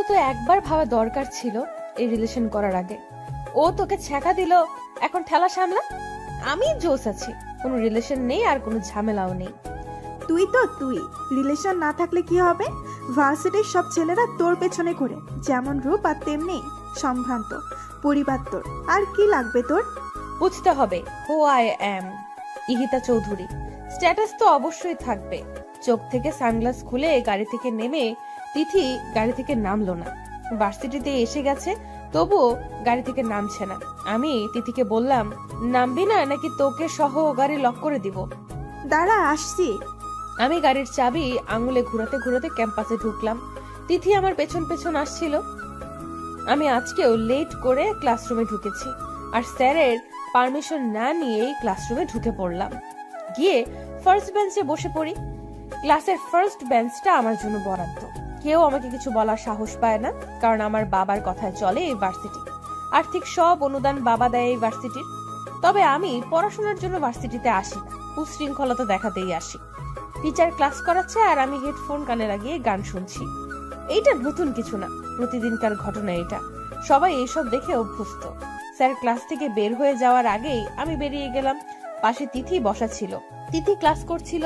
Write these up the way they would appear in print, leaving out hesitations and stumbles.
অন্তত একবার ভাবা দরকার ছিল এই রিলেশন করার আগে। ও তোকে ছ্যাঁকা দিল, এখন ঠেলা সামলা। আমি জোস আছি, কোনো রিলেশন নেই আর কোনো ঝামেলাও নেই। তুই রিলেশন না থাকলে কি হবে? ভার্সিটির সব ছেলেরা তোর পেছনে ঘুরে, যেমন রূপ আর তেমনি সম্ভ্রান্ত পরিবার তোর। আর কি লাগবে তোর? বুঝতে হবে who I am, Ihita Chowdhury. Status তো অবশ্যই থাকবে। চোখ থেকে সানগ্লাস খুলে গাড়ি থেকে নেমে তিথি গাড়ি থেকে নামলো না। ভার্সিটিতে এসে গেছে, তবুও গাড়ি থেকে নামছে না। আমি তিথিকে বললাম, নামবি না নাকি তোকে সহ গাড়ি লক করে দিব? দাঁড়া, আসছি। আমি গাড়ির চাবি আঙুলে ঘুরাতে ঘুরাতে ক্যাম্পাসে ঢুকলাম। তিথি আমার পেছন পেছন আসছিল। আমি আজকেও লেট করে ক্লাসরুমে ঢুকেছি, আর স্যারের পারমিশন না নিয়েই ক্লাসরুমে ঢুকে পড়লাম। গিয়ে ফার্স্ট বেঞ্চে বসে পড়ি। ক্লাসের ফার্স্ট বেঞ্চটা আমার জন্য বরাদ্দ। কেউ আমাকে কিছু বলার সাহস পায় না, কারণ আমার বাবার কথায় চলে এই ভার্সিটি। আর্থিক সব অনুদান বাবা দেয় এই ভার্সিটির। তবে আমি পড়াশোনার জন্য ভার্সিটিতে আসি না, উশৃঙ্খলতা দেখাতেই আসি। টিচার ক্লাস করাচ্ছে আর আমি হেডফোন কানে লাগিয়ে গান শুনছি। এইটা নতুন কিছু না, প্রতিদিনকার ঘটনা এটা। সবাই এইসব দেখে অভ্যস্ত। স্যার ক্লাস থেকে বের হয়ে যাওয়ার আগেই আমি বেরিয়ে গেলাম। পাশে তিথি বসা ছিল। তিথি ক্লাস করছিল।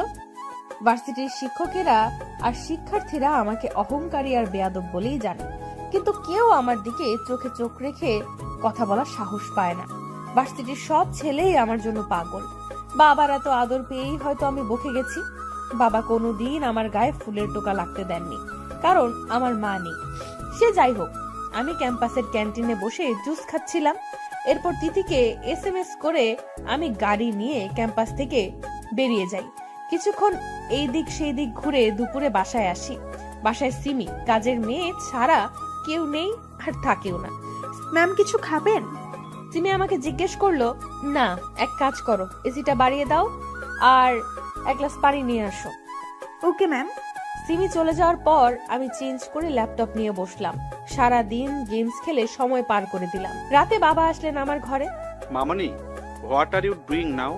ভার্সিটির শিক্ষকেরা আর শিক্ষার্থীরা আমাকে অহংকারী আর বেয়াদব বলেই জানে, কিন্তু কেউ আমার দিকে চোখে চোখ রেখে কথা বলার সাহস পায় না। ভার্সিটির সব ছেলেই আমার জন্য পাগল। বাবার এত আদর পেয়েই হয়তো আমি বকে গেছি। বাবা কোনোদিন আমার গায়ে ফুলের টোকা লাগতে দেননি, কারণ আমার মা নেই। সে যাই হোক, আমি ক্যাম্পাসের ক্যান্টিনে বসে জুস খাচ্ছিলাম। এরপর তিথিকে SMS করে আমি গাড়ি নিয়ে ক্যাম্পাস থেকে বেরিয়ে যাই। কিছুক্ষণ এই দিক সেই দিক ঘুরে দুপুরে বাসায় আসি। বাসায় সিমি, কাজের মেয়ে ছাড়া কেউ নেই আর থাকেও না। ম্যাম কিছু খাবেন? সিমি আমাকে জিজ্ঞেস করলো, না এক কাজ করো, এসিটা বাড়িয়ে দাও আর এক গ্লাস পানি নিয়ে আসো। Okay ma'am. সিমি চলে যাওয়ার পর আমি চেঞ্জ করে ল্যাপটপ নিয়ে বসলাম। সারা দিন গেমস খেলে সময় পার করে দিলাম। রাতে বাবা আসলেন আমার ঘরে। মামনি, what are you doing now?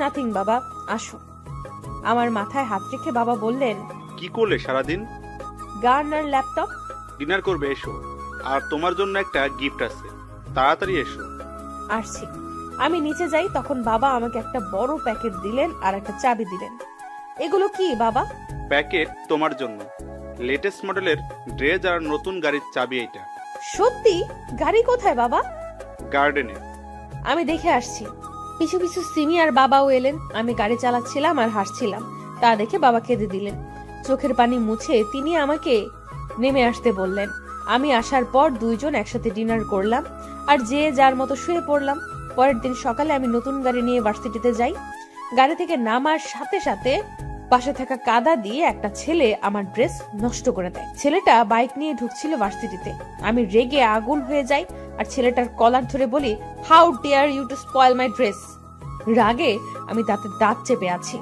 Nothing বাবা, আসো। আমার মাথায় হাত রেখে বাবা বললেন, কি করলে সারাদিন? গান আর ল্যাপটপ। ডিনার করবে, এসো। আর তোমার জন্য একটা গিফট আছে, তাড়াতাড়ি এসো। আসছি। আমি নিচে যাই, তখন বাবা আমাকে একটা বড় প্যাকেট দিলেন আর একটা চাবি দিলেন। এগুলো কি বাবা? প্যাকেট তোমার জন্য, লেটেস্ট মডেলের ড্রেস আর নতুন গাড়ির চাবি। এইটা সত্যি? গাড়ি কোথায় বাবা? গার্ডেনে। আমি দেখে আসছি। পিছু পিছু সিমি আর বাবাও এলেন। আমি গাড়ি চালাচ্ছিলাম আর হাসছিলাম, তা দেখে বাবা কেঁদে দিলেন। চোখের পানি মুছে তিনি আমাকে নেমে আসতে বললেন। আমি আসার পর দুইজন একসাথে ডিনার করলাম আর যে যার মতো শুয়ে পড়লাম। পরের দিন সকালে আমি নতুন গাড়ি নিয়ে ভার্সিটিতে যাই। গাড়ি থেকে নামার সাথে সাথে পাশে থাকা কাদা দিয়ে একটা ছেলে আমার ড্রেস নষ্ট করে দেয়। ছেলেটা বাইক নিয়ে ঢুকছিল ভার্সিটিতে। আমি রেগে আগুন হয়ে যাই আর ছেলেটার কলার ধরে বলি, how dare you to spoil my dress. রাগে আমি তাতে দাঁত চেপে আছি।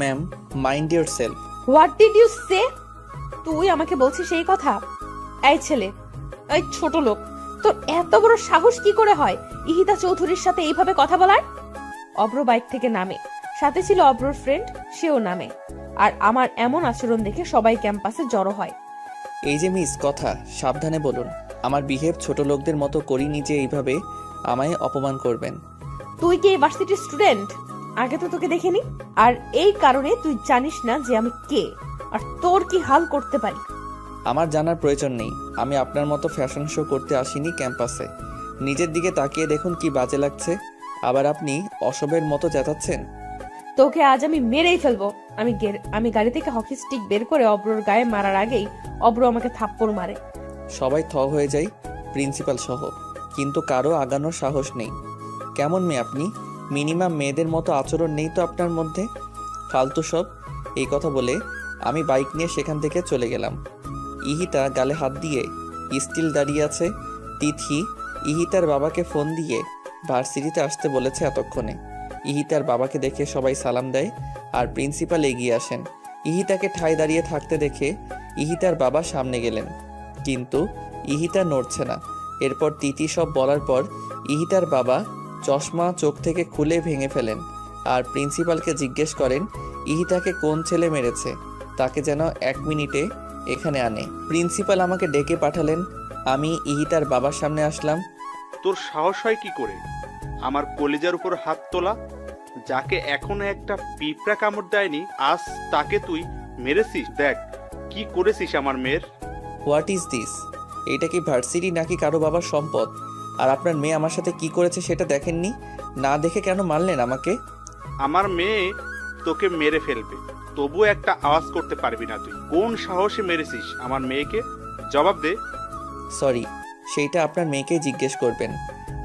Ma'am, mind yourself. What did you say? তুই আমাকে বলছিস এই কথা? এই ছেলে, এই ছোট লোক, তোর এত বড় সাহস কি করে হয় ইহিতা চৌধুরীর সাথে এইভাবে কথা বলার? অব্র বাইক থেকে নামে, সাথে ছিল অব্রর ফ্রেন্ড, সেও নামে। আর আমার এমন আচরণ দেখে সবাই ক্যাম্পাসে জড়ো হয়। এই যে মিস, কথা সাবধানে বলুন। আমার বিহেভ ছোট লোকদের মতো করিনি যে এইভাবে আমায় অপমান করবেন। তুই কি এই ভার্সিটির স্টুডেন্ট? আগে তো তোকে দেখিনি, আর এই কারণে তুই জানিস না যে আমি কে আর তোর কি হাল করতে পারি। আমার জানার প্রয়োজন নেই। আমি আপনার মতো ফ্যাশন শো করতে আসিনি ক্যাম্পাসে। নিজের দিকে তাকিয়ে দেখুন কি বাজে লাগছে। আবার আপনি অসবের মতো চেঁচাচ্ছেন। তোকে আজ আমি মেরেই ফেলবো। আমি গাড়ি থেকে হকি স্টিক বের করে অব্রর গায়ে মারার আগেই অব্র আমাকে থাপ্পড় মারে। সবাই হয়ে যায়, প্রিন্সিপাল সহ, কিন্তু কারো আগানোর সাহস নেই। কেমন মেয়ে আপনি? মিনিমাম মেয়েদের মতো আচরণ নেই তো আপনার মধ্যে? ফালতু সব। এই কথা বলে আমি বাইক নিয়ে সেখান থেকে চলে গেলাম। ইহিতা গালে হাত দিয়ে স্টিল দাঁড়িয়ে আছে। তিথি ইহিতার বাবাকে ফোন দিয়ে ভার্সিটিতে আসতে বলেছে এতক্ষণে। ইহিতার বাবাকে দেখে সবাই সালাম দেয় আর প্রিন্সিপাল এগিয়ে আসেন। ইহিতাকে ঠায় দাঁড়িয়ে থাকতে দেখে ইহিতার বাবা সামনে গেলেন, কিন্তু ইহিতা নড়ছে না। এরপর তিথি সব বলার পর ইহিতার বাবা চশমা চোখ থেকে খুলে ভেঙে ফেলেন আর প্রিন্সিপালকে জিজ্ঞেস করেন ইহিতাকে কোন ছেলে মেরেছে। তাকে যেন 1 মিনিটে এখানে আনে। প্রিন্সিপাল আমাকে ডেকে পাঠালেন। আমি ইহিতার বাবার সামনে আসলাম। তোর সাহস হয় কি করে আমার কলিজার উপর হাত তোলা? যাকে এখনো একটা পিঁপড়া কামড় দেয়নি, আজ তাকে তুই মেরেছিস। দেখ কি করেছিস আমার মেয়ের। What is this? এইটা কি ভার্সিটি নাকি কারো বাবার সম্পদ? আর আপনার মেয়ে আমার সাথে কি করেছে সেটা দেখেননি? না দেখে কেন মারলেন আমাকে? আমার মেয়ে তোকে মেরে ফেলবে, তবু একটা আওয়াজ করতে পারবি না। তুই কোন সাহসে মেরেছিস আমার মেয়েকে? জবাব দে। সরি, সেইটা আপনার মেয়েকেই জিজ্ঞেস করবেন।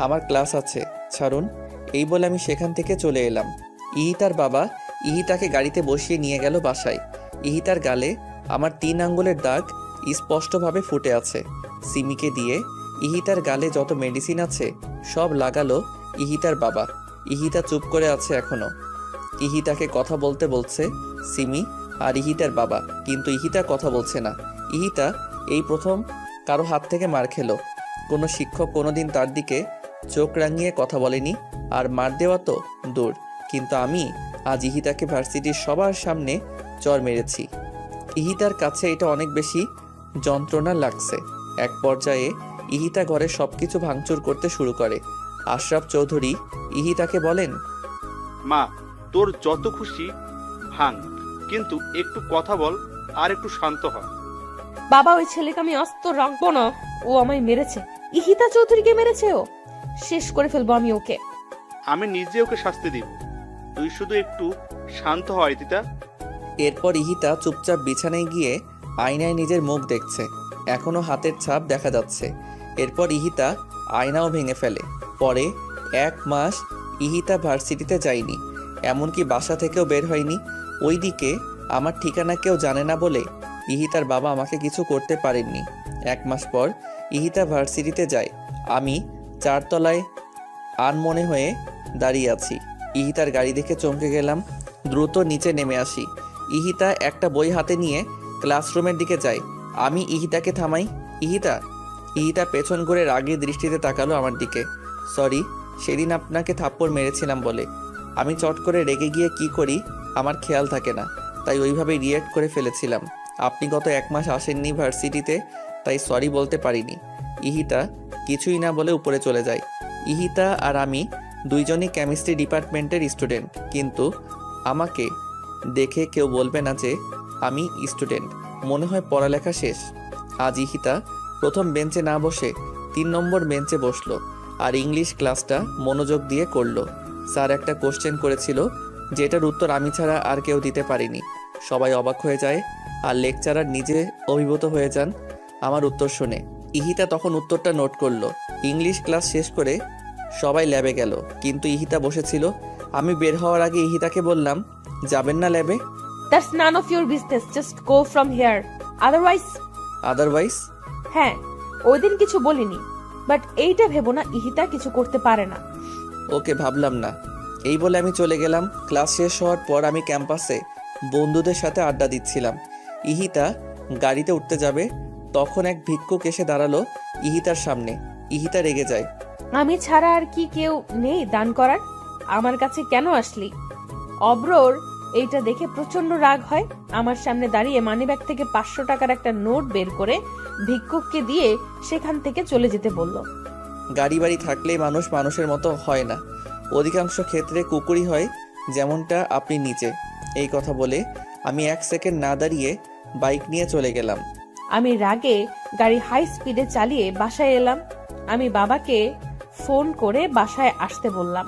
আমার ক্লাস আছে, ছাড়ুন। এই বলে আমি সেখান থেকে চলে এলাম। ইহিতার বাবা ইহিতাকে গাড়িতে বসিয়ে নিয়ে গেল বাসায়। ইহিতার গালে আমার 3 আঙ্গুলের দাগ স্পষ্টভাবে ফুটে আছে। সিমিকে দিয়ে ইহিতার গালে যত মেডিসিন আছে সব লাগালো ইহিতার বাবা। ইহিতা চুপ করে আছে এখনো। ইহিতাকে কথা বলতে বলছে সিমি আর ইহিতার বাবা, কিন্তু ইহিতা কথা বলছে না। ইহিতা এই প্রথম কারো হাত থেকে মার খেলো। কোনো শিক্ষক কোনোদিন তার দিকে চোখ রাঙিয়ে কথা বলেনি, আর মার দেওয়া তো দূর, কিন্তু আমি আজ ইহিতাকে ভার্সিটির সবার সামনে চর মেরেছি। ইহিতার কাছে এটা অনেক বেশি যন্ত্রণা লাগছে। এক পর্যায়ে ইহিতা ঘরে সবকিছু ভাঙচুর করতে শুরু করে। আশরাফ চৌধুরী ইহিতাকে বলেন, মা, তোর যত খুশি ভাঙ, কিন্তু একটু কথা বল আর একটু শান্ত হ। বাবা, ওই ছেলেকে আমি আস্ত রাখবো না। ও আমায় মেরেছে। ইহিতা চৌধুরীকে মেরেছে ও। শেষ করে ফেলবো আমি ওকে। আমি নিজে ওকে শাস্তি দিব, তুই শুধু একটু শান্ত হয় তিতা। এরপর ইহিতা চুপচাপ বিছানায় গিয়ে আয়নায় নিজের মুখ দেখছে। এখনো হাতের ছাপ দেখা যাচ্ছে। এরপর ইহিতা আয়নাও ভেঙে ফেলে। পরে 1 মাস ইহিতা ভার্সিটিতে যায়নি, এমনকি বাসা থেকেও বের হয়নি। ওইদিকে আমার ঠিকানা কেউ জানে না বলে ইহিতার বাবা আমাকে কিছু করতে পারেননি। 1 মাস পর ইহিতা ভার্সিটিতে যায়। আমি 4 তলায় আনমনে হয়ে দাঁড়িয়ে আছি। ইহিতার গাড়ি দেখে চমকে গেলাম। দ্রুত নিচে নেমে আসি। ইহিতা একটা বই হাতে নিয়ে ক্লাসরুমের দিকে যায়। আমি ইহিতাকে থামাই। ইহিতা। ইহিতা পেছন ঘুরে রাগী দৃষ্টিতে তাকালো আমার দিকে। সরি, সেদিন আপনাকে থাপ্পড় মেরেছিলাম বলে। আমি চট করে রেগে গিয়ে কি করি আমার খেয়াল থাকে না, তাই ওইভাবে রিয়েক্ট করে ফেলেছিলাম। আপনি গত 1 মাস আসেননি ভার্সিটিতে, তাই সরি বলতে পারিনি। ইহিতা কিছুই না বলে উপরে চলে যায়। ইহিতা আর আমি দুইজনই কেমিস্ট্রি ডিপার্টমেন্টের স্টুডেন্ট, কিন্তু আমাকে দেখে কেউ বলবে না যে আমি স্টুডেন্ট। মনে হয় পড়ালেখা শেষ। আজ ইহিতা প্রথম বেঞ্চে না বসে 3 নম্বর বেঞ্চে বসলো আর ইংলিশ ক্লাসটা মনোযোগ দিয়ে করলো। স্যার একটা কোশ্চেন করেছিল, যেটার উত্তর আমি ছাড়া আর কেউ দিতে পারিনি। সবাই অবাক হয়ে যায় আর লেকচারার নিজে অভিভূত হয়ে যান আমার উত্তর শুনে। ইহিতা তখন উত্তরটা নোট করলো। ইংলিশ ক্লাস শেষ করে সবাই ল্যাবে গেল, কিন্তু ইহিতা বসেছিল। আমি বের হওয়ার আগে ইহিতাকে বললাম, যাবেন না ল্যাবে? That's none of your business, just go from here. Otherwise? হ্যাঁ, ওই দিন কিছু বলিনি, বাট এইটা ভেবো না ইহিতা কিছু করতে পারে না। ওকে, ভাবলাম না। এই বলে আমি চলে গেলাম। ক্লাস শেষ হওয়ার পর আমি ক্যাম্পাসে বন্ধুদের সাথে আড্ডা দিচ্ছিলাম। ইহিতা গাড়িতে উঠতে যাবে, তখন এক ভিক্ষুক এসে দাঁড়ালো ইহিতার সামনে। ইহিতা রেগে যায়। আমি ছাড়া আর কি কেউ নেই দান করার? আমার কাছে কেন আসলি? অব্রর এইটা দেখে প্রচন্ড রাগ হয়। আমার সামনে দাঁড়িয়ে মানিব্যাগ থেকে 500 টাকার একটা নোট বের করে ভিক্ষুককে দিয়ে সেখান থেকে চলে যেতে বলল। গাড়ি বাড়ি থাকলেই মানুষ মানুষের মতো হয় না, অধিকাংশ ক্ষেত্রে কুকুরই হয়, যেমনটা আপনি নিচে। এই কথা বলে আমি 1 সেকেন্ড না দাঁড়িয়ে বাইক নিয়ে চলে গেলাম। আমি রাগে গাড়ি হাই স্পিডে চালিয়ে বাসায় এলাম। আমি বাবাকে ফোন করে বাসায় আসতে বললাম।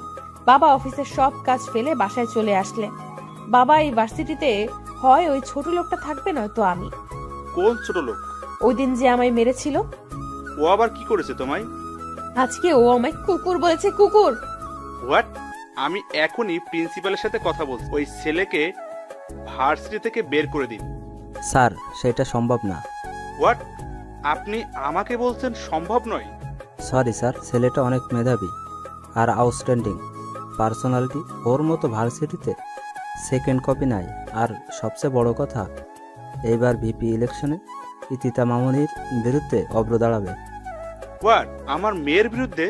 বাবা অফিসের সব কাজ ফেলে বাসায় চলে আসলে। বাবা, এই ভার্সিটিতে হয় ওই ছোট লোকটা থাকবে, নয়তো আমি। কোন ছোট লোক? ওই দিন যে আমায় মেরেছিল। ও আবার কি করেছে তোমায়? আজকে ও আমায় কুকুর বলেছে। কুকুর? হোয়াট? আমি এখনই প্রিন্সিপালের সাথে কথা বলছি। ওই ছেলেকে ভার্সিটি থেকে বের করে দিন। স্যার, সেটা সম্ভব না। হোয়াট? আপনি আমাকে বলছেন সম্ভব নয়? সরি স্যার, ছেলেটা অনেক মেধাবী আর আউটস্ট্যান্ডিং পার্সোনালিটি। ওর মতো ভার্সিটিতে সেকেন্ড কপি নাই। আর সবচেয়ে বড় কথা, এইবার ভিপি ইলেকশনে ইতিতা মামুনির বিরুদ্ধে অব্র দাঁড়াবে। হোয়াট? আমার মেয়ের বিরুদ্ধে?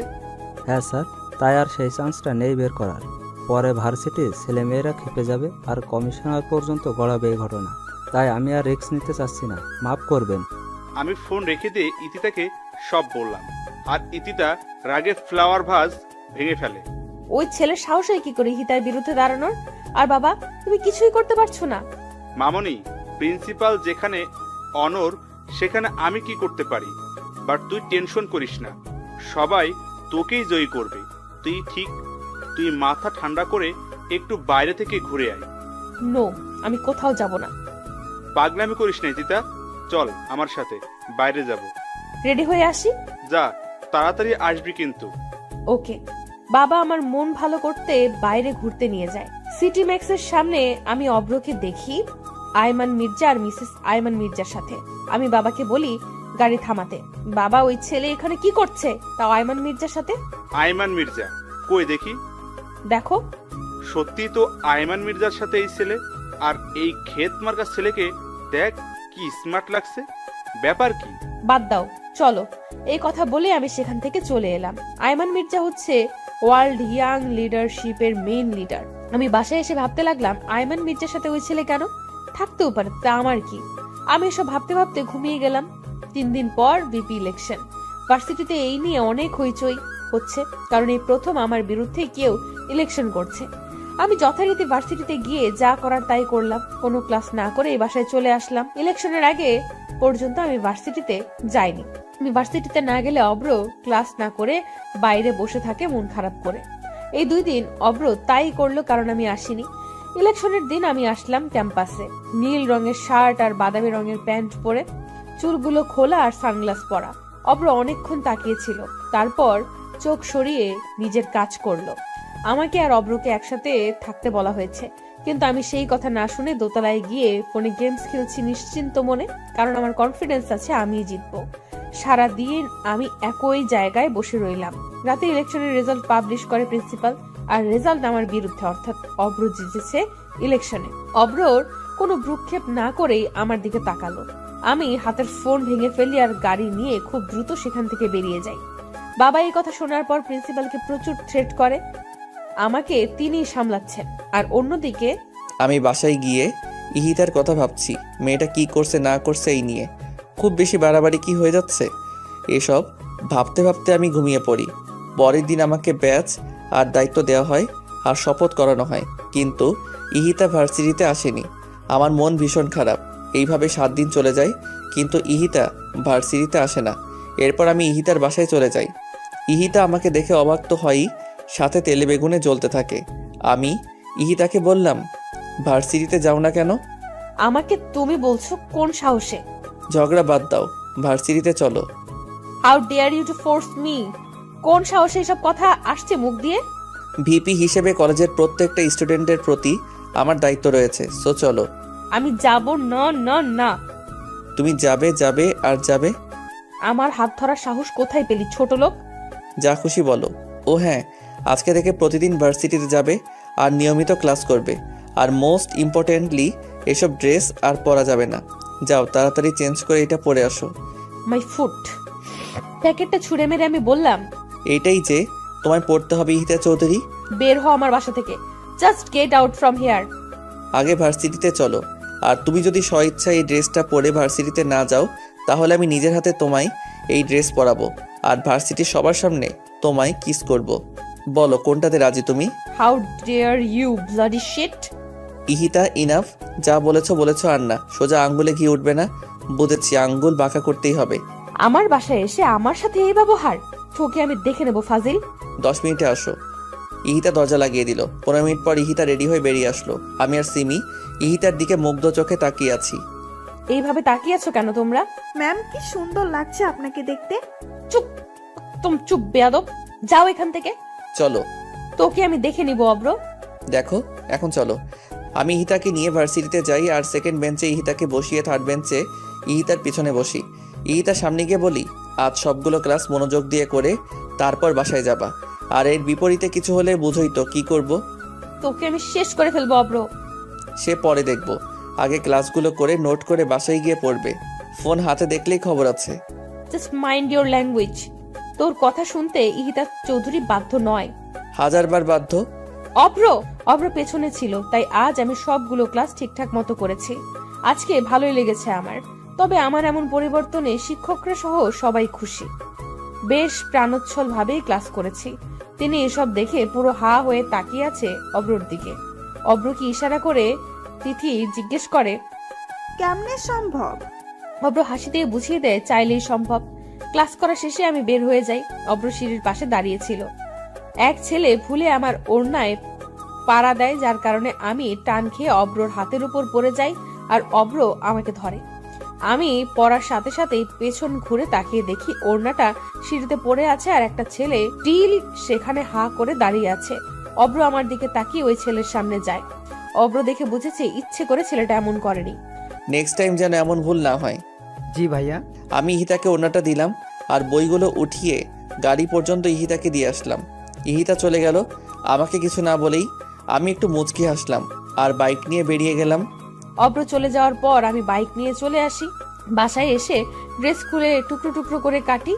হ্যাঁ স্যার, তাই আর সেই চান্সটা নেই বের করার। পরে ভার্সিটির ছেলেমেয়েরা খেপে যাবে আর কমিশনার পর্যন্ত গড়াবে এই ঘটনা। তাই আমি আর রিস্ক নিতে চাচ্ছি না, মাফ করবেন। আমি ফোন রেখে দিয়ে ইতিতাকে সব বললাম, আর ইতিতা রাগে ফ্লাওয়ার ভাস ভেঙে ফেলে। ওই ছেলের সাহস হয় কি করে হিতার বিরুদ্ধে দাঁড়ানোর? আর বাবা, তুমি কিছুই করতে পারছো না। মামনি, প্রিন্সিপাল যেখানে অনর সেখানে আমি কি করতে পারি? বাট তুই টেনশন করিস না, সবাই তোকেই জয়ী করবে। তুই মাথা ঠান্ডা করে একটু বাইরে থেকে ঘুরে আয়। নো, আমি কোথাও যাব না। পাগলামি করিস না ইতিতা, চল আমার সাথে, বাইরে যাব। রেডি হয়ে আসি। যা, তাড়াতাড়ি আসবি কিন্তু। ওকে। বাবা আমার মন ভালো করতে বাইরে ঘুরতে নিয়ে যায়। সিটি ম্যাক্সের সামনে আমি অব্রকে দেখি আয়মান মির্জা আর মিসেস আয়মান মির্জার সাথে। আমি বাবাকে বলি গাড়ি থামাতে। বাবা, ওই ছেলে এখানে কি করছে, তাও আয়মান মির্জার সাথে? আয়মান মির্জা কই দেখি? দেখো। সত্যি তো আয়মান মির্জার সাথে এই ছেলে, আর এই ক্ষেত মার্কা ছেলেকে দেখ কি স্মার্ট লাগছে। ব্যাপার কি? বাদ দাও, চলো। এই কথা বলে আমি সেখান থেকে চলে এলাম। আয়মান মির্জা হচ্ছে ওয়ার্ল্ড ইয়াং লিডারশিপের মেইন লিডার। আমি বাসায় এসে ভাবতে লাগলাম, আয়মান মির্জার সাথে ওই ছেলে কেন? থাকতেও পারে, তা আমার কি? আমি এসব ভাবতে ভাবতে ঘুমিয়ে গেলাম। 3 দিন পর বিপি ইলেকশন। ভার্সিটিতে এই নিয়ে অনেক হইচই হচ্ছে, কারণ এই প্রথম আমার বিরুদ্ধে কেউ ইলেকশন করছে। আমি যথারীতি ভার্সিটিতে গিয়ে যা করার তাই করলাম। কোনো ক্লাস না করে এই বাসায় চলে আসলাম। ইলেকশনের আগে পর্যন্ত আমি ভার্সিটিতে যাইনি। আমি ভার্সিটিতে না গেলে অব্র ক্লাস না করে বাইরে বসে থাকে মন খারাপ করে। এই 2 দিন অব্র তাই করলো, কারণ আমি আসিনি। ইলেকশনের দিন আমি আসলাম ক্যাম্পাসে, নীল রঙের শার্ট আর বাদামি রঙের প্যান্ট পরে, চুলগুলো খোলা আর সানগ্লাস পরা। অব্র অনেকক্ষণ তাকিয়েছিল, তারপর চোখ সরিয়ে নিজের কাজ করলো। আমাকে আর অব্রকে একসাথে থাকতে বলা হয়েছে, কিন্তু আমি সেই কথা না শুনে দোতলায় গিয়ে ফোনে গেমস খেলছি নিশ্চিন্ত মনে, কারণ আমার কনফিডেন্স আছে আমিই জিতবো। সারাদিন আমি একই জায়গায় বসে রইলাম। রাতে ইলেকশনের রেজাল্ট পাবলিশ করে প্রিন্সিপাল, আর রেজাল্ট আমার বিরুদ্ধে, অর্থাৎ অব্র জিতেছে ইলেকশনে। অব্রর কোনো ভ্রুক্ষেপ না করেই আমার দিকে তাকালো। আমি হাতের ফোন ভেঙে ফেলি আর গাড়ি নিয়ে খুব দ্রুত সেখান থেকে বেরিয়ে যাই। বাবা এই কথা শোনার পর প্রিন্সিপালকে প্রচুর থ্রেট করে। আমাকে তিনিই সামলাচ্ছেন। আর অন্যদিকে আমি বাসায় গিয়ে ইহিতার কথা ভাবছি, মেয়েটা কি করছে না করছে এই নিয়ে। খুব বেশি বাড়াবাড়ি কি হয়ে যাচ্ছে? এসব ভাবতে ভাবতে আমি ঘুমিয়ে পড়ি। পরের দিন আমাকে ব্যাচ আর দায়িত্ব দেওয়া হয় আর শপথ করানো হয়, কিন্তু ইহিতা ভার্সিটিতে আসেনি। আমার মন ভীষণ খারাপ। এইভাবে 7 দিন চলে যায়, কিন্তু ইহিতা ভার্সিটিতে আসে না। এরপর আমি ইহিতার বাসায় চলে যাই। ইহিতা আমাকে দেখে অবাক তো হয়ই, সাথে তেলে বেগুনে জ্বলতে থাকে। আমি ইহিতাকে বললাম, ভার্সিটিতে যাও না কেন? আমাকে তুমি বলছো কোন সাহসে? ঝগড়া বাদ দাও, ভার্সিটিতে চলো। How dare you to force me? কোন সাহসে এসব কথা আসছে মুখ দিয়ে? ভিপি হিসেবে কলেজের প্রত্যেকটা স্টুডেন্টের প্রতি আমার দায়িত্ব রয়েছে, সো চলো। আমি যাব না না না। তুমি যাবে যাবে আর যাবে। আমার হাত ধরার সাহস কোথায় পেলি ছোট লোক? যা খুশি বলো। ও হ্যাঁ, আজকে থেকে প্রতিদিন ভার্সিটিতে যাবে আর নিয়মিত ক্লাস করবে। আর মোস্ট ইম্পর্টেন্টলি, এসব ড্রেস আর পরা যাবে না। যাও তাড়াতাড়ি চেঞ্জ করে এটা পরে আসো। My foot. প্যাকেটটা ছুঁড়ে মেরে আমি বললাম, এইটাই যে তোমায় পড়তে হবে ইহিতা চৌধুরী। বের হও আমার বাসা থেকে। Just get out from here. আগে ভার্সিটিতে চলো। আর তুমি যদি স্বইচ্ছা এই ড্রেসটা পরে ভার্সিটিতে না যাও, তাহলে আমি নিজের হাতে তোমায় এই ড্রেস পরাবো আর ভার্সিটির সবার সামনে তোমায় কিস করব। বলো কোনটাতে রাজি তুমি? How dare you bloody shit. Ihita, enough. যা বলেছো আর না। সোজা আঙ্গুলে ঘি উঠবে না। বুঝেছি, আঙ্গুল বাঁকা করতেই হবে। আমার বাসায় এসে আমার সাথে এই ব্যবহার? তোকে আমি দেখে নেব ফাজিল। 10 মিনিটে আসো। ইহিতা দরজা লাগিয়ে দিল। 15 মিনিট পর ইহিতা রেডি হয়ে বেরিয়ে আসলো। আমি আর সিমি ইহিতার দিকে মুগ্ধ চোখে তাকিয়ে আছি। এইভাবে তাকিয়ে আছো কেন তোমরা? ম্যাম, কি সুন্দর লাগছে আপনাকে দেখতে। চুপ, তুমি চুপ বেয়াদব। যাও এখান থেকে। চলো। তোকে আমি দেখে নিব অব্র। দেখো, এখন চলো। আমি ইহিতাকে নিয়ে ভার্সিটিতে যাই আর সেকেন্ড বেঞ্চে ইহিতাকে বসিয়ে থার্ড বেঞ্চে ইহিতার পিছনে বসি। ইহিতার সামনে গিয়ে বলি, আজ সবগুলো ক্লাস মনোযোগ দিয়ে করে তারপর বাসায় যাবা। আর এর বিপরীতে কিছু হলে বুঝোই তো কি করব। তোকে আমি শেষ করে ফেলবো অব্র। সে পরে দেখব। আগে ক্লাসগুলো করে নোট করে বাসায় গিয়ে পড়বে। ফোন হাতে দেখলেই খবর আছে। Just mind your language. তোর কথা শুনতে ইহিতা চৌধুরী বাধ্য নয়। 1000 বার বাধ্য। অব্র অব্র পেছনে ছিল, তাই আজ আমি সবগুলো ক্লাস ঠিকঠাক মতো করেছি। আজকে ভালোই লেগেছে আমার। তবে আমার এমন পরিবর্তনে শিক্ষকরা সহ সবাই খুশি। বেশ প্রাণোচ্ছল ভাবেই ক্লাস করেছি। তিনি এসব দেখে পুরো হা হয়ে তাকিয়ে আছে অব্রর দিকে। অব্র কি ইশারা করে তিথি জিজ্ঞেস করে, কেমনে সম্ভব? অব্র হাসি দিয়ে বুঝিয়ে দেয় চাইলেই সম্ভব। ক্লাস করা শেষে আমি বের হয়ে যাই। অব্র সিঁড়ির পাশে দাঁড়িয়েছিল। এক ছেলে ভুলে আমার ওড়নায় পাড়া দেয়, যার কারণে আমি টান খেয়ে অব্রর হাতের উপর পড়ে যাই আর অব্র আমাকে ধরে। আমি পড়ার সাথে সাথেই পেছন ঘুরে তাকিয়ে দেখি ওড়নাটা সিঁড়িতে পড়ে আছে আর একটা ছেলে টিল সেখানে হা করে দাঁড়িয়ে আছে। অব্র আমার দিকে তাকিয়ে ওই ছেলের সামনে যায়। অব্র দেখে বুঝেছে ইচ্ছে করে ছেলেটা এমন করেনি। নেক্সট টাইম যেন এমন ভুল না হয়। জি ভাইয়া। আমি ইহিতাকে ওড়নাটা দিলাম আর বইগুলো উঠিয়ে গাড়ি পর্যন্ত ইহিতাকে দিয়ে আসলাম। ইহিতা চলে গেল আমাকে কিছু না বলেই। আমি একটু মুচকি হাসলাম আর বাইক নিয়ে বেরিয়ে গেলাম। অব্র চলে যাওয়ার পর আমি বাইক নিয়ে চলে আসি। বাসায় এসে ড্রেস খুলে টুকরো টুকরো করে কাটি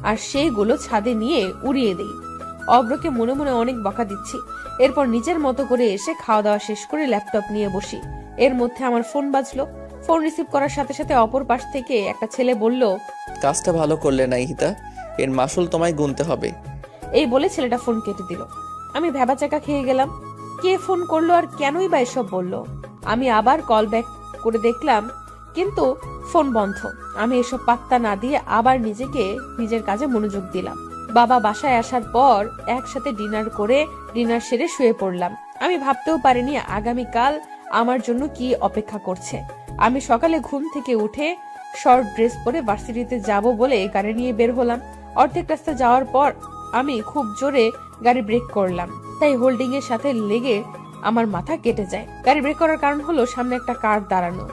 আর সেইগুলো ছাদে নিয়ে উড়িয়ে দেই। অব্রকে মনে মনে অনেক বকা দিচ্ছি। এরপর নিজের মতো করে এসে খাওয়া দাওয়া শেষ করে ল্যাপটপ নিয়ে বসি। এর মধ্যে আমার ফোন বাজলো। ফোন রিসিভ করার সাথে সাথে অপর পাশ থেকে একটা ছেলে বলল, কাজটা ভালো করলে না ইহিতা, এর মাসুল তোমায় গুনতে হবে। এই বলে ছেলেটা ফোন কেটে দিল। আমি ভ্যাবাচাকা খেয়ে গেলাম। কে ফোন করলো আর কেনই বা এসব বললো? আমি আবার কল ব্যাক করে দেখলাম, কিন্তু ফোন বন্ধ। আমি এসব পাত্তা না দিয়ে আবার নিজের কাজে মনোযোগ দিলাম। বাবা বাসায় আসার পর একসাথে ডিনার সেরে শুয়ে পড়লাম। আমি ভাবতেও পারিনি আগামীকাল আমার জন্য কি অপেক্ষা করছে। আমি সকালে ঘুম থেকে উঠে শর্ট ড্রেস পরে ভার্সিটিতে যাব বলে গাড়ি নিয়ে বের হলাম। অর্ধেক রাস্তা যাওয়ার পর আমি খুব জোরে গাড়ি ব্রেক করলাম, তাই হোল্ডিং এর সাথে লেগে আমার মাথা কেটে যায়। গাড়ি ব্রেক করার কারণ হলো সামনে একটা কার দাঁড়ানো।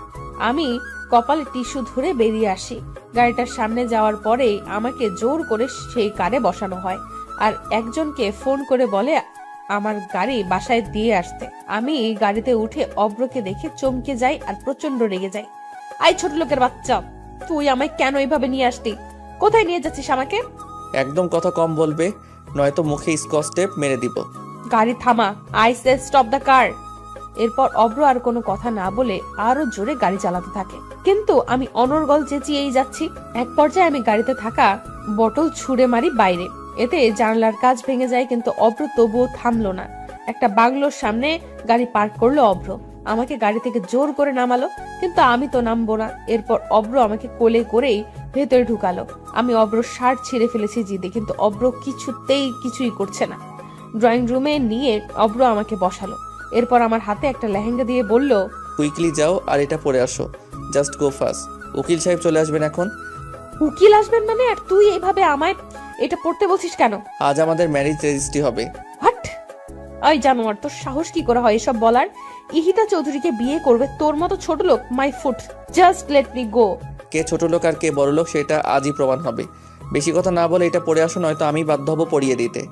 আমি কপালে টিস্যু ধরে বেরিয়ে আসি। গাড়িটার সামনে যাওয়ার পরেই আমাকে জোর করে সেই কারে বসানো হয় আর একজনকে ফোন করে বলে আমার গাড়ি বাসায় দিয়ে আসতে। আমি গাড়িতে উঠে অব্রকে দেখে চমকে যাই আর প্রচন্ড রেগে যাই। আই ছোট লোকের বাচ্চা, তুই আমায় কেন এইভাবে নিয়ে আসলি? কোথায় নিয়ে যাচ্ছিস আমাকে? একদম কথা কম বলবে, নয়তো মুখে স্কচ টেপ মেরে দিব। গাড়ি থামা, I say stop the car. এরপর অব্র আর কোনো কথা না বলে আরো জোরে গাড়ি চালাতে থাকে, কিন্তু আমি অনর্গল চেঁচিয়েই যাচ্ছি। এক পর্যায়ে আমি গাড়িতে থাকা বটল ছুঁড়ে মারি বাইরে। এতে জানলার কাঁচ ভেঙে যায়, কিন্তু অব্র তবুও থামলো না। একটা বাংলোর সামনে গাড়ি পার্ক করলো অব্র। আমাকে গাড়ি থেকে জোর করে নামালো, কিন্তু আমি তো নামবো না। এরপর অব্র আমাকে কোলে করেই ভেতরে ঢুকালো। আমি অব্রর শার্ট ছিঁড়ে ফেলেছি জিদে, কিন্তু অব্র কিছুই করছে না। ড্রয়িং রুমে নিয়ে অব্র আমাকে বসালো। এরপর আমার হাতে একটা লেহেঙ্গা দিয়ে বলল, কুইকলি যাও আর এটা পরে আসো, জাস্ট গো ফাস্ট। উকিল সাহেব চলে আসবেন এখন। উকিল আসবেন মানে? আর তুই এইভাবে আমায় এটা পড়তে বলছিস কেন? আজ আমাদের ম্যারেজ রেজিস্ট্রি হবে। হাট! ওই জানোয়ার, তোর সাহস কি করে হয় এসব বলার? ইহিতা চৌধুরীকে বিয়ে করবে তোর মতো ছোট লোক? My foot, just let me go. কে ছোট লোক আর কে বড় লোক সেটা আজই প্রমাণ হবে। বেশি কথা না বলে এটা পরে আসো, নয়তো আমি বাধ্য হব পড়িয়ে দিতে।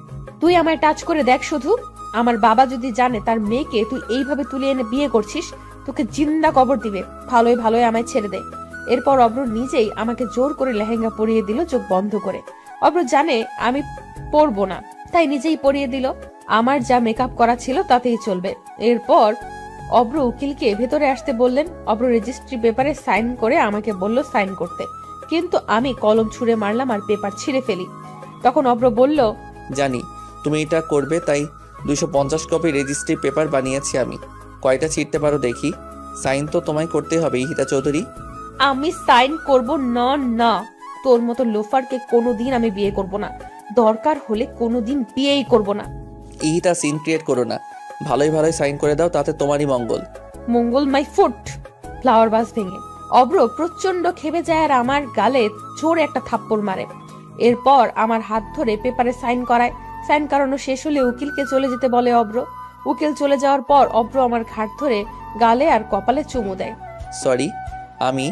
তুই আমায় টাচ করে দেখ শুধু। আমার বাবা যদি জানে তার মেয়েকে তুই এইভাবে তুলে এনে বিয়ে করছিস, তোকে জিন্দা কবর দিবে। ভালোই আমায় ছেড়ে দে। এরপর অব্র নিজেই আমাকে জোর করে লেহেঙ্গা পরিয়ে দিল চোখ বন্ধ করে। অব্র জানে আমি পরবো না, তাই নিজেই পরিয়ে দিল। আমার যা মেকআপ করা ছিল তাতেই চলবে। এরপর অব্র উকিলকে ভেতরে আসতে বললেন। অব্র রেজিস্ট্রি পেপারে সাইন করে আমাকে বলল সাইন করতে, কিন্তু আমি কলম ছুঁড়ে মারলাম আর পেপার ছিঁড়ে ফেলি। তখন অব্র বলল, জানি তুমি এটা করবে, তাই 250 কপি রেজিস্ট্রি পেপার বানিয়েছি আমি। কয়টা ছিঁড়তে পারো দেখি। সাইন তো তোমায় করতে হবে ইহিতা চৌধুরী। আমি সাইন করব না। না, তোর মতো লোফারকে কোনোদিন আমি বিয়ে করব না। দরকার হলে কোনোদিন বিয়েই করব না। ইহিতা সিন ক্রিয়েট করো না, ভালোই সাইন করে দাও, তাতে তোমারই মঙ্গল। মঙ্গল মাই ফুট। ফ্লাওয়ার বাস ভেঙে অব্র প্রচন্ড খেপে যায় আর আমার গালে জোরে একটা থাপ্পড় মারে। এরপর আমার হাত ধরে পেপারে সাইন করায়। সাইন করানো শেষ হলে উকিলকে চলে যেতে বলে অব্র। উকিল চলে যাওয়ার পর অব্র আমার ঘাট ধরে গালে আর কপালে চুমু দেয়। সরি, আমি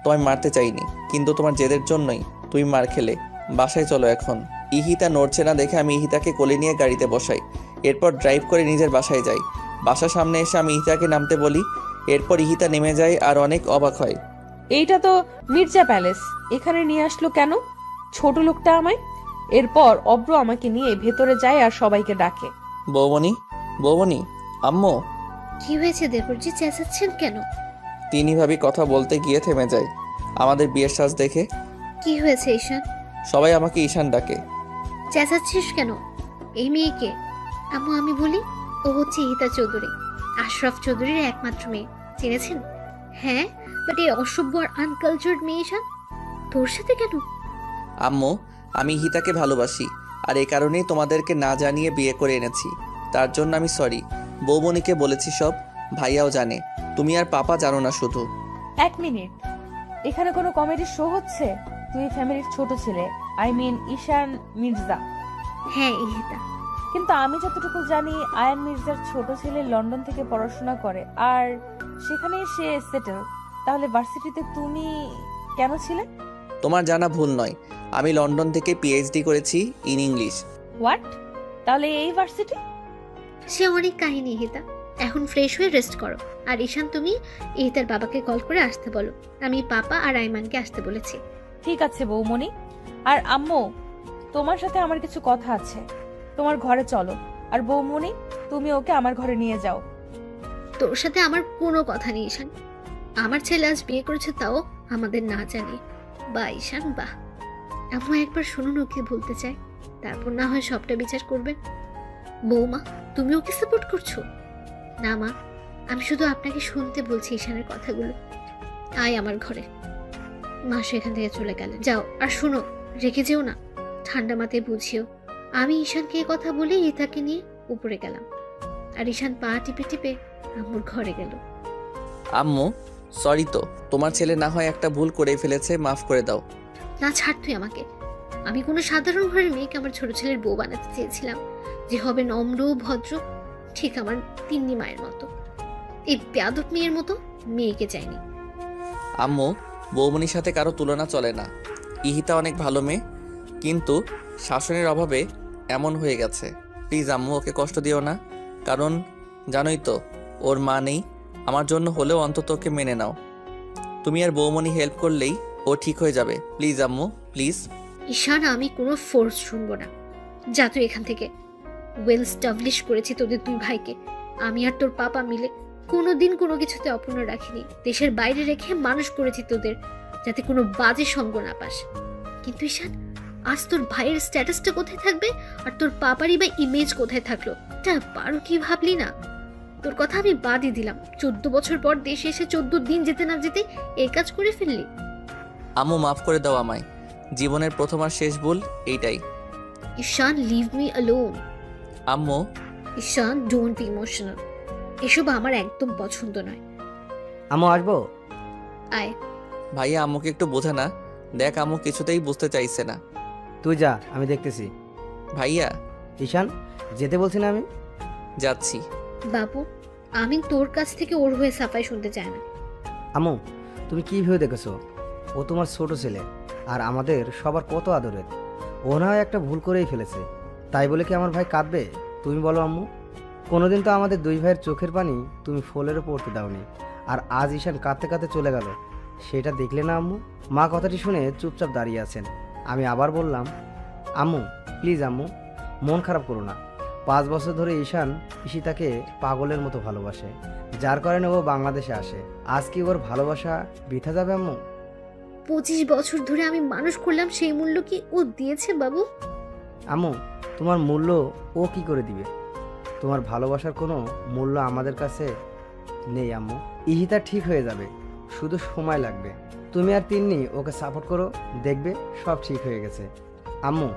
তোমায় মারতে চাইনি, কিন্তু তোমার জেদের জন্যই তুমি মার খেলে। বাসায় চলো এখন। ইহিতা নড়ছে না দেখে আমি ইহিতাকে কোলে নিয়ে গাড়িতে বসাই। এরপর ড্রাইভ করে নিজের বাসায় যাই। বাসার সামনে এসে আমি ইহিতাকে নামতে বলি। এরপর ইহিতা নেমে যায় আর অনেক অবাক হয়। এইটা তো মির্জা প্যালেস, এখানে নিয়ে আসলো কেন ছোট লোকটা আমায়? এরপর অব্র আমাকে নিয়ে ভেতরে যায় আর সবাইকে ডাকে। বৌমনি, আম্মু। কি হয়েছে দেবরজি, চেঁচাচ্ছেন কেন? তিনি ভাবি কথা বলতে গিয়ে থেমে যায় আমাদের বিয়ের সাজ দেখে। কি হয়েছে ঈশান? সবাই আমাকে ঈশান ডাকে। চেঁচাচ্ছিস কেন? এই মেয়েকে? আম্মু আমি বলি, ও হচ্ছে ইহিতা চৌধুরী, আশরাফ চৌধুরীর একমাত্র মেয়ে। চিনেছেন? হ্যাঁ, বাট এই অসভ্য আর আনকালচার্ড মেয়ে ঈশান তোর সাথে কেন? আম্মু, আমি হিতাকে ভালোবাসি, আর এই কারণেই তোমাদেরকে না জানিয়ে বিয়ে করে এনেছি। তার জন্য আমি সরি। বৌমনিকে বলেছি সব, ভাইয়াও জানে, তুমি আর পাপা জানো না শুধু। 1 মিনিট, এখানে কোনো কমেডি শো হচ্ছে? তুই ফ্যামিলির ছোট ছেলে, আই মিন ঈশান মির্জা। হ্যাঁ ইহিতা। কিন্তু আমি যতটুকু জানি আয়ান মির্জার ছোট ছেলে লন্ডন থেকে পড়াশোনা করে আর সেখানে সে সেটেল। তাহলে ভার্সিটিতে তুমি কেন ছিলে? তোমার জানা ভুল নয়, আমি লন্ডন থেকে পিএইচডি করেছি ইন ইংলিশ। হোয়াট? তাহলে এই ভার্সিটি? সে অনেক কাহিনী ইহিতা, এখন ফ্রেশ হয়ে রেস্ট করো। আর ঈশান তুমি ইহিতার বাবাকে কল করে আসতে বলো, আমি পাপা আর আইমানকে আসতে বলেছি। ঠিক আছে বৌমনি। আর আম্মু, তোমার সাথে আমার কিছু কথা আছে, তোমার ঘরে চলো। আর বৌমনি, তুমি ওকে আমার ঘরে নিয়ে যাও। তোর সাথে আমার কোনো কথা নেই ঈশান। আমার ছেলে আজ বিয়ে করেছে, তাও আমাদের না জানিয়ে। বা ঈশান বাহ। আম্মু একবার শুনুন ওকে বলতে চাই, তারপর না হয় সবটা বিচার করবে। বৌমা, তুমি ওকে সাপোর্ট করছো? না মা, আমি শুধু আপনাকে শুনতে বলছি ঈশানের কথাগুলো। আয় আমার ঘরে। মা সেখান থেকে চলে গেলেন। যাও, আর শুনো, রেখে যেও না, ঠান্ডা মাথায় বুঝিও। আমি ঈশানকে এ কথা বলে ইতাকে নিয়ে উপরে গেলাম, আর ঈশান পা টিপে টিপে আম্মুর ঘরে গেল। আম্মু, সরি তো, তোমার ছেলে না হয় একটা ভুল করে ফেলেছে, মাফ করে দাও। না ছাড় তুই আমাকে। আমি কোনো সাধারণ ঘরের মেয়েকে আমার ছোট ছেলের বউ বানাতে চেয়েছিলাম, যে হবে নম্র ভদ্র, ঠিক আমার তিন্নি মায়ের মতো। এই বেয়াদব মেয়ের মতো মেয়েকে চাইনি। আম্মু, বৌমনির সাথে কারো তুলনা চলে না। ইহিতা অনেক ভালো মেয়ে, কিন্তু শাসনের অভাবে এমন হয়ে গেছে। প্লিজ আম্মু, ওকে কষ্ট দিও না, কারণ জানোই তো ওর মা নেই। আমার জন্য হলেও অন্তত ওকে মেনে নাও। তুমি আর বৌমনি হেল্প করলেই ও ঠিক হয়ে যাবে। প্লিজ আম্মু, প্লিজ। ঈশান, আমি কোনো ফোর্স শুনবো না। যা তুই এখান থেকে। ওয়েল স্টাবলিশ করেছি তোদের দুই ভাইকে। আমি আর তোর পাপা মিলে কোনোদিন কোনো কিছুতে অপূর্ণ রাখিনি। দেশের বাইরে রেখে মানুষ করেছি তোদের, যাতে কোনো বাজে সঙ্গ না পাস। কিন্তু ঈশান, আজ তোর ভাইয়ের স্ট্যাটাসটা কোথায় থাকবে, আর তোর পাপারই বা ইমেজ কোথায় থাকলো? তা পারো কি ভাবলি না? তোর কথা আমি বাদই দিলাম। 14 বছর পর দেশে এসে 14 দিন যেতে না যেতে এই কাজ করে ফেললি। আম্মু, মাফ করে দাও আমায়। জীবনের প্রথম আর শেষ ভুল এইটাই। ঈশান, লিভ মি অ্যালোন। আম্মু, ঈশান, ডোন্ট বি ইমোশনাল। এসব আমার একদম পছন্দ নয়। আম্মু আসবো? আয়। ভাইয়া আম্মুকে একটু বোঝা না। দেখ, আম্মু কিছুতেই বুঝতে চাইছে না। তুই যা, আমি দেখতেছি। ভাইয়া, ঈশান, যেতে বলছি না আমি? যাচ্ছি। বাবু, আমি তোর কাছ থেকে ওর হয়ে সাফাই শুনতে চাই না। আম্মু, তুমি কি ভেবে দেখেছো? ও তোমার ছোট ছেলে, আর আমাদের সবার কত আদরের। ও না হয় একটা ভুল করেই ফেলেছে, তাই বলে কি আমার ভাই কাঁদবে? তুমি বলো আম্মু। কোনোদিন তো আমাদের দুই ভাইয়ের চোখের পানি তুমি ফোলেরও পড়তে দাওনি, আর আজ ঈশান কাঁদতে কাঁদতে চলে গেল, সেটা দেখলে না আম্মু? মা কথাটি শুনে চুপচাপ দাঁড়িয়ে আছেন। আমি আবার বললাম, আম্মু প্লিজ আম্মু, মন খারাপ করো না। 5 বছর ধরে ঈশান ঈশিতাকে পাগলের মতো ভালোবাসে, যার কারণে ও বাংলাদেশে আসে। আজ কি ওর ভালোবাসা বৃথা যাবে আম্মু? 25 বছর ধরে আমি মানুষ করলাম, সেই মূল্য কি ও দিয়েছে বাবু? আম্মু, তোমার মূল্য ও কি করে দিবে? তোমার ভালোবাসার কোনো মূল্য আমাদের কাছে নেই আম্মু। ইহিতা ঠিক হয়ে যাবে, শুধু সময় লাগবে। তুমি আর তিন্নি ওকে সাপোর্ট করো, দেখবে সব ঠিক হয়ে গেছে। আম্মু,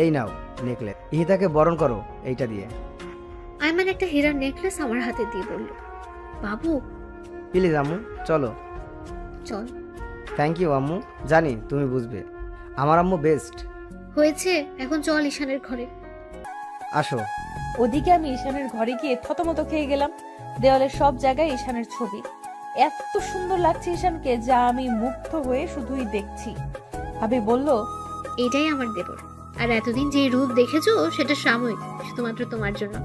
এই নাও নেকলেস, ইহিতাকে বরণ করো এইটা দিয়ে। আইমান একটা হীরার নেকলেস আমার হাতে দিয়ে বলল, বাবু প্লিজ আম্মু, চলো। চল। থ্যাংক ইউ আম্মু, জানি তুমি বুঝবে। আমার আম্মু বেস্ট। হয়েছে, এখন চল ঈশানের ঘরে। আসো। ওদিকে আমি ঈশানের ঘরে গিয়ে থতমত খেয়ে গেলাম। দেওয়ালের সব জায়গায় ঈশানের ছবি। এত সুন্দর লাগছে ঈশানকে, যা আমি মুগ্ধ হয়ে শুধুই দেখছি। ভাবি বলল, এটাই আমার দেবর, আর এতদিন যে রূপ দেখেছো সেটা সাময়িক, শুধুমাত্র তোমার জন্য।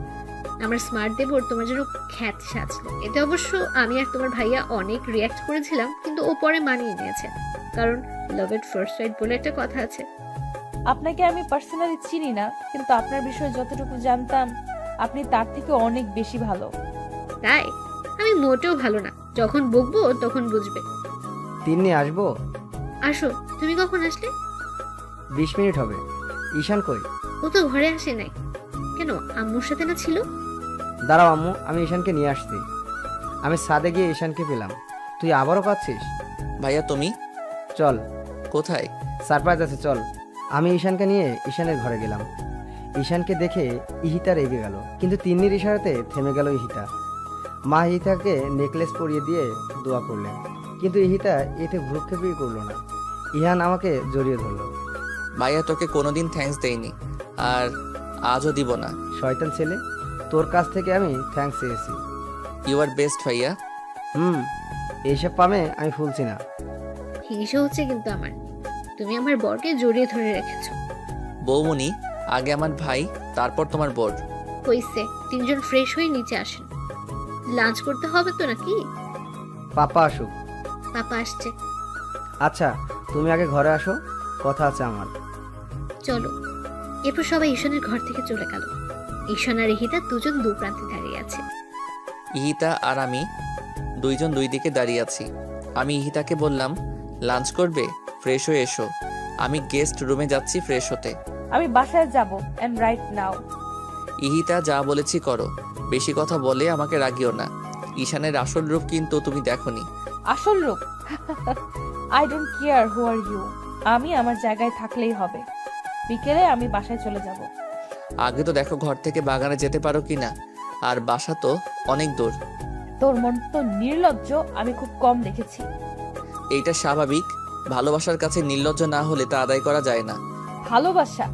আমার স্মার্ট দেবর তোমার জন্য খ্যাত সাজলো। এতে অবশ্য আমি আর তোমার ভাইয়া অনেক রিয়াক্ট করেছিলাম, কিন্তু ও পরে মানিয়ে নিয়েছে, কারণ লাভ এট ফার্স্ট সাইট বলে একটা কথা আছে। আপনাকে আমি পার্সোনালি চিনি না, কিন্তু আপনার বিষয়ে যতটুকু জানতাম আপনি তার থেকে অনেক বেশি ভালো। তাই? আমি মোটেও ভালো না, যখন বকবো তখন বুঝবে। তিন্নি আসবো? আসো। তুমি কখন আসলে? 20 মিনিট হবে। ঈশান কই? ও তো ঘরে আসে নাই। কেন, আম্মুর সাথে না ছিল? দাঁড়াও আম্মু, আমি ঈশানকে নিয়ে আসছি। আমি ছাদে গিয়ে ঈশানকে পেলাম। তুই আবারও কাঁদছিস? ভাইয়া তুমি চল, কোথায়? সারপ্রাইজ আছে, চল। আমি ঈশানকে নিয়ে ঈশানের ঘরে গেলাম। ঈশানকে দেখে ইহিতা রেগে গেল, কিন্তু তিন্নির ইশারাতে থেমে গেল ইহিতা। মা ইহিতাকে নেকলেস পরিয়ে দিয়ে দোয়া করলেন, কিন্তু ইহিতা এতে ভ্রুক্ষেপই করলো না। ইহান আমাকে জড়িয়ে ধরলো। ভাইয়া তোকে কোনোদিন থ্যাঙ্কস দেইনি, আর আজও দিব না। শয়তান ছেলে, তোর কাছ থেকে আমি থ্যাঙ্কস চেয়েছি। ইউ আর বেস্ট ভাইয়া। এইসব পামে আমি ফুলছি না। হিংসা হচ্ছে কিন্তু আমার। তুমি আমার বরকে জড়িয়ে ধরে রেখেছো। বৌমনি, আগে আমার ভাই, তারপর তোমার বর। হইছে, তিনজন ফ্রেশ হয়ে নিচে আসেন। লাঞ্চ করতে হবে তো নাকি? পাপা আসুক। পাপা আসছে। আচ্ছা, তুমি আগে ঘরে আসো, কথা আছে আমার। চলো। এরপর সবাই ঈশানের ঘর থেকে চলে গেল। ঈশান আর ইহিতা দুজন দু প্রান্তে দাঁড়িয়ে আছে। ইহিতা আর আমি দুইজন দুই দিকে দাঁড়িয়ে আছি। আমি ইহিতাকে বললাম, লাঞ্চ করবে? ফ্রেশ হয়ে এসো। আমি গেস্ট রুমে যাচ্ছি ফ্রেশ হতে। আমি বাসায় যাব এন্ড রাইট নাও। ইহিতা, যা বলেছি করো। বেশি কথা বলে আমাকে রাগিও না। ঈশানের আসল রূপ কিন্তু তুমি দেখোনি। আসল রূপ? I don't care who are you. আমি আমার জায়গায় থাকলেই হবে। বিকেলে আমি বাসায় চলে যাব। আগে তো দেখো ঘর থেকে বাগানে যেতে পারো কিনা, আর বাসা তো অনেক দূর। তোর মন তো নির্লজ্জ আমি খুব কম দেখেছি। এইটা স্বাভাবিক। ভালোবাসার কাছে নির্লজ্জ না হলে তা আদায় করা যায় না। ভালোবাসা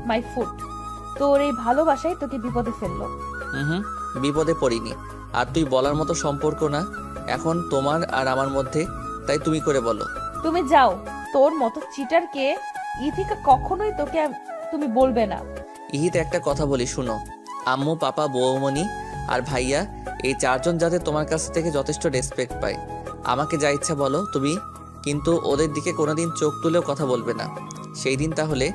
মাই ফুড। তোর এই ভালোবাসাই তোকে বিপদে ফেললো। হুম, বিপদে পড়িনি। আর তুই বলার মতো সম্পর্ক না এখন তোমার আর আমার মধ্যে, তাই তুমি করে বলো। তুমি যাও। তোর মতো চিটারকে ইথিকা কখনোই তোকে তুমি বলবে না। ইহিতে একটা কথা বলি শুনো। আম্মু, পাপা, বৌমণি আর ভাইয়া, এই চারজন যাতে তোমার কাছ থেকে যথেষ্ট রেসপেক্ট পায়। আমাকে যা ইচ্ছা বলো তুমি, কিন্তু ওদের দিকে কোনোদিন চোখ তুলেও কথা বলবে না। সেই দিন তাহলে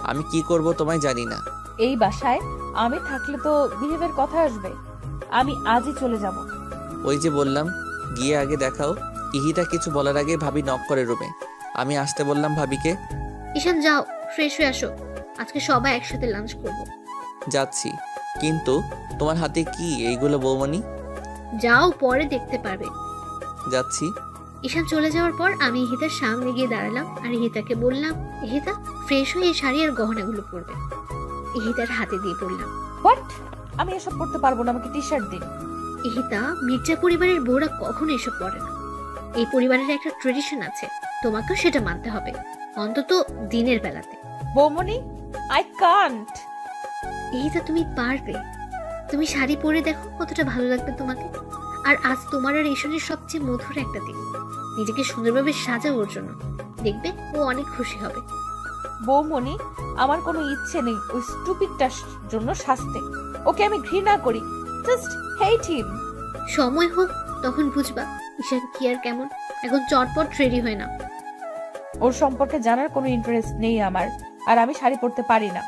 আমি কি করব তোমায় জানি না। এই বাসায় আমি থাকলে তো বিহেভের কথা আসবে। আমি আজই চলে যাব। ওই যে বললাম, গিয়ে আগে দেখাও। ইহিতা কিছু বলার আগে ভাবি নক করে রুমে। আমি আসতে বললাম ভাবিকে। ঈশান যাও, ফ্রেশ হয়ে আসো। আজকে সবাই একসাথে লাঞ্চ করব। যাচ্ছি, কিন্তু তোমার হাতে কি এইগুলো বৌমণি? যাও, পরে দেখতে পারবে। যাচ্ছি। ঈশান চলে যাওয়ার পর আমি ইহিতার সামনে গিয়ে দাঁড়ালাম আর ইহিতাকে বললাম, ইহিতা ফ্রেশ হয়ে এই শাড়ি আর গহনাগুলো পরবে। ইহিতার হাতে দিয়ে বললাম। হোয়াট? আমি এসব পড়তে পারবো না, আমাকে টি শার্ট দিন। ইহিতা, মির্জা পরিবারের বউরা কখনো এসব পরে না। এই পরিবারের একটা ট্রেডিশন আছে, তোমাকেও সেটা মানতে হবে, অন্তত দিনের বেলাতে। বৌমনি, আই কান্ট। ইহিতা, তুমি পারবে। তুমি শাড়ি পরে দেখো কতটা ভালো লাগবে তোমাকে। আর আজ তোমার আর ঈশানের সবচেয়ে মধুর একটা দিন। নিজেকে সুন্দরভাবে সাজাও ওর জন্য, দেখবে ও অনেক খুশি হবে। বৌমনি, আমার কোনো ইচ্ছে নেই ওই স্টুপিডটার জন্য শাস্তে। ওকে আমি ঘৃণা করি, জাস্ট হেট হিম। সময় হোক তখন বুঝবা ঈশান কি আর কেমন। এখন চটপট রেডি হয় না। ওর সম্পর্কে জানার কোনো ইন্টারেস্ট নেই আমার, আর আমি শাড়ি পরতে পারি না।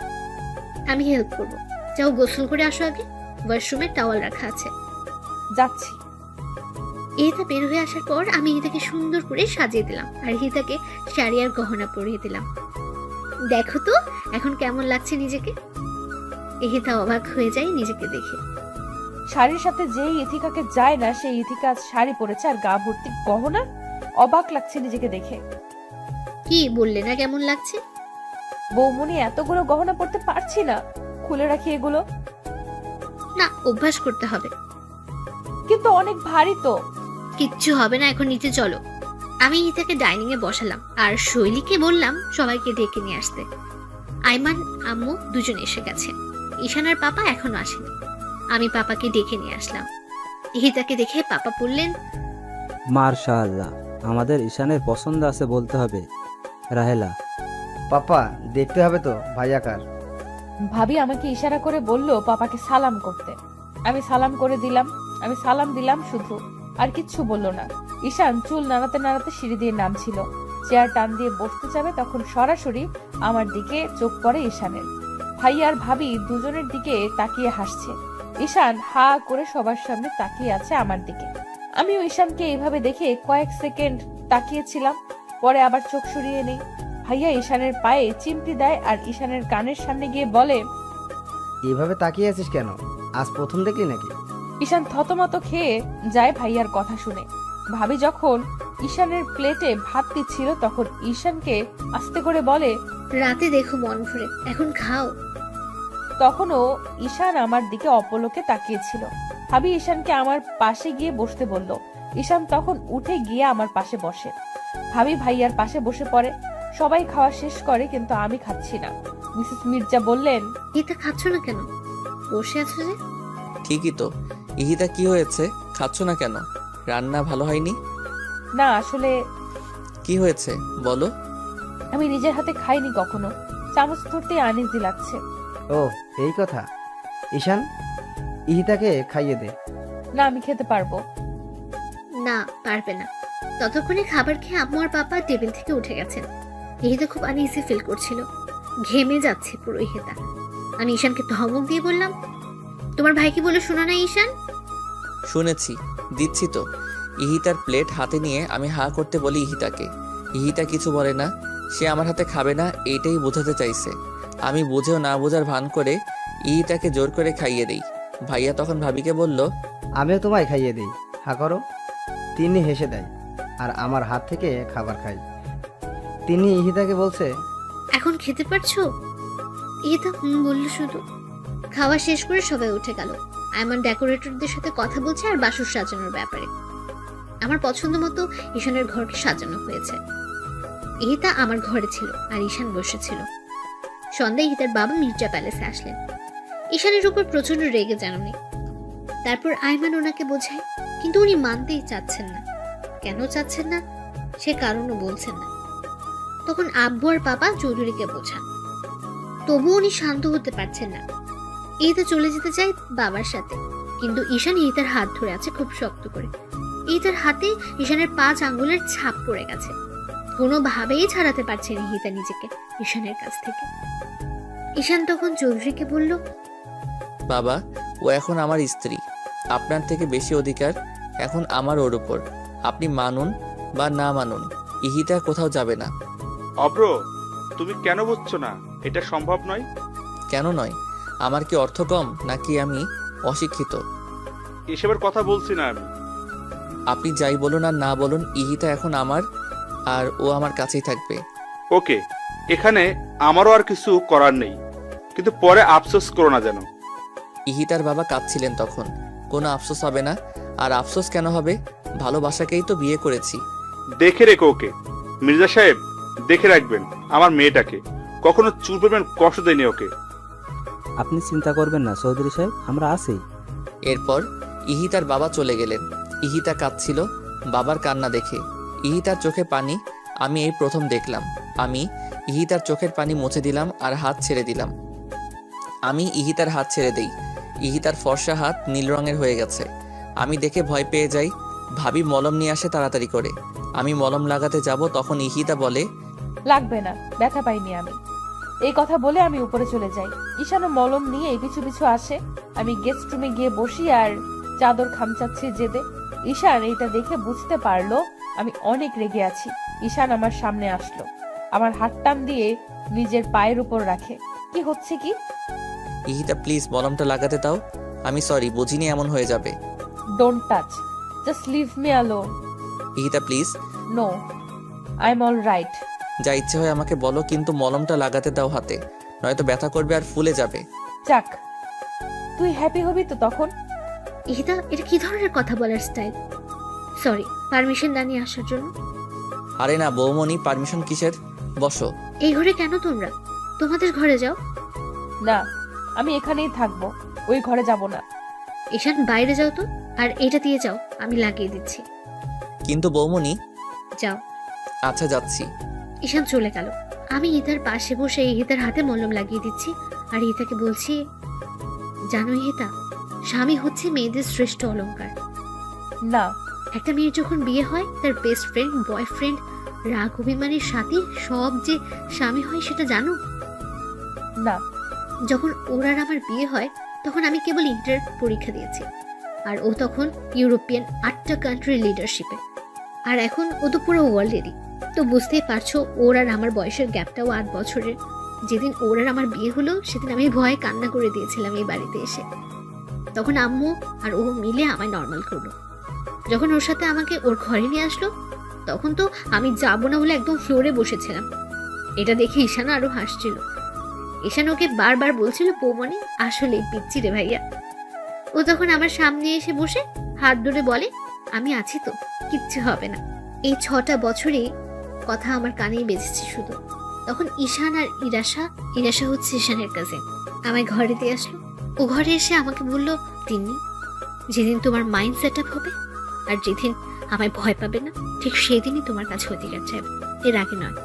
আমি হেল্প করবো। যাও গোসল করে আসো আগে, ওয়াশরুমে টাওয়াল রাখা আছে। যাচ্ছি। ইহিতা বের হয়ে আসার পর আমি ইহিতাকে সুন্দর করে সাজিয়ে দিলাম আর ইহিতাকে শাড়ি আর গহনা পরিয়ে দিলাম। দেখো তো এখন কেমন লাগছে নিজেকে। ইহিতা অবাক হয়ে যায় নিজেকে দেখে। শাড়ির সাথে যেই ইথিকাকে যায় না, সেই ইথিকা আজ শাড়ি পরেছে আর গা ভর্তি গহনা। অবাক লাগছে নিজেকে দেখে। কি বললে না কেমন লাগছে? বৌমনি, এতগুলো গহনা পরতে পারছি না, খুলে রাখি এগুলো। না, অভ্যাস করতে হবে। কিন্তু অনেক ভারী তো। কিচ্ছু হবে না, এখন নিচে চলো। আমি ইহিতাকে ডাইনিং এ বসালাম আর শৈলীকে বললাম সবাইকে ডেকে নিয়ে আসতে। আইমান, আম্মু দুজন এসে গেছে। ঈশান আর পাপা এখনো আসেনি। আমি পাপাকে ডেকে নিয়ে আসলাম। ইহিতাকে দেখে পাপা বললেন, মাশাআল্লাহ, আমাদের ঈশানের পছন্দ আছে বলতে হবে। রাহেলা, পাপা দেখতে হবে তো ভাইয়াকার। ভাবি আমাকে ইশারা করে বলল পাপাকে সালাম করতে। আমি সালাম করে দিলাম। আমি সালাম দিলাম শুধু, আর কিচ্ছু বলল না। ঈশান চুল নাড়াতে নাড়াতে সিঁড়ি দিয়ে নামছিল। চেয়ার টান দিয়ে বসতে যাবে, তখন সরাসরি আমার দিকে চোখ পড়ে ঈশানের। ভাই আর ভাবি দুজনের দিকে তাকিয়ে হাসছে। ঈশান হা করে সবার সামনে তাকিয়ে আছে আমার দিকে। আমিও ঈশানকে এইভাবে দেখে কয়েক সেকেন্ড তাকিয়েছিলাম, পরে আবার চোখ সরিয়ে নেই। ভাইয়া ঈশানের পায়ে চিমটি দেয় আর ঈশানের কানের সামনে গিয়ে বলে, এভাবে তাকিয়ে আছিস কেন? আজ প্রথম দেখলি নাকি? ঈশান থতমত খেয়ে যায় ভাইয়ার কথা শুনে। ভাবি যখন ঈশানের প্লেটে ভাত দিচ্ছিল তখন ঈশানকে আস্তে করে বলে, রাতে দেখো মন ভরে, এখন খাও। তখনও ঈশান আমার দিকে অপলকে তাকিয়েছিল। ভাবি ঈশানকে আমার পাশে গিয়ে বসতে বলল। ঈশান তখন উঠে গিয়ে আমার পাশে বসে। ভাবি ভাইয়ার পাশে বসে পড়ে। সবাই খাওয়া শেষ করে, কিন্তু আমি খাচ্ছি না। মিসেস মির্জা বললেন, ইহিতা খাচ্ছ না কেন? বসে আছো যে? ঠিকই তো। ইহিতা কি হয়েছে, খাচ্ছ না কেন? রান্না ভালো হয়নি? না আসলে কি হয়েছে বলো। আমি নিজের হাতে খাইনি কখনো, চামচ ধরতে আনইজি লাগছে। ও এই কথা। ঈশান, ইহিতাকে খাইয়ে দে। না আমি খেতে পারবো। না, পারবে না। ততক্ষণে খাবার খেয়ে আম্মু আর পাপা টেবিল থেকে উঠে গেছেন। ইহিতা খুব আনইজি ফিল করছিল, ঘেমে যাচ্ছে পুরো ইহিতা। আমি ঈশানকে ধমক দিয়ে বললাম, তোমার ভাই কি বলে শোনা না ঈশান? শুনেছি, দিচ্ছি তো। ইহিতার প্লেট হাতে নিয়ে আমি হা করতে বলি ইহিতাকে। ইহিতা কিছু বলে না, সে আমার হাতে খাবে না এইটাই বোঝাতে চাইছে। আমি বুঝেও না বোঝার ভান করে ইহিতাকে জোর করে খাইয়ে দিই। ভাইয়া তখন ভাবিকে বলল, আমিও তোমায় খাইয়ে দিই, হা করো। তিনি হেসে দেয় আর আমার হাত থেকে খাবার খাই। তিনি ইহিতাকে বলছে, এখন খেতে পারছো? ইহিতা বললো শুধু। খাওয়া শেষ করে সবাই উঠে গেল। আয়মান ডেকোরেটরদের সাথে কথা বলছে আর বাসর সাজানোর ব্যাপারে। আমার পছন্দ মতো ঈশানের ঘরকে সাজানো হয়েছে। ইহিতা আমার ঘরে ছিল আর ঈশান বসেছিল। সন্ধ্যায় ইহিতার বাবা মির্জা প্যালেসে আসলেন। ঈশানের উপর প্রচন্ড রেগে যেন নেই। তারপর আয়মান ওনাকে বোঝায়, কিন্তু উনি মানতেই চাচ্ছেন না। কেন চাচ্ছেন না সে কারণও বলছেন না। তখন আব্বু আর পাপা চৌধুরীকে বোঝান, তবু উনি শান্ত হতে পারছেন না। ইহিতা চলে যেতে চায় বাবার সাথে, কিন্তু ঈশান ইহিতার হাত ধরে আছে খুব শক্ত করে। ইহিতার হাতে ঈশানের 5 আঙ্গুলের ছাপ পড়ে গেছে। কোনোভাবেই ছাড়াতে পারছে না ইহিতা নিজেকে ঈশানের কাছ থেকে। ঈশান তখন চৌধুরীকে বলল, বাবা, ও এখন আমার স্ত্রী। আপনার থেকে বেশি অধিকার এখন আমার ওর উপর। আপনি মানুন বা না মানুন, ইহিতা কোথাও যাবে না। অব্র, তুমি কেন বুঝছো না? এটা সম্ভব নয়। কেন নয়? আমার কি অর্থ কম নাকি আমি অশিক্ষিত? এসবের কথা বলছি না আমি। আপনি যাই বলুন আর না বলুন, ইহিতা এখন আমার, আর ও আমার কাছেই থাকবে। ওকে, এখানে আমারও আর কিছু করার নেই, কিন্তু পরে আফসোস করো না যেন। ইহিতার বাবা কাঁদছিলেন তখন। কোনো আফসোস হবে না। আর আফসোস কেন হবে? ভালোবাসাকেই তো বিয়ে করেছি। দেখে রেখো ওকে। মির্জা সাহেব, দেখে রাখবেন আমার মেয়েটাকে, কখনো চুল পরিমাণ কষ্ট দেয়নি ওকে। আপনি চিন্তা করবেন না চৌধুরী সাহেব, আমরা আছি। এরপর ইহিতার বাবা চলে গেলেন। ইহিতা কাঁদছিল বাবার কান্না দেখে। ইহিতার চোখে পানি আমি এই প্রথম দেখলাম। আমি ইহিতার চোখের পানি মুছে দিলাম আর হাত ছেড়ে দিলাম। আমি ইহিতার হাত ছেড়ে দেই। ইহিতার ফর্সা হাত নীল রঙের হয়ে গেছে। আমি দেখে ভয় পেয়ে যাই। ভাবি মলম নিয়ে আসে তাড়াতাড়ি করে। আমি মলম লাগাতে যাব, তখন ইহিতা বলে, লাগবে না, ব্যথা পাইনি আমি। এই কথা বলে আমি উপরে চলে যাই। ঈশানও মলম নিয়ে পিছু পিছু আসে। আমি গেস্ট রুমে গিয়ে বসি আর চাদর খামচাচ্ছি জেদে। ঈশান এইটা দেখে বুঝতে পারলো আমি অনেক রেগে আছি। ঈশান আমার সামনে আসলো, আমার হাত টান দিয়ে নিজের পায়ের উপর রাখে। কি হচ্ছে কি? ইহিতা প্লিজ মলমটা লাগাতে দাও। আমি সরি, বুঝিনি এমন হয়ে যাবে। Don't touch, just leave me alone. Ihita please. No, I am all right. যা ইচ্ছে হয় আমাকে বলো, কিন্তু মলমটা লাগাতে দাও হাতে, নয়তো ব্যথা করবে আর ফুলে যাবে। যাক, তুই হ্যাপি হবি তো তখন। ইহিতা, এটা কি ধরনের কথা বলার স্টাইল? সরি, পারমিশন দানি আসার জন্য। আরে না বৌমনি, পারমিশন কিসের? বসো। এই ঘরে কেন তোমরা? তোমাদের ঘরে যাও। না, আমি এখানেই থাকবো, ওই ঘরে যাব না। ঈশান, বাইরে যাও তো, আর এটা দিয়ে যাও, আমি লাগিয়ে দিচ্ছি। কিন্তু বৌমনি। যাও। আচ্ছা যাচ্ছি। ঈশান চলে গেল। আমি ইহিতার পাশে বসে ইহিতার হাতে মলম লাগিয়ে দিচ্ছি আর ইহিতাকে বলছি, জানো ইহিতা, স্বামী হচ্ছে মেয়েদের শ্রেষ্ঠ অলংকার। না, একটা মেয়ের যখন বিয়ে হয় তার বেস্ট ফ্রেন্ড, বয়ফ্রেন্ড, রাগ অভিমানের সাথে সব যে স্বামী হয় সেটা জানো? না। যখন ওর আর আমার বিয়ে হয় তখন আমি কেবল ইন্টার পরীক্ষা দিয়েছি। আর ও তখন ইউরোপিয়ান 8টা কান্ট্রি লিডারশিপে, আর এখন ও তো পুরো ওয়ার্ল্ডেরই। তো বুঝতেই পারছো ওর আর আমার বয়সের গ্যাপটাও 8 বছরের। যেদিন ওর আর আমার বিয়ে হলো সেদিন আমি ভয়ে কান্না করে দিয়েছিলাম এই বাড়িতে এসে। তখন আম্মু আর ও মিলে আমায় নর্মাল করলো। যখন ওর সাথে আমাকে ওর ঘরে নিয়ে আসলো তখন তো আমি যাবো না বলে একদম ফ্লোরে বসেছিলাম। এটা দেখে ঈশানা আরো হাসছিল। ঈশান ওকে বারবার বলছিল, বৌমনি আসলে পিচ্ছি রে ভাইয়া। ও তখন আমার সামনে এসে বসে হাত ধরে বলে, আমি আছি তো, কিচ্ছু হবে না। এই 6টা বছরে কথা আমার কানেই বেজেছে শুধু। তখন ঈশান আর ইরাশা হচ্ছে ঈশানের কাজিন, আমায় ঘরে দিয়ে আসলো। ও ঘরে এসে আমাকে বলল, তিন্নি, যেদিন তোমার মাইন্ড সেট আপ হবে আর যেদিন আমায় ভয় পাবে না, ঠিক সেদিনই তোমার কাছে অধিকার চাইবে, এর আগে নয়।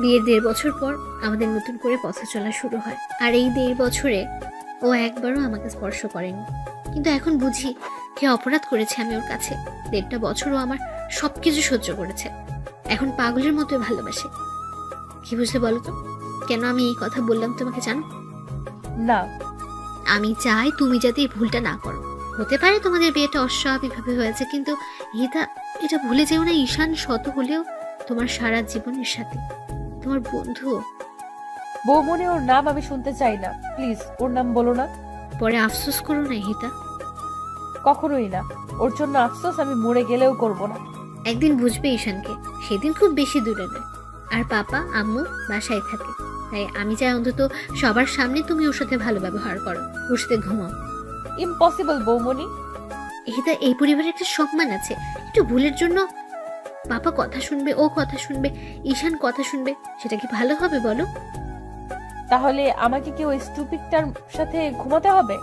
বিয়ের 1.5 বছর পর আমাদের নতুন করে পথ চলা শুরু হয়। আর এই 1.5 বছরে ও একবারও আমাকে স্পর্শ করেনি। কিন্তু এখন বুঝি কে অপরাধ করেছে আমি ওর কাছে। 1.5টা বছরও আমার সবকিছু সহ্য করেছে, এখন পাগলের মতোই ভালোবাসে। কি বুঝলে বলো তো কেন আমি এই কথা বললাম তোমাকে? জানো, না, আমি চাই তুমি যাতে এই ভুলটা না করো। হতে পারে তোমাদের বিয়েটা অস্বাভাবিকভাবে হয়েছে, কিন্তু এটা ভুলে যেও না, ঈশান শত হলেও তোমার সারা জীবনের সাথে, তোমার বন্ধু। বৌমনি, ওর নাম আমি শুনতে চাই না, প্লিজ ওর নাম বলো না। পরে আফসোস করো না হিতা। কখনোই না, ওর জন্য আফসোস আমি মরে গেলেও করব না। একদিন বুঝবে ঈশানকে, সেদিন খুব বেশি দূরে নয়। আর পাপা আম্মু বাসায় থাকে, তাই আমি চাই অন্তত সবার সামনে তুমি ওর সাথে ভালো ব্যবহার করো, ওর সাথে ঘুমাও। ইম্পসিবল বৌমনি। হিতা, এই পরিবারের একটা সম্মান আছে। একটু ভুলের জন্য পাপা কথা শুনবে, ও কথা শুনবে, ঈশান কথা শুনবে, সেটা কি ভালো হবে বলো? তাহলে আমাকে কি ওই স্টুপিডটার সাথে ঘুমাতে হবে?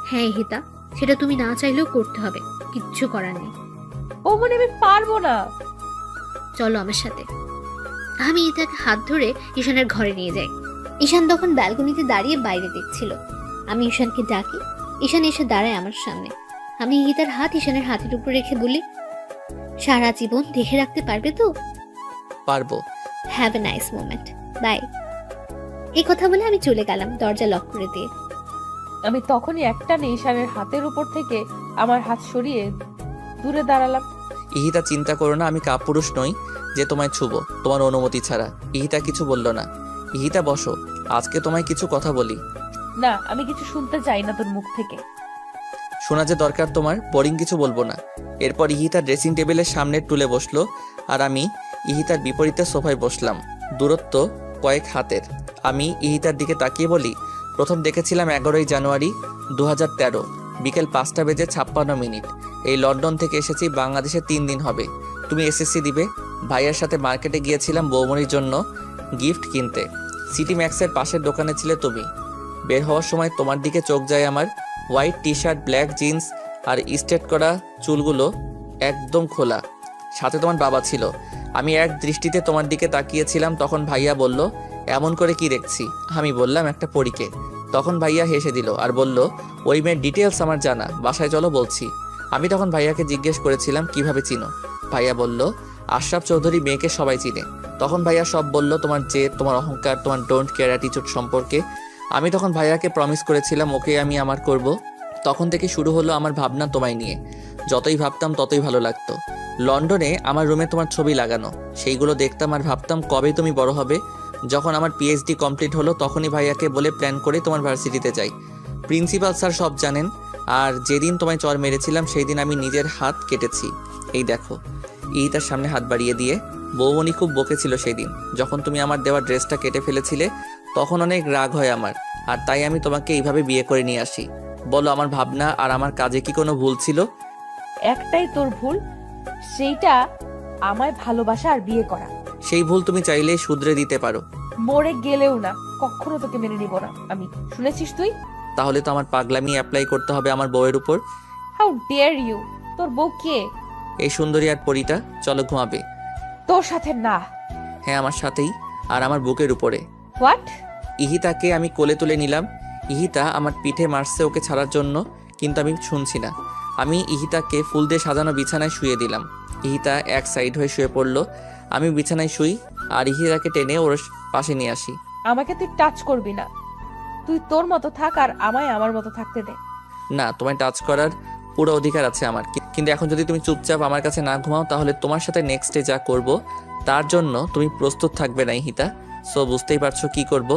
হ্যাঁ হিতা, সেটা তুমি না চাইলেও করতে হবে, কিচ্ছু করার নেই। বৌমনি, আমি পারবো না। চলো আমার সাথে। আমি ইতাকে হাত ধরে ঈশানের ঘরে নিয়ে যাই। ঈশান তখন ব্যালকনিতে দাঁড়িয়ে বাইরে দেখছিল। আমি ঈশানকে ডাকি, ঈশান এসে দাঁড়ায় আমার সামনে। আমি ইতার হাত ঈশানের হাতের উপর রেখে বলি, সারা জীবন দেখে রাখতে পারবে তো? পারবো। Have a nice moment, bye. এই কথা বলে আমি চলে গেলাম দরজা লক করে দিয়ে। আমি তখনই একটা ঈশানের হাতের উপর থেকে আমার হাত সরিয়ে দূরে দাঁড়ালাম। ইহিতা, চিন্তা করো না, আমি কাপুরুষ নই যে তোমায় ছুবো তোমার অনুমতি ছাড়া। ইহিতা কিছু বলল না। ইহিতা, বসো, আজকে তোমায় কিছু কথা বলি। না, আমি কিছু শুনতে চাই না তোর মুখ থেকে। শোনা যে দরকার তোমার, বোরিং কিছু বলবো না। এরপর ইহিতা ড্রেসিং টেবিলের সামনের টুলে বসলো আর আমি ইহিতার বিপরীতে সোফায় বসলাম, দূরত্ব কয়েক হাতের। আমি ইহিতার দিকে তাকিয়ে বলি, প্রথম দেখেছিলাম 11ই জানুয়ারি 2013 বিকেল 5:56 এই লন্ডন থেকে এসেছি, বাংলাদেশে 3 দিন হবে। তুমি এসএসসি দিবে। ভাইয়ের সাথে মার্কেটে গিয়েছিলাম বৌমনির জন্য গিফট কিনতে। সিটি ম্যাক্সের পাশের দোকানে ছিলে তুমি। বের হওয়ার সময় তোমার দিকে চোখ যায় আমার। White T shirt, black jeans আর স্ট্রেট করা চুলগুলো একদম খোলা, সাথে তোমার বাবা ছিল। আমি এক দৃষ্টিতে তোমার দিকে তাকিয়েছিলাম। তখন ভাইয়া বলল, এমন করে কি দেখছি? আমি বললাম, একটা পরীকে। তখন ভাইয়া হেসে দিল আর বলল, ওই মেয়ের ডিটেলস আমার জানা, বাসায় চলো বলছি। আমি তখন ভাইয়াকে জিজ্ঞেস করেছিলাম, কিভাবে চিনো? ভাইয়া বলল, আশরাফ চৌধুরী মেয়েকে সবাই চিনে। তখন ভাইয়া সব বলল, তোমার জেদ, তোমার অহংকার, তোমার ডোন্ট কেয়ার অ্যাটিটিউড সম্পর্কে। আমি তখন ভাইয়াকে প্রমিস করেছিলাম ওকে আমি আমার করব। তখন থেকে শুরু হলো আমার ভাবনা তোমায় নিয়ে। যতই ভাবতাম ততই ভালো লাগতো। লন্ডনে আমার রুমে তোমার ছবি লাগানো, সেইগুলো দেখতাম আর ভাবতাম কবে তুমি বড় হবে। যখন আমার পিএইচডি কমপ্লিট হলো তখনই ভাইয়াকে বলে প্ল্যান করে তোমার ভার্সিটিতে যাই। প্রিন্সিপাল স্যার সব জানেন। আর যেদিন তোমায় চর মেরেছিলাম সেই দিন আমি নিজের হাত কেটেছি, এই দেখো। তার সামনে হাত বাড়িয়ে দিয়ে, বৌমনি খুব বকেছিল সেই দিন যখন তুমি আমার দেওয়া ড্রেসটা কেটে ফেলেছিলে। তখন অনেক রাগ হয় আমার, আর তাই আমি তোমাকে এইভাবে বিয়ে করে নিয়ে আসি। বলো, আমার ভাবনা আর আমার কাজে কি কোনো ভুল ছিল? একটাই তোর ভুল, সেইটা আমায় ভালোবাসা আর বিয়ে করা। সেই ভুল তুমি চাইলে শুধরে দিতে পারো। মরে গেলেও না, কখনো তোকে মেনে নিব না আমি, শুনেছিস তুই? তাহলে তো আমার পাগলামি অ্যাপ্লাই করতে হবে আমার বউয়ের উপর। How dare you! তোর বউ কে? এই সুন্দরী আর পরীটা। চলো ঘুমাবে। তোর সাথে না। হ্যাঁ, আমার সাথেই, আর আমার বুকের উপরে। হোয়াট? ইহিতাকে আমি কোলে তুলে নিলাম। ইহিতা আমার পিঠে মারছে ওকে ছাড়ার জন্য, কিন্তু আমি শুনছি না। আমি ইহিতাকে ফুল দিয়ে সাজানো বিছানায় শুয়ে দিলাম। ইহিতা এক সাইড হয়ে শুয়ে পড়লো। আমি বিছানায় শুই আর ইহিতাকে টেনে ওর পাশে নিয়ে আসি। আমাকে তুই টাচ করবি না, তুই তোর মতো থাক আর আমায় আমার মতো থাকতে দে। না, তোমায় টাচ করার পুরো অধিকার আছে আমার। কিন্তু এখন যদি তুমি চুপচাপ আমার কাছে না ঘুমাও তাহলে তোমার সাথে নেক্সটে যা করব তার জন্য তুমি প্রস্তুত থাকবে না ইহিতা। সো বুঝতেই পারছো কি করব।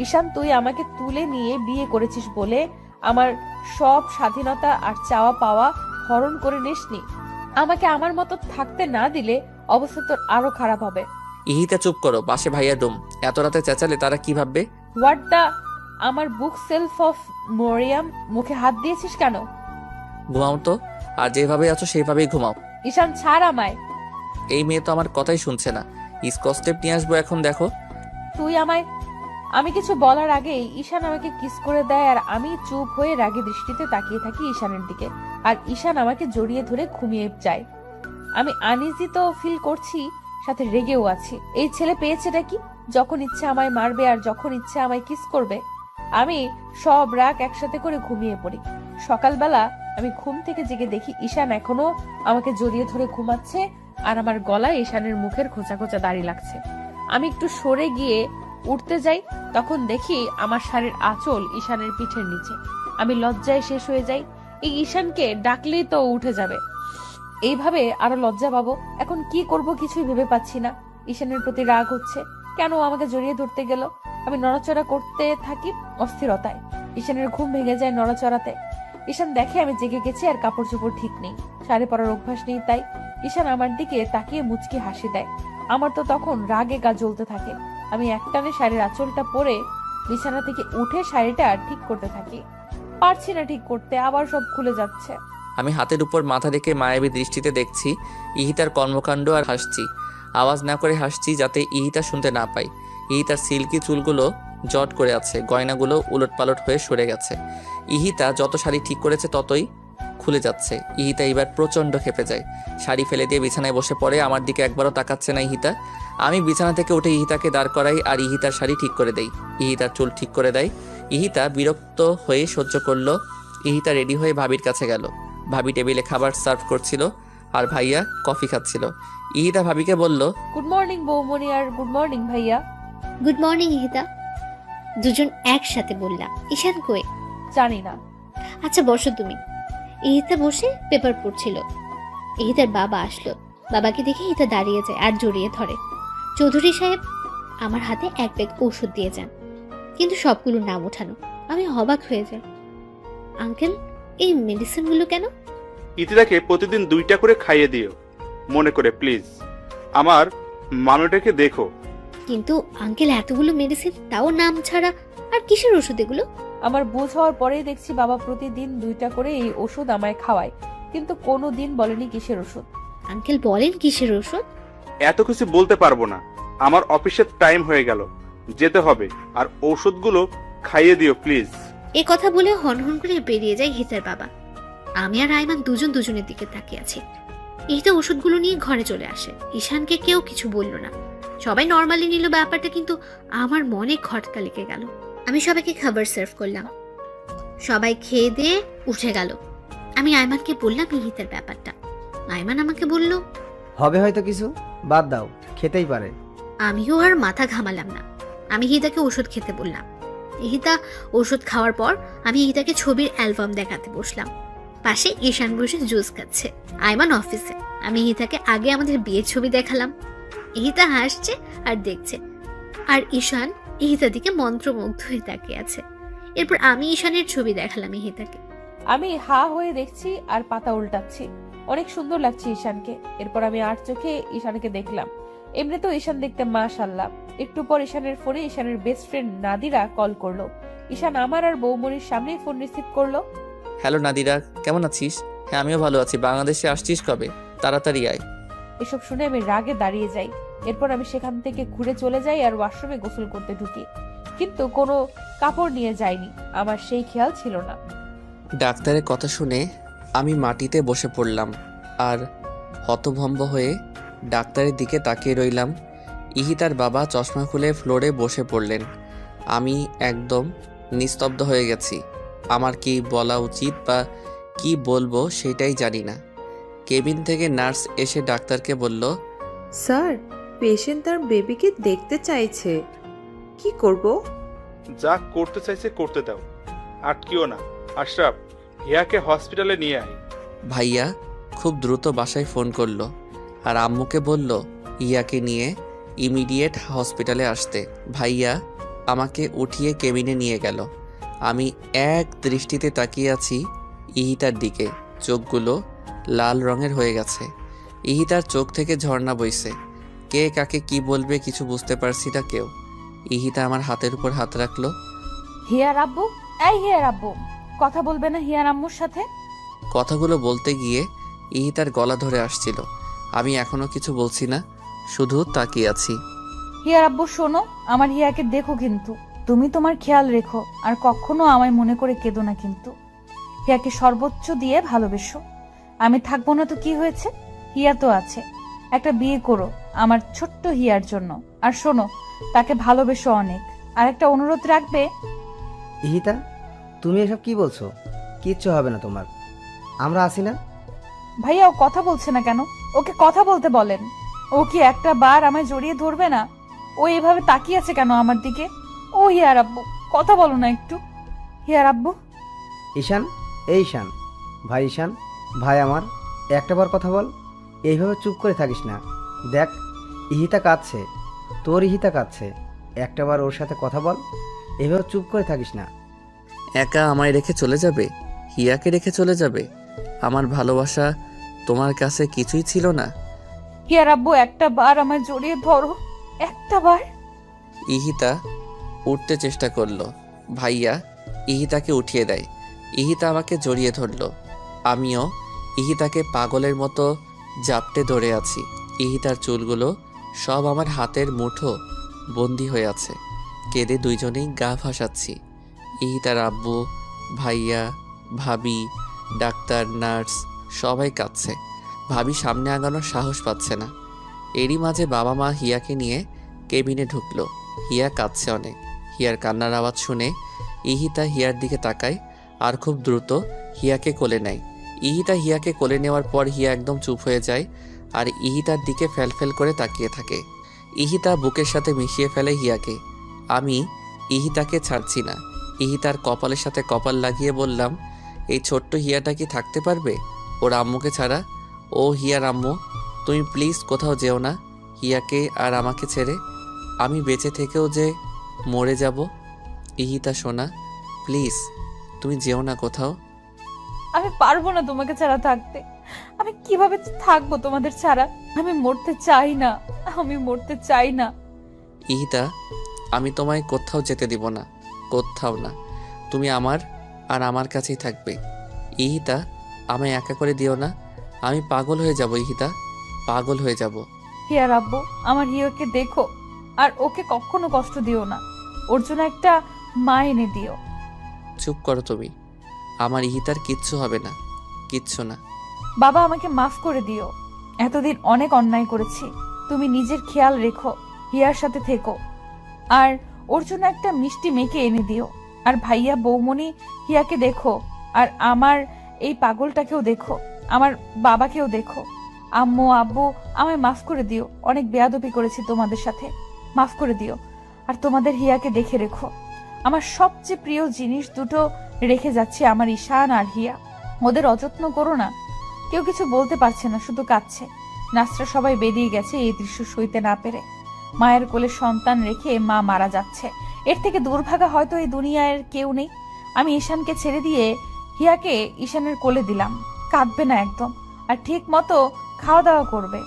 ঈশান, তুই আমাকে তুলে নিয়ে বিয়ে করেছিস বলে আমার সব স্বাধীনতা আর চাওয়া পাওয়া হরণ করে নিসনি। আমাকে আমার মতো থাকতে না দিলে অবস্থা তোর আরো খারাপ হবে। ইহিতা চুপ করো, পাশে ভাইয়া ডুম। এত রাতে চেঁচালে তারা কি ভাববে? হোয়াট দা, আমার বুক সেলফ অফ মরিয়াম, মুখে হাত দিয়েছিস কেন? ঘুমাও তো, আর যেভাবে আছো সেইভাবেই ঘুমাও। ঈশান, ছাড় আমায়। এই মেয়ে তো আমার কথাই শুনছে না। স্কচটেপ নিয়ে আসবো এখন, দেখো। তুই আমায়, আমি কিছু বলার আগেই ঈশান আমাকে কিস করে দেয় আর আমি চুপ হয়ে রাগী দৃষ্টিতে তাকিয়ে থাকি ঈশানের দিকে। আর ঈশান আমাকে জড়িয়ে ধরে ঘুমিয়ে যায়। আমি আনইজি তো ফিল করছি, সাথে রেগেও আছি। এই ছেলে পেয়েছেটা কি? যখন ইচ্ছে আমায় মারবে আর যখন ইচ্ছে আমায় কিস করবে। আমি সব রাগ একসাথে করে ঘুমিয়ে পড়ি। সকালবেলা আমি ঘুম থেকে জেগে দেখি ঈশান এখনো আমাকে জড়িয়ে ধরে ঘুমাচ্ছে আর আমার গলায় ঈশানের মুখের খোঁচা খোঁচা দাড়ি লাগছে। আমি একটু সরে গিয়ে উঠতে যাই, তখন দেখি আমার শাড়ির আঁচল ঈশানের পিঠের নিচে। আমি লজ্জায় শেষ হয়ে যাই। এই ঈশানকে ডাকলেই তো উঠে যাবে। এইভাবে আরো লজ্জা পাবো। এখন কি করব কিছুই ভেবে পাচ্ছি না। ঈশানের প্রতি রাগ হচ্ছে, কেন ও আমাকে জড়িয়ে ধরতে গেল। আমি নড়াচড়া করতে থাকি অস্থিরতায়। ঈশানের ঘুম ভেঙে যায় নড়াচড়াতে। ঈশান দেখে আমি জেগে গেছি আর কাপড় চোপড় ঠিক নেই, শাড়ি পরার অভ্যাস নেই। তাই ঈশান আমার দিকে তাকিয়ে মুচকি হাসি দেয়। আমার তো তখন রাগে গা জ্বলতে থাকে। আমি একটানে শাড়ির আঁচলটা পরে বিছানা থেকে উঠে শাড়িটা ঠিক করতে থাকি। পারছি না ঠিক করতে, আবার সব খুলে যাচ্ছে। আমি হাতের উপর মাথা রেখে মায়াবী দৃষ্টিতে দেখছি ইহিতার কর্মকাণ্ড আর হাসছি। আওয়াজ না করে হাসছি যাতে ইহিতা শুনতে না পায়। ইহিতার সিল্কি চুলগুলো জট করে আছে, গয়নাগুলো উলটপালট হয়ে সরে গেছে। ইহিতা যত শাড়ি ঠিক করেছে ততই খুলে যাচ্ছে। ইহিতা এবার প্রচণ্ড ক্ষেপে যায়, শাড়ি ফেলে দিয়ে বিছানায় বসে পড়ে। আমার দিকে একবারও তাকাচ্ছে না ইহিতা। আমি বিছানা থেকে উঠে ইহিতাকে দাঁড় করাই আর ইহিতার শাড়ি ঠিক করে দেই, ইহিতার চুল ঠিক করে দেয়। ইহিতা বিরক্ত হয়ে সহ্য করলো। ইহিতা রেডি হয়ে ভাবির কাছে গেল। ভাবি টেবিলে খাবার সার্ভ করছিল আর ভাইয়া কফি খাচ্ছিল। ইহিতা ভাবিকে বলল, গুড মর্নিং বৌমনি আর গুড মর্নিং ভাইয়া। Good morning Ihita. দুজন একসাথে বললাম। ঈশান কই? জানি না। আচ্ছা বসো তুমি। ইহিতা বসে পেপার পড়ছিল। ইহিতার বাবা আসলো। বাবাকে দেখে ইহিতা দাঁড়িয়ে যায় আর জড়িয়ে ধরে। চৌধুরী সাহেব আমার হাতে এক ব্যাগ ওষুধ দিয়ে যান, কিন্তু সবগুলো নাম ওঠানো। আমি অবাক হয়ে যাই। আঙ্কেল, এই মেডিসিনগুলো কেন? ইতিরাকে প্রতিদিন 2টা করে খাইয়ে দিও, মনে করে প্লিজ। আমার মামিটাকে দেখো। কিন্তু আঙ্কেল, এতগুলো মেডিসিন, তাও নাম ছাড়া। আর কিসের ওষুধ এগুলো? আমার বুঝ হওয়ার পরেই দেখছি বাবা প্রতিদিন 2টা করে এই ওষুধ আমায় খাওয়ায়, কিন্তু কোনো দিন বলেনি কিসের ওষুধ। আঙ্কেল বলেন কিসের ওষুধ? এত কিছু বলতে পারবো না, আমার অফিসের টাইম হয়ে গেল, যেতে হবে। আর ওষুধগুলো খাইয়ে দিও প্লিজ। এ কথা বলে হনহন করে বেরিয়ে যায় হিতার বাবা। আমি আর আইমান দুজন দুজনের দিকে তাকিয়ে আছি। ইহিতা ওষুধগুলো নিয়ে ঘরে চলে আসে। ঈশানকে কেউ কিছু বলল না, সবাই নর্মালি নিল ব্যাপারটা, কিন্তু আমার মনে খটকা লেগে গেল। আমি সবাইকে খাবার সার্ভ করলাম, সবাই খেয়ে দিয়ে উঠে গেল। আমি আইমানকে বললাম ইহিতার ব্যাপারটা। আইমান আমাকে বলল, হবে হয়তো কিছু, বাদ দাও, খেতেই পারে। আমিও আর মাথা ঘামালাম না। আমি ইহিতাকে ওষুধ খেতে বললাম। ইহিতা ওষুধ খাওয়ার পর আমি ইহিতাকে ছবির অ্যালবাম দেখাতে বসলাম। পাশে ঈশান বসে জুস খাচ্ছে। আইমান অফিসে। আমি ইহিতাকে আগে আমাদের বিয়ের ছবি দেখালাম। ইহিতা হাসছে আর দেখছে, আর ঈশান ইহিতার দিকে মন্ত্রমুগ্ধ হয়ে তাকিয়ে আছে। এরপর আমি ঈশানের ছবি দেখালাম ইহিতাকে। আমি হা হয়ে দেখছি আর পাতা উল্টাচ্ছি। অনেক সুন্দর লাগছে ঈশানকে। এরপর আমি আর চোখে ঈশানকে দেখলাম। এমনিতেও ঈশান দেখতে মাশাআল্লাহ। একটু পর ঈশানের ফোনে ঈশানের বেস্ট ফ্রেন্ড নাদিরা কল করলো। ঈশান আমার আর বৌমনির সামনেই ফোন রিসিভ করলো। হ্যালো নাদিরা, কেমন আছিস? হ্যাঁ আমিও ভালো আছি। বাংলাদেশে আসছিস কবে? তাড়াতাড়ি আয়। এসব শুনে আমি রাগে দাঁড়িয়ে যাই। এরপর আমি সেখান থেকে ঘুরে চলে যাই আর ওয়াশরুমে গোসল করতে ঢুকি, কিন্তু কোনো কাপড় নিয়ে যাইনি। আমার সেই খেয়াল ছিল না। ডাক্তারের কথা শুনে আমি মাটিতে বসে পড়লাম আর হতভম্ব হয়ে ডাক্তারের দিকে তাকিয়ে রইলাম। ইহিতার বাবা চশমা খুলে ফ্লোরে বসে পড়লেন। আমি একদম নিস্তব্ধ হয়ে গেছি। আমার কি বলা উচিত বা কি বলবো সেটাই জানি না। কেবিন থেকে নার্স এসে ডাক্তারকে বলল, স্যার, পেশেন্ট তার বেবিকে দেখতে চাইছে, কি করব? যা করতে চাইছে করতে দাও, আটকিও না। আশরাফ, হিয়াকে হসপিটালে নিয়ে আয়। ভাইয়া খুব দ্রুত বাসায় ফোন করলো আর আম্মুকে বলল হিয়াকে নিয়ে ইমিডিয়েট হসপিটালে আসতে। ভাইয়া আমাকে উঠিয়ে কেবিনে নিয়ে গেল। আমি এক দৃষ্টিতে তাকিয়ে আছি ইহিতার দিকে। চোখগুলো লাল রঙের হয়ে গেছে। ইহিতার চোখ থেকে ঝর্ণা বইছে। কে কাকে কি বলবে কিছু বুঝতে পারছি না কেউ। ইহিতা আমার হাতের উপর হাত রাখলো। হিয়ার আব্বু, এই হিয়ার আব্বু, কথা বলবে না হিয়ার আম্মুর সাথে? কথাগুলো বলতে গিয়ে ইহিতার গলা ধরে আসছিল। আমি এখনো কিছু বলছি না, শুধু তাকিয়ে আছি। হিয়ার আব্বু শোনো, আমার হিয়াকে দেখো কিন্তু। তুমি তোমার খেয়াল রেখো আর কখনো আমায় মনে করে কেঁদো না কিন্তু। হিয়াকে সর্বোচ্চ দিয়ে ভালোবেসো। আমি থাকবো না তো কি হয়েছে, হিয়া তো আছে। একটা বিয়ে করো আমার ছোট্ট হিয়ার জন্য। আর শোনো, তাকে ভালোবেসো অনেক। আর একটা অনুরোধ রাখবে। ইহিতা, তুমি এসব কি বলছো? কিচ্ছু হবে না তোমার, আমরা আছি না। ভাইয়া ও কথা বলছে না কেন? ওকে কথা বলতে বলেন। ও কি একটা বার আমায় জড়িয়ে ধরবে না? ও এভাবে তাকিয়ে আছে কেন আমার দিকে? ও হিয়ার আব্বু, কথা বলো না একটু। হিয়ার আব্বু। ঈশান, এই ঈশান, ভাই ঈশান, ভাই আমার, একটাবার কথা বল। এইভাবে চুপ করে থাকিস না। দেখ, ইহিতা কাঁদছে, তোর ইহিতা কাঁদছে। একটাবার ওর সাথে কথা বল। এইভাবে চুপ করে থাকিস না। একা আমায় রেখে চলে যাবে? হিয়াকে রেখে চলে যাবে? আমার ভালোবাসা তোমার কাছে কিছুই ছিল না? হিয়ার আব্বু, একটা বার আমায় জড়িয়ে ধরো, একটা বার। ইহিতা উঠতে চেষ্টা করলো। ভাইয়া ইহিতাকে উঠিয়ে দেয়। ইহিতা আমাকে জড়িয়ে ধরলো। আমিও ইহিতাকে পাগলের মতো জাপটে ধরে আছি। ইহিতার চুলগুলো সব আমার হাতের মুঠো বন্দি হয়ে আছে। কেঁদে দুইজনেই গা ভাসাচ্ছি। ইহিতার আব্বু, ভাইয়া, ভাবি, ডাক্তার, নার্স সবাই কাঁদছে। ভাবি সামনে আগানোর সাহস পাচ্ছে না। এরই মাঝে বাবা মা হিয়াকে নিয়ে কেবিনে ঢুকলো। হিয়া কাঁদছে অনেক। হিয়ার কান্নার আওয়াজ শুনে ইহিতা হিয়ার দিকে তাকায় আর খুব দ্রুত হিয়াকে কোলে নেয়। ইহিতা হিয়াকে কোলে নেওয়ার পর হিয়া একদম চুপ হয়ে যায় আর ইহিতার দিকে ফ্যালফ্যাল করে তাকিয়ে থাকে। ইহিতা বুকের সাথে মিশিয়ে ফেলে হিয়াকে। আমি ইহিতাকে ছাড়ছি না। ইহিতার কপালের সাথে কপাল লাগিয়ে বললাম, এই ছোট্ট হিয়াটা কি থাকতে পারবে ওর আম্মুকে ছাড়া? ও হিয়ার আম্মু, তুমি প্লিজ কোথাও যেও না হিয়াকে আর আমাকে ছেড়ে। আমি বেঁচে থেকেও যে মরে যাব। ইহিতা সোনা, প্লিজ তুমি যেও না কোথাও। আমি পারবো না তোমাকে ছাড়া থাকতে। আমি কিভাবে থাকবো তোমাদের ছাড়া? আমি মরতে চাই না, আমি মরতে চাই না। ইহিতা, আমি তোমায় কোথাও যেতে দিব না, কোথাও না। তুমি আমার আর আমার কাছেই থাকবে। ইহিতা, আমায় একা করে দিও না। আমি পাগল হয়ে যাব ইহিতা, পাগল হয়ে যাব। হিয়ার আব্বু, আমার হিয়াকে দেখো আর ওকে কখনো কষ্ট দিও না। ওর জন্য একটা মা এনে দিও। চুপ করো তুমি। আমার ইহিতার কিচ্ছু হবে না, কিচ্ছু না। বাবা, আমাকে মাফ করে দিও। এতদিন অনেক অন্যায় করেছি। তুমি নিজের খেয়াল রেখো, হিয়ার সাথে থেকো। আর ওর জন্য একটা মিষ্টি মেয়েকে এনে দিও। আর ভাইয়া, বৌমনি, হিয়াকে দেখো। আর আমার এই পাগলটাকেও দেখো, আমার বাবাকেও দেখো। আম্মু, আব্বু, আমায় মাফ করে দিও। অনেক বেয়াদবি করেছি তোমাদের সাথে, মাফ করে দিও। আর তোমাদের হিয়াকে দেখে রেখো। আমার সবচেয়ে প্রিয় জিনিস দুটো রেখে যাচ্ছে, আমার ঈশান আর হিয়া। ওদের অযত্ন করো না। কেউ কিছু বলতে পারছে না, শুধু কাঁদছে। নার্সরা সবাই বেরিয়ে গেছে এই দৃশ্য সইতে না পেরে। মায়ের কোলে সন্তান রেখে মা মারা যাচ্ছে, এর থেকে দুর্ভাগা হয়তো এই দুনিয়ার কেউ নেই। আমি ঈশানকে ছেড়ে দিয়ে হিয়াকে ঈশানের কোলে দিলাম। কাঁদবে না একদম, আর ঠিক মতো খাওয়া দাওয়া করবে।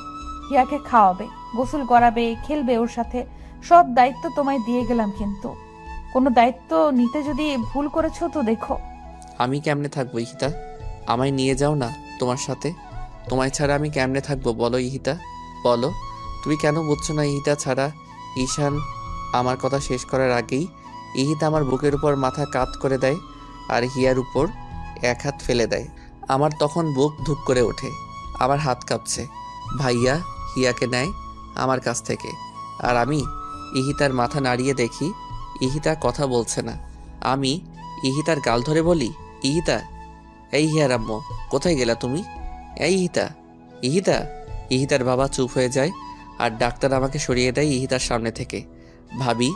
হিয়াকে খাওয়াবে, গোসল করাবে, খেলবে ওর সাথে। সব দায়িত্ব তোমায় দিয়ে গেলাম, কিন্তু কোনো দায়িত্ব নিতে যদি ভুল করেছো তো দেখো। আমি কেমনে থাকবো ইহিতা? আমায় নিয়ে যাও না তোমার সাথে। তোমায় ছাড়া আমি কেমনে থাকবো বলো ইহিতা, বলো। তুমি কেন বুঝছো না ইহিতা ছাড়া? ঈশান আমার কথা শেষ করার আগেই ইহিতা আমার বুকের উপর মাথা কাত করে দেয় আর হিয়ার উপর এক হাত ফেলে দেয়। আমার তখন বুক ধুক করে ওঠে, আমার হাত কাঁপছে। ভাইয়া হিয়াকে নেয় আমার কাছ থেকে আর আমি ইহিতার মাথা নাড়িয়ে দেখি ইহিতা কথা বলছে না। আমি ইহিতার গাল ধরে বলি, ইহিতা, এই হিয়ার আম্মু, কোথায় গেলা তুমি? এই ইহিতা, ইহিতা। ইহিতার বাবা চুপ হয়ে যায় আর ডাক্তার আমাকে সরিয়ে দেয় ইহিতার সামনে থেকে। ভাবি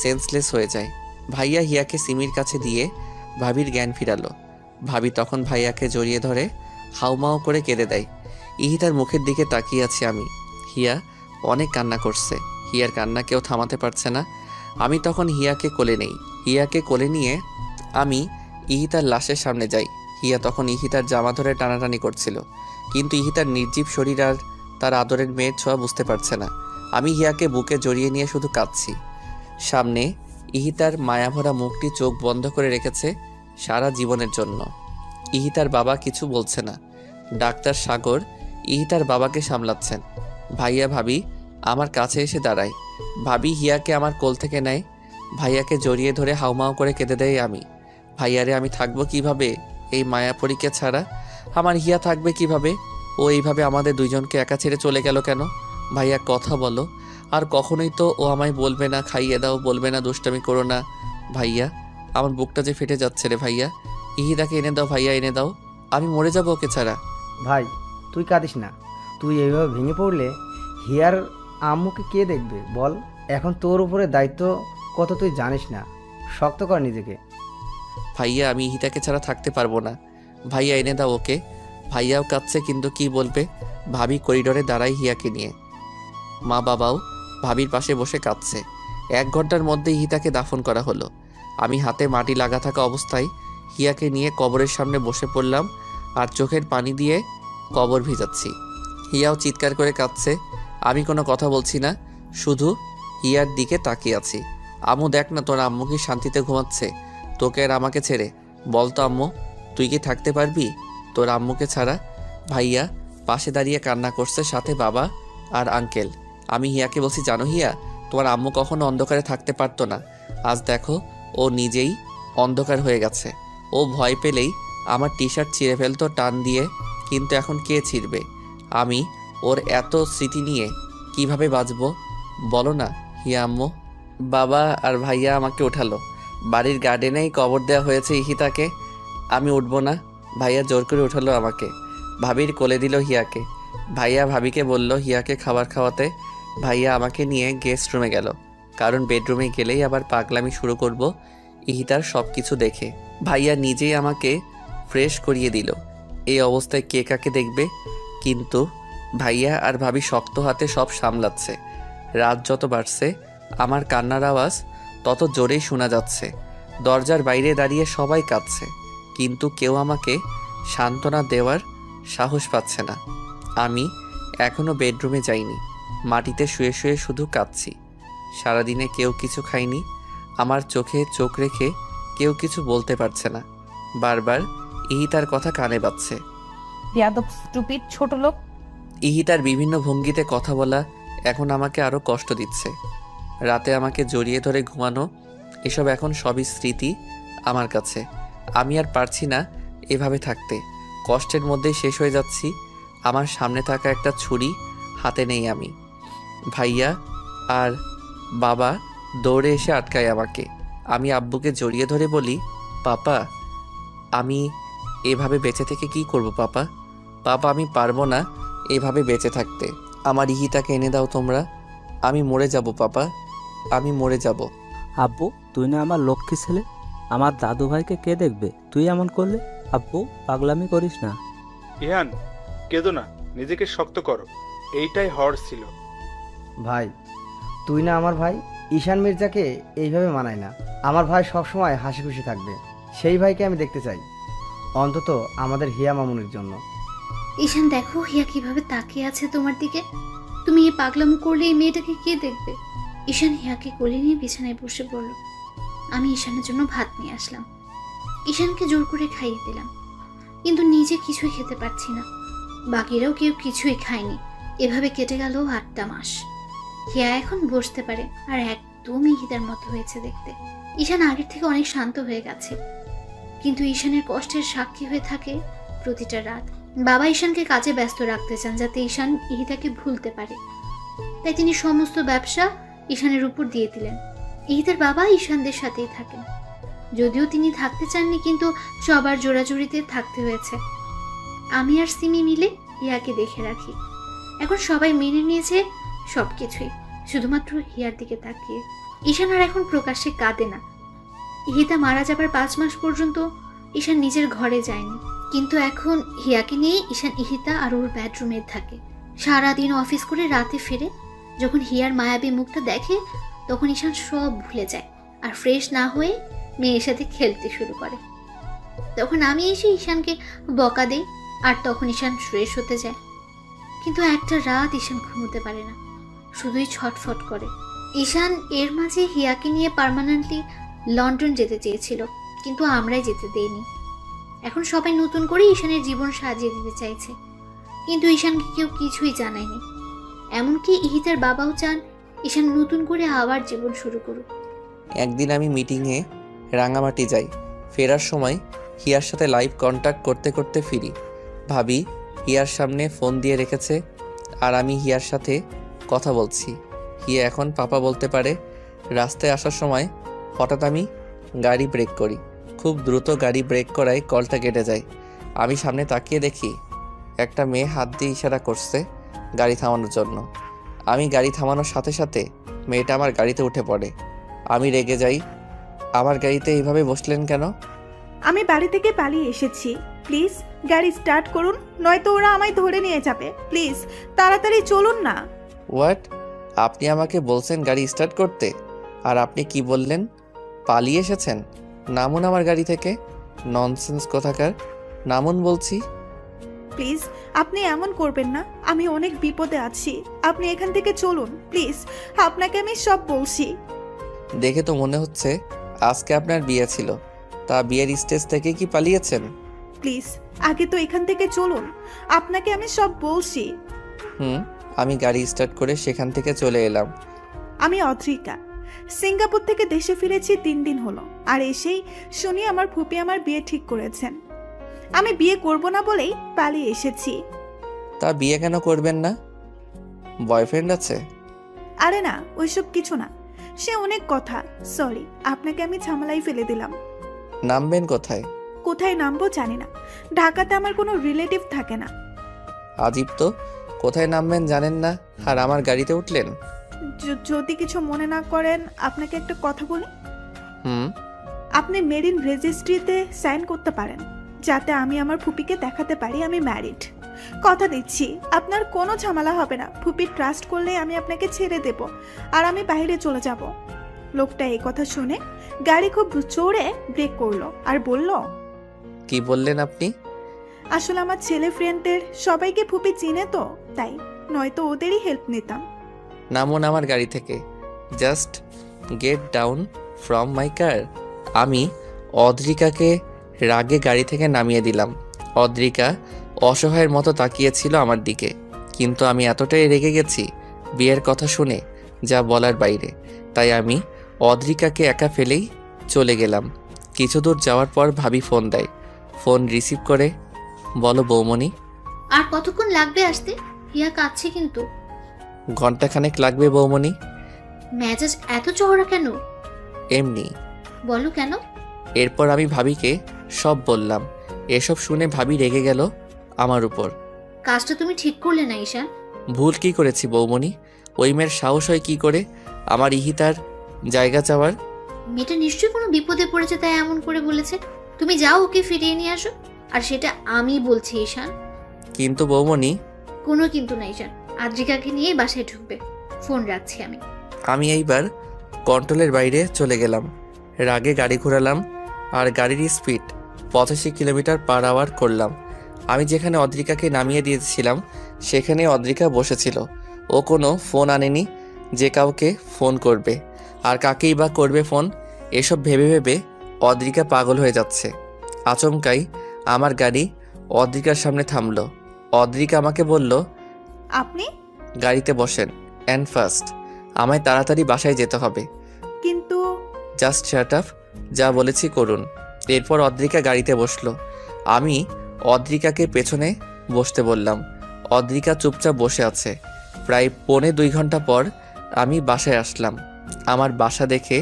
সেন্সলেস হয়ে যায়। ভাইয়া হিয়াকে সিমির কাছে দিয়ে ভাবির জ্ঞান ফিরালো। ভাবি তখন ভাইয়াকে জড়িয়ে ধরে হাউমাউ করে কেঁদে দেয়। ইহিতার মুখের দিকে তাকিয়ে আছি আমি। হিয়া অনেক কান্না করছে। হিয়ার কান্না কেউ থামাতে পারছে না। আমি তখন হিয়াকে কোলে নেই। হিয়াকে কোলে নিয়ে আমি ইহিতার লাশের সামনে যাই। হিয়া তখন ইহিতার জামা ধরে টানাটানি করছিল, কিন্তু ইহিতার নির্জীব শরীর আর তার আদরের মেয়ের ছোঁয়া বুঝতে পারছে না। আমি হিয়াকে বুকে জড়িয়ে নিয়ে শুধু কাঁদছি। সামনে ইহিতার মায়াভরা মুখটি চোখ বন্ধ করে রেখেছে সারা জীবনের জন্য। ইহিতার বাবা কিছু বলছে না। ডাক্তার সাগর ইহিতার বাবাকে সামলাচ্ছেন। ভাইয়া ভাবি আমার কাছে এসে দাঁড়ায়। ভাবি হিয়াকে আমার কোল থেকে নেয়। ভাইয়াকে জড়িয়ে ধরে হাউমাউ করে কেঁদে দেয় আমি। ভাইয়ারে আমি থাকবো কিভাবে এই মায়াপরীকে ছাড়া? আমার হিয়া থাকবে কিভাবে? ও এইভাবে আমাদের দুইজনকে একা ছেড়ে চলে গেল কেন? ভাইয়া কথা বলো। আর কখনোই তো ও আমায় বলবে না খাইয়ে দাও, বলবে না দুষ্টামি করো না। ভাইয়া আমার বুকটা যে ফেটে যাচ্ছে রে ভাইয়া। ইহিতাকে এনে দাও ভাইয়া, এনে দাও। আমি মরে যাবো ওকে ছাড়া। ভাই তুই কাঁদিস না। তুই এইভাবে ভেঙে পড়লে হিয়ার আম্মুকে কে দেখবে বল? এখন তোর উপরে দায়িত্ব কত তুই জানিস না। শক্ত কর নিজেকে। ভাইয়া আমি ইহিতাকে ছাড়া থাকতে পারবো না। ভাইয়া এনে দাও ওকে। ভাইয়াও কাঁদছে, কিন্তু কি বলবে? ভাবি করিডোরে দাঁড়ায় হিয়াকে নিয়ে। মা বাবাও ভাবির পাশে বসে কাঁদছে। 1 ঘন্টার মধ্যে ইহিতাকে দাফন করা হলো। আমি হাতে মাটি লাগা থাকা অবস্থায় হিয়াকে নিয়ে কবরের সামনে বসে পড়লাম আর চোখের পানি দিয়ে কবর ভিজাচ্ছি। হিয়াও চিৎকার করে কাঁদছে। আমি কোনো কথা বলছি না, শুধু হিয়ার দিকে তাকিয়ে আছি। আম্মু দেখ না, তোর আম্মু কি শান্তিতে ঘুমাচ্ছে তোকে আর আমাকে ছেড়ে? বল তো আম্মু, তুই কি থাকতে পারবি তোর আম্মুকে ছাড়া? ভাইয়া পাশে দাঁড়িয়ে কান্না করছে, সাথে বাবা আর আঙ্কেল। আমি হিয়াকে বলছি, জানো হিয়া, তোমার আম্মু কখনো অন্ধকারে থাকতে পারতো না। আজ দেখো ও নিজেই অন্ধকার হয়ে গেছে। ও ভয় পেলেই আমার টি শার্ট ছিঁড়ে ফেলতো টান দিয়ে, কিন্তু এখন কে ছিঁড়বে? আমি ওর এত স্মৃতি নিয়ে কিভাবে বাঁচবো বলো না হিয়া আম্মু? বাবা আর ভাইয়া আমাকে উঠালো। বাড়ির গার্ডেনেই কবর দেওয়া হয়েছে ইহিতাকে। আমি উঠবো না। ভাইয়া জোর করে উঠালো আমাকে। ভাবির কোলে দিল হিয়াকে। ভাইয়া ভাবিকে বলল হিয়াকে খাবার খাওয়াতে। ভাইয়া আমাকে নিয়ে গেস্ট রুমে গেল, কারণ বেডরুমে গেলেই আবার পাগলামি শুরু করব ইহিতার সব কিছু দেখে। ভাইয়া নিজেই আমাকে ফ্রেশ করিয়ে দিল। এই অবস্থায় কে কাকে দেখবে? কিন্তু ভাইয়া আর ভাবি শক্ত হাতে সব সামলাচ্ছে। রাত যত বাড়ছে আমার কান্নার আওয়াজ তত জোরেই শোনা যাচ্ছে। দরজার বাইরে দাঁড়িয়ে সবাই কাঁদছে, কিন্তু কেউ আমাকে সান্ত্বনা দেওয়ার সাহস পাচ্ছে না। আমি এখনো বেডরুমে যাইনি। মাটিতে শুয়ে শুয়ে শুধু কাঁদছি। সারাদিনে কেউ কিছু খায়নি। আমার চোখে চোখ রেখে কেউ কিছু বলতে পারছে না। বারবার ইহিতার কথা কানে বাজছে। বেয়াদব, স্টুপিড, ছোট লোক। ইহিতার বিভিন্ন ভঙ্গিতে কথা বলা এখন আমাকে আরও কষ্ট দিচ্ছে। রাতে আমাকে জড়িয়ে ধরে ঘুমানো, এসব এখন সবই স্মৃতি আমার কাছে। আমি আর পারছি না এভাবে থাকতে। কষ্টের মধ্যেই শেষ হয়ে যাচ্ছি। আমার সামনে থাকা একটা ছুরি হাতে নেই আমি। ভাইয়া আর বাবা দৌড়ে এসে আটকায় আমাকে। আমি আব্বুকে জড়িয়ে ধরে বলি, পাপা আমি এভাবে বেঁচে থেকে কি করব পাপা? পাপা আমি পারবো না এভাবে বেঁচে থাকতে। আমার ইহিতাকে এনে দাও তোমরা। আমি মরে যাব পাপা, আমি মরে যাব। আব্বু তুই না আমার লক্ষ্মী ছেলে, আমার দাদু ভাইকে কে দেখবে? তুই এমন করলে? আব্বু পাগলামি করিস না। ইহান, কেঁদো না, নিজেকে শক্ত করো। এইটাই হওয়ার ছিল। ভাই তুই না আমার ভাই। ঈশান মির্জাকে এইভাবে মানায় না। আমার ভাই সবসময় হাসি খুশি থাকবে। সেই ভাইকে আমি দেখতে চাই, অন্তত আমাদের হিয়া মামুনির জন্য। ঈশান দেখো হিয়া কিভাবে তাকিয়ে আছে তোমার দিকে। তুমি এই পাগলামো করলে এই মেয়েটাকে কে দেখবে? ঈশান হিয়াকে কোলে নিয়ে বিছানায় বসে পড়ল। আমি ঈশানের জন্য ভাত নিয়ে আসলাম। ঈশানকে জোর করে খাইয়ে দিলাম, কিন্তু নিজে কিছুই খেতে পারছি না। বাকিরাও কেউ কিছুই খায়নি। এভাবে কেটে গেল 8টা মাস। হিয়া এখন বসতে পারে আর একদমই হিতার মতো হয়েছে দেখতে। ঈশান আগের থেকে অনেক শান্ত হয়ে গেছে, কিন্তু ঈশানের কষ্টের সাক্ষী হয়ে থাকে প্রতিটা রাত। বাবা ঈশানকে কাজে ব্যস্ত রাখতে চান যাতে ঈশান ইহিতাকে ভুলতে পারে, তাই তিনি সমস্ত ব্যবসা ঈশানের উপর দিয়ে দিলেন। ইহিতার বাবা ঈশানদের সাথেই থাকেন, যদিও তিনি থাকতে চাননি, কিন্তু সবার জোড়াজুড়িতে থাকতে হয়েছে। আমি আর সিমি মিলে হিয়াকে দেখে রাখি। এখন সবাই মেনে নিয়েছে সবকিছুই, শুধুমাত্র হিয়ার দিকে তাকিয়ে। ঈশান আর এখন প্রকাশ্যে কাঁদে না। ইহিতা মারা যাবার 5 মাস পর্যন্ত ঈশান নিজের ঘরে যায়নি। কিন্তু এখন হিয়াকে নিয়ে ঈশান ইহিতা আর ওর বেডরুমে থাকে। সারাদিন অফিস করে রাতে ফিরে যখন হিয়ার মায়াবী মুখটা দেখে তখন ঈশান সব ভুলে যায় আর ফ্রেশ না হয়ে মেয়ের সাথে খেলতে শুরু করে। তখন আমি এসে ঈশানকে বকা দেই আর তখন ঈশান ফ্রেশ হতে যায়। কিন্তু একটা রাত ঈশান ঘুমোতে পারে না, শুধুই ছটফট করে। ঈশান এর মাঝে হিয়াকে নিয়ে পার্মানেন্টলি লন্ডন যেতে চেয়েছিল, কিন্তু আমরাই যেতে দেইনি। এখন সবাই নতুন করে ঈশানের জীবন সাজিয়ে দিতে চাইছে, কিন্তু ঈশানকে কেউ কিছুই জানায়নি। এমনকি ইহিতার বাবাও চান ঈশান নতুন করে আবার জীবন শুরু করুক। একদিন আমি মিটিংয়ে রাঙামাটি যাই। ফেরার সময় হিয়ার সাথে লাইভ কন্ট্যাক্ট করতে করতে ফিরি। ভাবি হিয়ার সামনে ফোন দিয়ে রেখেছে আর আমি হিয়ার সাথে কথা বলছি। হিয়া এখন পাপা বলতে পারে। রাস্তায় আসার সময় হঠাৎ আমি গাড়ি ব্রেক করি। খুব দ্রুত গাড়ি ব্রেক করায় কলটা কেটে যায়। আমি সামনে তাকিয়ে দেখি একটা মেয়ে হাত দিয়ে ইশারা করছে গাড়ি থামানোর জন্য। আমি গাড়ি থামানোর সাথে সাথে মেয়েটা আমার গাড়িতে উঠে পড়ে। আমি রেগে যাই, আমার গাড়িতে এইভাবে বসলেন কেন? আমি বাড়ি থেকে পালিয়ে এসেছি, প্লিজ গাড়ি স্টার্ট করুন, নয়তো ওরা আমায় ধরে নিয়ে যাবে। প্লিজ তাড়াতাড়ি চলুন না। হোয়াট? আপনি আমাকে বলছেন গাড়ি স্টার্ট করতে, আর আপনি কি বললেন? পালিয়ে এসেছেন? নামুন আমার গাড়ি থেকে। ননসেন্স কোথাকার, নামুন বলছি। প্লিজ আপনি এমন করবেন না, আমি অনেক বিপদে আছি, আপনি এখান থেকে চলুন প্লিজ, আপনাকে আমি সব বলছি। দেখে তো মনে হচ্ছে আজকে আপনার বিয়ে ছিল, তা বিয়ের স্টেজ থেকে কি পালিয়েছেন? প্লিজ আগে তো এখান থেকে চলুন, আপনাকে আমি সব বলছি। আমি গাড়ি স্টার্ট করে সেখান থেকে চলে এলাম। আমি অদ্রিকা, সিঙ্গাপুর থেকে দেশে ফিরেছি 3 দিন হলো, আর এসেই শুনি আমার ফুপি আমার বিয়ে ঠিক করেছেন। আমি বিয়ে করব না বলেই পালিয়ে এসেছি। তা বিয়ে কেন করবেন না? বয়ফ্রেন্ড আছে? আরে না, ওইসব কিছু না, সে অনেক কথা। সরি, আপনাকে আমি ঝামেলায় ফেলে দিলাম। নামবেন কোথায়? কোথায় নামবো জানি না, ঢাকাতে আমার কোনো রিলেটিভ থাকে না। আজীব তো, কোথায় নামবেন জানেন না আর আমার গাড়িতে উঠলেন। যদি কিছু মনে না করেন আপনাকে একটা কথা বলি। হুম। আপনি মেরিন রেজিস্ট্রিতে সাইন করতে পারেন, যাতে আমি আমার ফুপিকে দেখাতে পারি আমি ম্যারিড। কথা দিচ্ছি আপনার কোনো ঝামেলা হবে না, ফুপি ট্রাস্ট করলে আমি আপনাকে ছেড়ে দেব আর আমি বাইরে চলে যাব। লোকটা এই কথা শুনে গাড়ি খুব জোরে ব্রেক করলো আর বলল, কি বললেন আপনি? আসলে আমার ছেলে ফ্রেন্ডদের সবাইকে ফুপি চিনে তো, তাই, নয়তো ওদেরই হেল্প নিতাম। নামুন আমার গাড়ি থেকে, just get down from my car. আমি অদ্রিকাকে রাগে গাড়ি থেকে নামিয়ে দিলাম। অদ্রিকা অসহায়ের মতো তাকিয়েছিল আমার দিকে, কিন্তু আমি এতটাই রেগে গেছি বিয়ের কথা শুনে যা বলার বাইরে, তাই আমি অদ্রিকাকে একা ফেলেই চলে গেলাম। কিছু দূর যাওয়ার পর ভাবি ফোন দেয়। ফোন রিসিভ করে বলো, বৌমণি। আর কতক্ষণ লাগবে আসতে? হিয়া কাঁদছে কিন্তু। ঘন্টাখানেক লাগবে বৌমণি। মেজাজ এত চওড়া কেন? এমনি। বলো কেন? এরপর আমি ভাবিকে সব বললাম। এসব শুনে ভাবি রেগে গেল আমার উপর। কাজটা তুমি ঠিক করলে না ঈশান। ভুল কি করেছি বৌমণি? ওই মেয়ের সাহস হয় কি করে আমার ইহিতার জায়গা চাওয়ার? মেয়েটা নিশ্চয়ই কোনো বিপদে পড়েছে তাই এমন করে বলেছে। তুমি যাও ওকে ফিরিয়ে নিয়ে আসো, আর সেটা আমি বলছি ঈশান। কিন্তু বৌমণি। কোনো কিন্তু না ঈশান, আদ্রিকাকে নিয়ে বাসায় ঢুকবে। ফোন রাখছি আমি। আমি এইবার কন্ট্রোলের বাইরে চলে গেলাম। রাগে গাড়ি ঘোরালাম আর গাড়ির স্পিড 85 কিলোমিটার পার আওয়ার করলাম। আমি যেখানে অদ্রিকাকে নামিয়ে দিয়েছিলাম সেখানে অদ্রিকা বসেছিল। ও কোনো ফোন আনেনি যে কাউকে ফোন করবে, আর কাকেই বা করবে ফোন। এসব ভেবে ভেবে অদ্রিকা পাগল হয়ে যাচ্ছে। আচমকাই আমার গাড়ি অদ্রিকার সামনে থামলো। অদ্রিকা আমাকে বলল, আপনি? গাড়িতে বসেন অ্যান্ড ফার্স্ট, আমায় তাড়াতাড়ি বাসায় যেতে হবে। কিন্তু জাস্ট শাট আপ, যা বলেছি করুন। এরপর অদ্রিকা গাড়িতে বসলো। আমি অদ্রিকাকে পেছনে বসতে বললাম। অদ্রিকা চুপচাপ বসে আছে। প্রায় 2.25 ঘন্টা পর আমি বাসায় আসলাম। আমার বাসা দেখে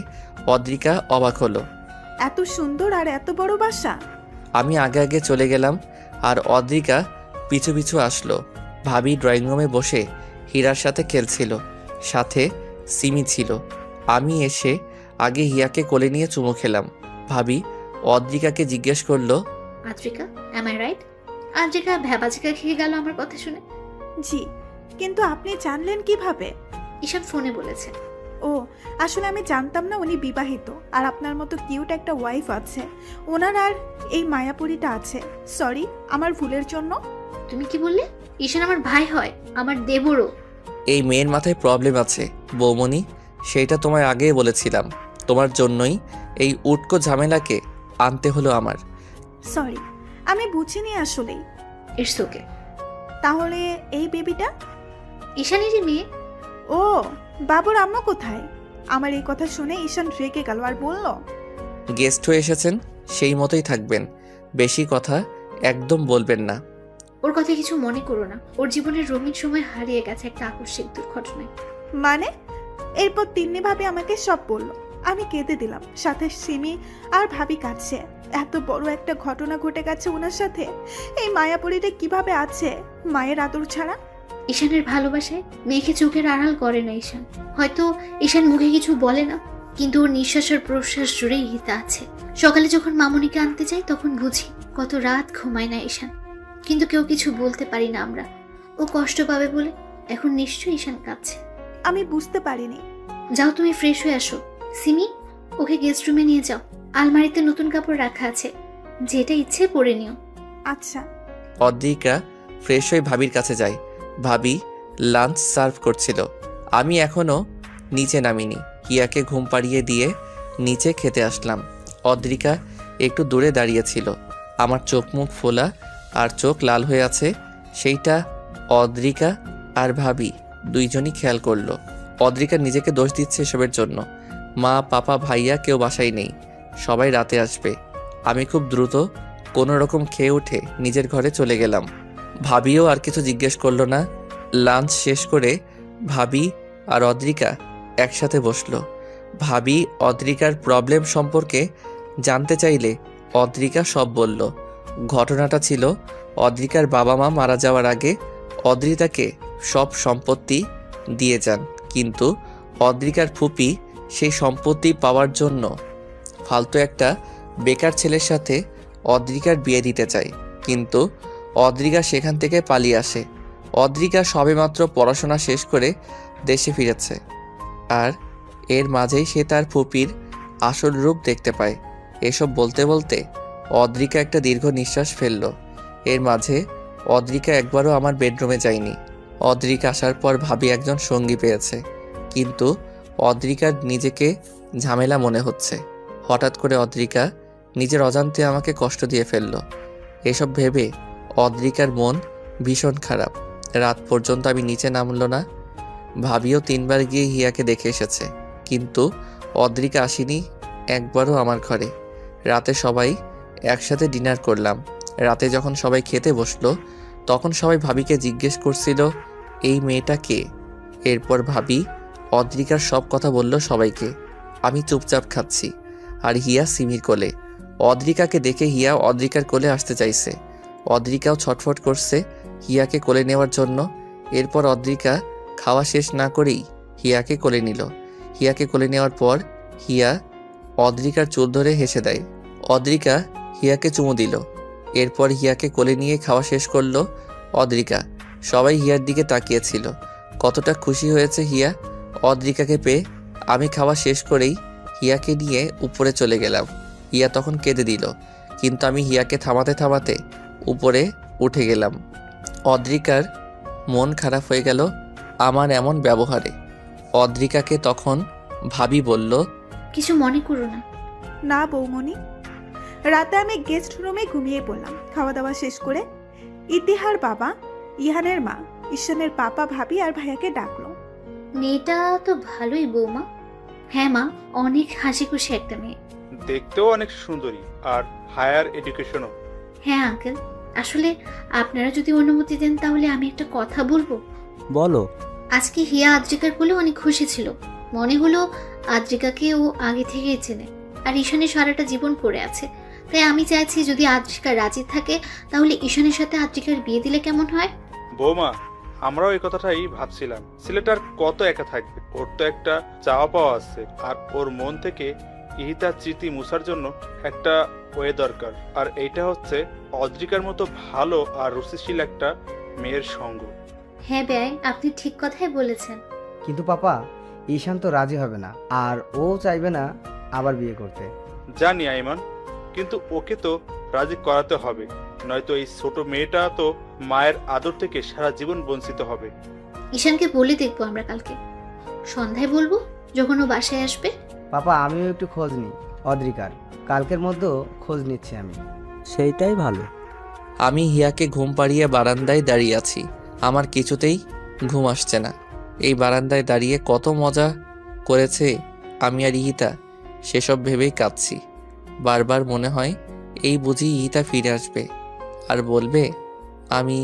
অদ্রিকা অবাক হলো। এত সুন্দর আর এত বড় বাসা? আমি আগে আগে চলে গেলাম আর অদ্রিকা পিছু পিছু আসলো। ভাবি ড্রয়িং রুমে বসে হীরার সাথে খেলছিল, সাথে সিমি ছিল। আমি এসে আগে হিয়াকে কোলে নিয়ে চুমু খেলাম। ভাবি অদ্রিকাকে জিজ্ঞেস করলো, Adrika, am I right? Adrika ভ্যাবাচিকা খেয়ে গেল আমার কথা শুনে। জি, কিন্তু আপনি জানলেন কিভাবে? ঈশান ফোনে বলেছে। ও, আসলে আমি জানতাম না উনি বিবাহিত আর আপনার মতো কিউট একটা ওয়াইফ আছে। ওনার আর এই মায়াপুরীটা আছে। সরি, আমার ভুলের জন্য। তুমি কি বললে? ঈশান আমার ভাই হয়, আমার দেবরও। এই মেয়ের মাথায় প্রবলেম আছে বৌমনি, সেইটা তোমায় আগেই বলেছিলাম। তোমার জন্যই এই উটকো ঝামেলাকে আনতে হলো আমার। সরি, আমি বুঝিনি আসলেই। It's okay. তাহলে এই বেবিটা? ঈশানেরই মেয়ে। ও, বাবুর আম্মু কোথায়? আমার এই কথা শুনে ঈশান রেগে গেল আর বলল, গেস্ট হয়ে এসেছেন, সেই মতোই থাকবেন, বেশি কথা একদম বলবেন না। ওর কথা কিছু মনে করো না, ওর জীবনের রঙিন সময় হারিয়ে গেছে একটা আকস্মিক দুর্ঘটনায়। মানে? এরপর তিন্নি ভাবি আমাকে সব বলল। আমি কেঁদে দিলাম, সাথে সিমি আর ভাবি কাঁদছে। এত বড় একটা ঘটনা ঘটে গেছে ওনার সাথে। এই মায়াপুরীটা কিভাবে আছে মায়ের আদর ছাড়া? ঈশানের ভালোবাসায় মেয়েকে চোখের আড়াল করে না ঈশান। হয়তো ঈশান মুখে কিছু বলে না, কিন্তু ওর নিঃশ্বাস আর প্রশ্বাস জুড়েই হিতা আছে। সকালে যখন মামুনিকে আনতে যাই তখন বুঝি কত রাত ঘুমায় না ঈশান, কিন্তু কেউ কিছু বলতে পারি না আমরা। ও কষ্ট পাবে বলে এখন নিশ্চয়ই ঈশান কাঁদছে। আমি বুঝতে পারিনি। যাও তুমি ফ্রেশ হয়ে আসো। সিমি, ওকে গেস্ট রুমে নিয়ে যাও, আলমারিতে নতুন কাপড় রাখা আছে, যেটা ইচ্ছে পরে নিও। আচ্ছা। অদ্রিকা ফ্রেশ হয়ে ভাবির কাছে যায়। ভাবি লাঞ্চ সার্ভ করছিল। আমি এখনও নিচে নামিনি। হিয়াকে ঘুম পাড়িয়ে দিয়ে নিচে খেতে আসলাম। অদ্রিকা একটু দূরে দাঁড়িয়েছিল। আমার চোখ মুখ ফোলা আর চোখ লাল হয়ে আছে, সেইটা অদ্রিকা আর ভাবি দুইজনই খেয়াল করলো। অদ্রিকা নিজেকে দোষ দিচ্ছে এসবের জন্য। মা, পাপা, ভাইয়া কেউ বাসায় নেই, সবাই রাতে আসবে। আমি খুব দ্রুত কোনো রকম খেয়ে উঠে নিজের ঘরে চলে গেলাম। ভাবিও আর কিছু জিজ্ঞেস করলো না। লাঞ্চ শেষ করে ভাবি আর অদ্রিকা একসাথে বসলো। ভাবি অদ্রিকার প্রবলেম সম্পর্কে জানতে চাইলে অদ্রিকা সব বলল। ঘটনাটা ছিল, অদ্রিকার বাবা মা মারা যাওয়ার আগে অদ্রিতাকে সব সম্পত্তি দিয়ে যান, কিন্তু অদ্রিকার ফুপি সেই সম্পত্তি পাওয়ার জন্য ফালতু একটা বেকার ছেলের সাথে অদ্রিকার বিয়ে দিতে চায়, কিন্তু অদ্রিকা সেখান থেকে পালিয়ে আসে। অদ্রিকা সবেমাত্র পড়াশোনা শেষ করে দেশে ফিরেছে, আর এর মাঝেই সে তার ফুপির আসল রূপ দেখতে পায়। এসব বলতে বলতে অদ্রিকা একটা দীর্ঘ নিঃশ্বাস ফেলল। এর মাঝে অদ্রিকা একবারও আমার বেডরুমে যায়নি। অদ্রিকা আসার পর ভাবি একজন সঙ্গী পেয়েছে, কিন্তু অদ্রিকার নিজেকে ঝামেলা মনে হচ্ছে। হঠাৎ করে অদ্রিকা নিজের অজান্তে আমাকে কষ্ট দিয়ে ফেলল। এসব ভেবে অদ্রিকার মন ভীষণ খারাপ। রাত পর্যন্ত আমি নিচে নামলো না। ভাবিও 3 বার গিয়ে হিয়াকে দেখে এসেছে, কিন্তু অদ্রিকা আসেনি একবারও আমার ঘরে। রাতে সবাই একসাথে ডিনার করলাম। রাতে যখন সবাই খেতে বসলো তখন সবাই ভাবিকে জিজ্ঞেস করছিল এই মেয়েটা কে। এরপর ভাবি অদ্রিকার সব কথা বলল সবাইকে। আমি চুপচাপ খাচ্ছি, আর হিয়া সিমির কোলে। অদ্রিকাকে দেখে হিয়া অদ্রিকার কোলে আসতে চাইছে। অদ্রিকাও ছটফট করছে হিয়াকে কোলে নেওয়ার জন্য। এরপর অদ্রিকা খাওয়া শেষ না করেই হিয়াকে কোলে নিল। হিয়াকে কোলে নেওয়ার পর হিয়া অদ্রিকার চুল ধরে হেসে দেয়। অদ্রিকা হিয়াকে চুমু দিল। এরপর হিয়াকে কোলে নিয়ে খাওয়া শেষ করলো অদ্রিকা। সবাই হিয়ার দিকে তাকিয়েছিল। কতটা খুশি হয়েছে হিয়া অদ্রিকাকে পেয়ে। আমি খাওয়া শেষ করেই হিয়াকে নিয়ে উপরে চলে গেলাম। হিয়া তখন কেঁদে দিল, কিন্তু আমি হিয়াকে থামাতে থামাতে উপরে উঠে গেলাম। অদ্রিকার মন খারাপ হয়ে গেল আমার এমন ব্যবহারে। অদ্রিকাকে তখন ভাবি বলল, কিছু মনে করো না। না বৌমনি। রাতে আমি গেস্ট রুমে ঘুমিয়ে পড়লাম। খাওয়া দাওয়া শেষ করে ইতিহার বাবা, ইহানের মা, ঈশানের পাপা, ভাবি আর ভাইয়াকে ডাকলো। মেয়েটা তো ভালোই বৌমা। হ্যাঁ মা, অনেক হাসি খুশি একটা মেয়ে। দেখতেও অনেক সুন্দরী, আর হায়ার এডুকেশনও। হ্যাঁ আঙ্কেল, আসলে আপনারা যদি অনুমতি দেন তাহলে আমি একটা কথা বলবো। বলো। আজকে হিয়া আদ্রিকার কোলে অনেক খুশি ছিল। মনে হলো আদ্রিকাকে ও আগে থেকেই চেনে, আর ঈশানের সারাটা জীবন পড়ে আছে। তাই আমি চাইছি যদি আদ্রিকা রাজি থাকে তাহলে ঈশানের সাথে আদ্রিকার বিয়ে দিলে কেমন হয়? বৌমা, আমরাও এই কথাটাই ভাবছিলাম। ছেলেটার কত একা থাকবে, ওর তো একটা চাওয়া পাওয়া আছে, আর ওর মন থেকে ইহিতার স্মৃতি মুছার জন্য একটা ওয়ে দরকার, আর এইটা হচ্ছে অদ্রিকার মতো ভালো আর রুচিশীল একটা মেয়ের সঙ্গ। হ্যাঁ বেয়াই, আপনি ঠিক কথাই বলেছেন। কিন্তু পাপা, ঈশান তো রাজি হবে না, আর ও চাইবে না আবার বিয়ে করতে। জানি আইমান, কিন্তু ওকে তো রাজি করাতে হবে, নয়তো এই ছোট মেয়েটা তো মায়ের আদর থেকে সারা জীবন বঞ্চিত হবে। ঈশানকে বলে দেখবো আমরা কালকে সন্ধ্যায়, বলবো যখন ও বাসায় আসবে। পাপা, আমিও একটু খোঁজ নিই অদ্রিকার, কালকের মধ্যেও খোঁজ নিচ্ছি আমি। সেইটাই ভালো। আমি হিয়াকে ঘুম পাড়িয়ে বারান্দায় দাঁড়িয়ে আছি। আমার কিছুতেই ঘুম আসছে না। এই বারান্দায় দাঁড়িয়ে কত মজা করেছে আমি আর ইহিতা, সেসব ভেবেই কাঁদছি। বারবার মনে হয় এই বুঝি ইহিতা ফিরে আসবে আর বলবে আমি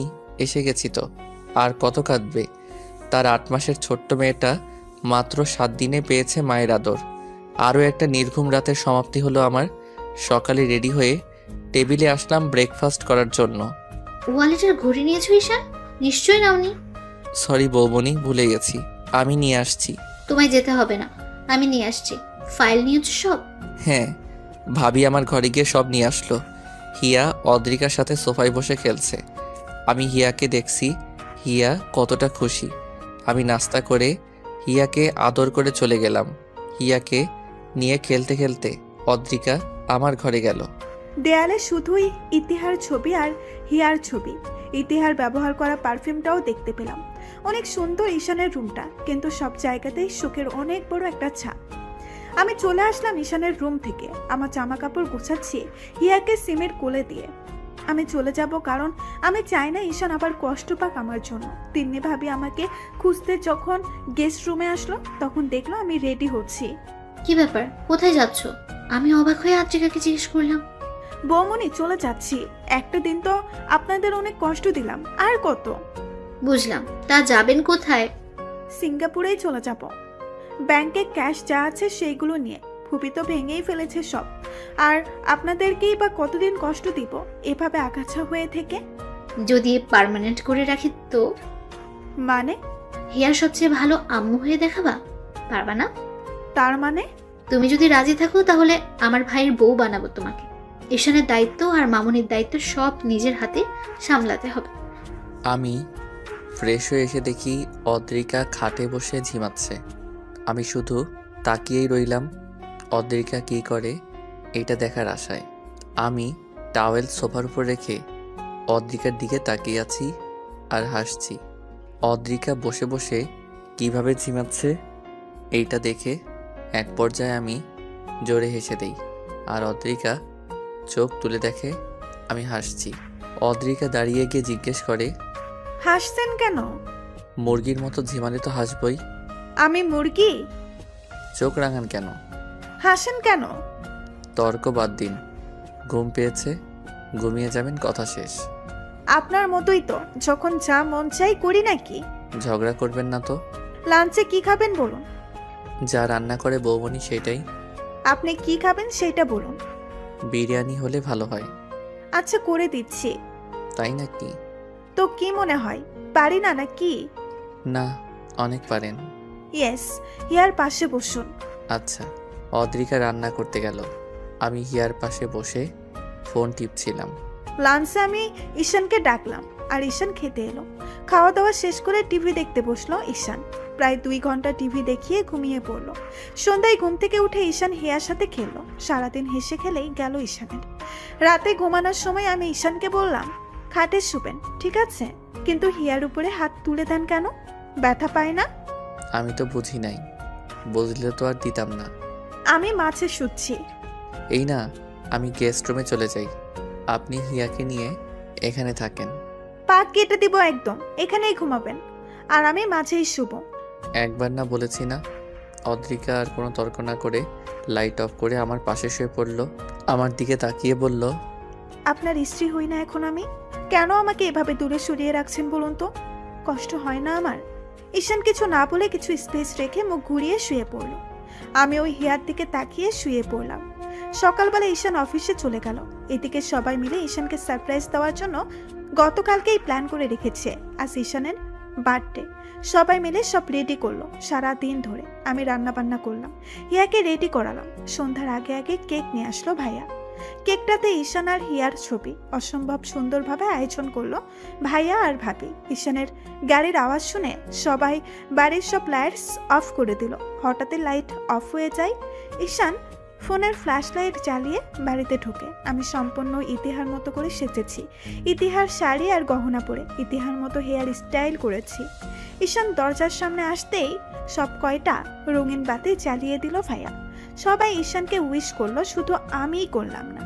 এসে গেছি। তো আর কত কাঁদবে। তার 8 মাসের ছোট্ট মেয়েটা মাত্র 7 দিনে পেয়েছে মায়ের আদর। আরও একটা নির্ঘুম রাতের সমাপ্তি হলো আমার। সকালে রেডি হয়ে টেবিলে আসলাম ব্রেকফাস্ট করার জন্য। ওয়ালেটের ঘড়ি নিয়েছো ঈশান? নিশ্চয়ই নাওনি। সরি বৌমনি, ভুলে গেছি। আমি নিয়ে আসছি। তোমায় যেতে হবে না, আমি নিয়ে আসছি। ফাইল নিয়েছো সব? হ্যাঁ, ভাবি আমার ঘরে গিয়ে সব নিয়ে আসলো। হিয়া অদ্রিকার সাথে সোফায় বসে খেলছে। আমি হিয়াকে দেখছি, হিয়া কতটা খুশি। আমি নাস্তা করে হিয়াকে আদর করে চলে গেলাম। হিয়াকে নিয়ে খেলতে খেলতে অদ্রিকা আমার ঘরে গেল। দেয়ালে শুধুই ইতিহার ছবি আর হিয়ার ছবি। ইতিহার ব্যবহার করা পারফিউমটাও দেখতে পেলাম। অনেক সুন্দর ঈশানের রুমটা, কিন্তু সব জায়গাতেই শোকের অনেক বড় একটা ছাপ। আমি চলে আসলাম ঈশানের রুম থেকে। আমার জামা কাপড় গোছাচ্ছি হিয়াকে সিমের কোলে দিয়ে। আমি চলে যাব, কারণ আমি চাই না ঈশান আবার কষ্ট পাক আমার জন্য। তিন্নি ভাবি আমাকে খুঁজতে যখন গেস্ট রুমে আসলো, তখন দেখলো আমি রেডি হচ্ছি। কি ব্যাপার, কোথায় যাচ্ছ? আমি অবাক হয়ে আদ্রিকাকে জিজ্ঞেস করলাম। বৌমনি, চলে যাচ্ছি। একটা দিন তো আপনাদের অনেক কষ্ট দিলাম, আর কত। বুঝলাম, তা যাবেন কোথায়? সিঙ্গাপুরেই চলে যাব। ব্যাংকে ক্যাশ যা আছে সেইগুলো নিয়ে। ফুপি তো ভেঙেই ফেলেছে সব। আর আপনাদেরকেই বা কতদিন কষ্ট দিব এভাবে আগাছা হয়ে থেকে? যদি পার্মানেন্ট করে রাখি তো? মানে? হিয়ার সবচেয়ে ভালো আম্মু হয়ে দেখাবা? পারবা না? তার মানে? তুমি যদি রাজি থাকো তাহলে আমার ভাইয়ের বউ বানাবো তোমাকে। ঈশানের দায়িত্ব আর মামুনির দায়িত্ব সব নিজের হাতে সামলাতে হবে। আমি ফ্রেশ হয়ে এসে দেখি অদ্রিকা খাটে বসে ঝিমাচ্ছে। আমি শুধু তাকিয়েই রইলাম অদ্রিকা কী করে এটা দেখার আশায়। আমি টাওয়েল সোফার উপর রেখে অদ্রিকার দিকে তাকিয়ে আছি আর হাসছি। অদ্রিকা বসে বসে কিভাবে ঝিমাচ্ছে এইটা দেখে এক পর্যায়ে আমি জোরে হেসে দেই, আর অদ্রিকা চোখ তুলে দেখে আমি হাসছি। অদ্রিকা দাঁড়িয়ে গিয়ে জিজ্ঞেস করে, হাসছেন কেন? মুরগির মতো ঝিমালে তো হাসবই। আমি মুরগি? চোখ রাঙান কেন? হাসেন কেন? তর্ক বাদ দিন। ঘুম পেয়েছে, ঘুমিয়ে যাবেন, কথা শেষ। আপনার মতোই তো, যখন যা মন চাই করি নাকি? ঝগড়া করবেন না তো। লাঞ্চে কি খাবেন বলুন? যা রান্না করে বৌমনি সেটাই। আপনি কি খাবেন সেটা বলুন। বিরিয়ানি হলে ভালো হয়। আচ্ছা, করে দিচ্ছি। তাই নাকি? তো কি মনে হয়, পারি না নাকি? না, অনেক পারেন। ইয়েস। হিয়ার পাশে বসুন। আচ্ছা। অদ্রিকা রান্না করতে গেল। আমি হিয়ার পাশে বসে ফোন টিপছিলাম। লাঞ্চে আমি ঈশানকে ডাকলাম, আর ঈশান খেতে এলো। খাওয়া দাওয়া শেষ করে টিভি দেখতে বসলো ঈশান। প্রায় 2 ঘন্টা টিভি দেখিয়ে ঘুমিয়ে পড়লো। সন্ধ্যায় ঘুম থেকে উঠে ঈশান হিয়ার সাথে খেললো। সারাদিন হেসে খেলেই গেল ঈশানের। রাতে ঘুমানোর সময় আমি ঈশানকে বললাম, খাটে শুবেন ঠিক আছে, কিন্তু হিয়ার উপরে হাত তুলে দেন কেন? ব্যথা পায় না? আমি তো বুঝি নাই, বুঝলে তো আর দিতাম না। আমি মাছে শুচ্ছি। এই না, আমি গেস্ট রুমে চলে যাই, আপনি হিয়াকে নিয়ে এখানে থাকেন। পা কেটে দিব একদম, এখানেই ঘুমাবেন, আর আমি মাঝেই শুবো। একবার না বলেছি না? অদ্রিকা আর কোনো তর্ক না করে লাইট অফ করে আমার পাশে শুয়ে পড়ল। আমার দিকে তাকিয়ে বলল, আপনার স্ত্রী হই না এখন আমি? কেন আমাকে এভাবে দূরে সরিয়ে রাখছেন বলুন তো? কষ্ট হয় না আমার? ঈশান কিছু না বলে কিছু স্পেস রেখে মুখ ঘুরিয়ে শুয়ে পড়ল। আমি ওই হিয়ার দিকে তাকিয়ে শুয়ে পড়লাম। সকালবেলা ঈশান অফিসে চলে গেল। এদিকে সবাই মিলে ঈশানকে সারপ্রাইজ দেওয়ার জন্য গতকালকেই প্ল্যান করে রেখেছে। আজ ঈশানের বার্থডে। সবাই মিলে সব রেডি করলো। সারা দিন ধরে আমি রান্না বান্না করলাম, হিয়াকে রেডি করালাম। সন্ধ্যার আগে আগে কেক নিয়ে আসলো ভাইয়া। কেকটাতে ঈশান আর হিয়ার ছবি অসম্ভব সুন্দরভাবে আয়োজন করলো ভাইয়া আর ভাবি। ঈশানের গাড়ির আওয়াজ শুনে সবাই বাড়ির সব লাইটস অফ করে দিল। হঠাৎই লাইট অফ হয়ে যায়। ঈশান ফোনের ফ্ল্যাশ লাইট জ্বালিয়ে বাড়িতে ঢোকে। আমি সম্পূর্ণ ইতিহার মতো করে সেজেছি, ইতিহার শাড়ি আর গহনা পরে ইতিহার মতো হেয়ার স্টাইল করেছি। ঈশান দরজার সামনে আসতেই সব কয়টা রঙিন বাতি জ্বালিয়ে দিল ভাইয়া। সবাই ঈশানকে উইশ করলো, শুধু আমিই করলাম না।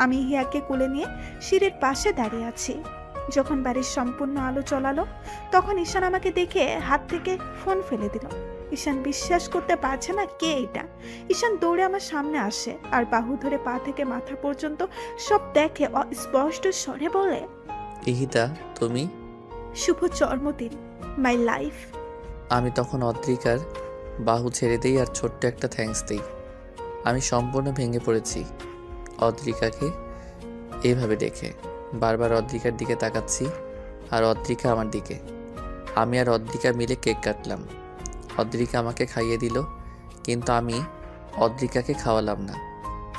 আমি হিয়াকে কোলে নিয়ে সিঁড়ির পাশে দাঁড়িয়ে আছি। যখন বাড়ির সম্পূর্ণ আলো জ্বলালো তখন ঈশান আমাকে দেখে হাত থেকে ফোন ফেলে দিল। ঈশান বিশ্বাস করতে পারছে না কে এটা। ঈশান দৌড়ে আমার সামনে আসে আর বাহু ধরে পা থেকে মাথা পর্যন্ত সব দেখে স্পষ্ট স্বরে বলে, ইহিতা তুমি? শুভ জন্মদিন মাই লাইফ। আমি তখন অদ্রিকার বাহু ছেড়ে দিই আর ছোট্ট একটা থ্যাঙ্কস দিই। আমি সম্পূর্ণ ভেঙে পড়েছি অদ্রিকাকে এভাবে দেখে। বারবার অদ্রিকার দিকে তাকাচ্ছি আর অদ্রিকা আমার দিকে। আমি আর অদ্রিকা মিলে কেক কাটলাম। অদ্রিকা আমাকে খাইয়ে দিল, কিন্তু আমি অদ্রিকাকে খাওয়ালাম না।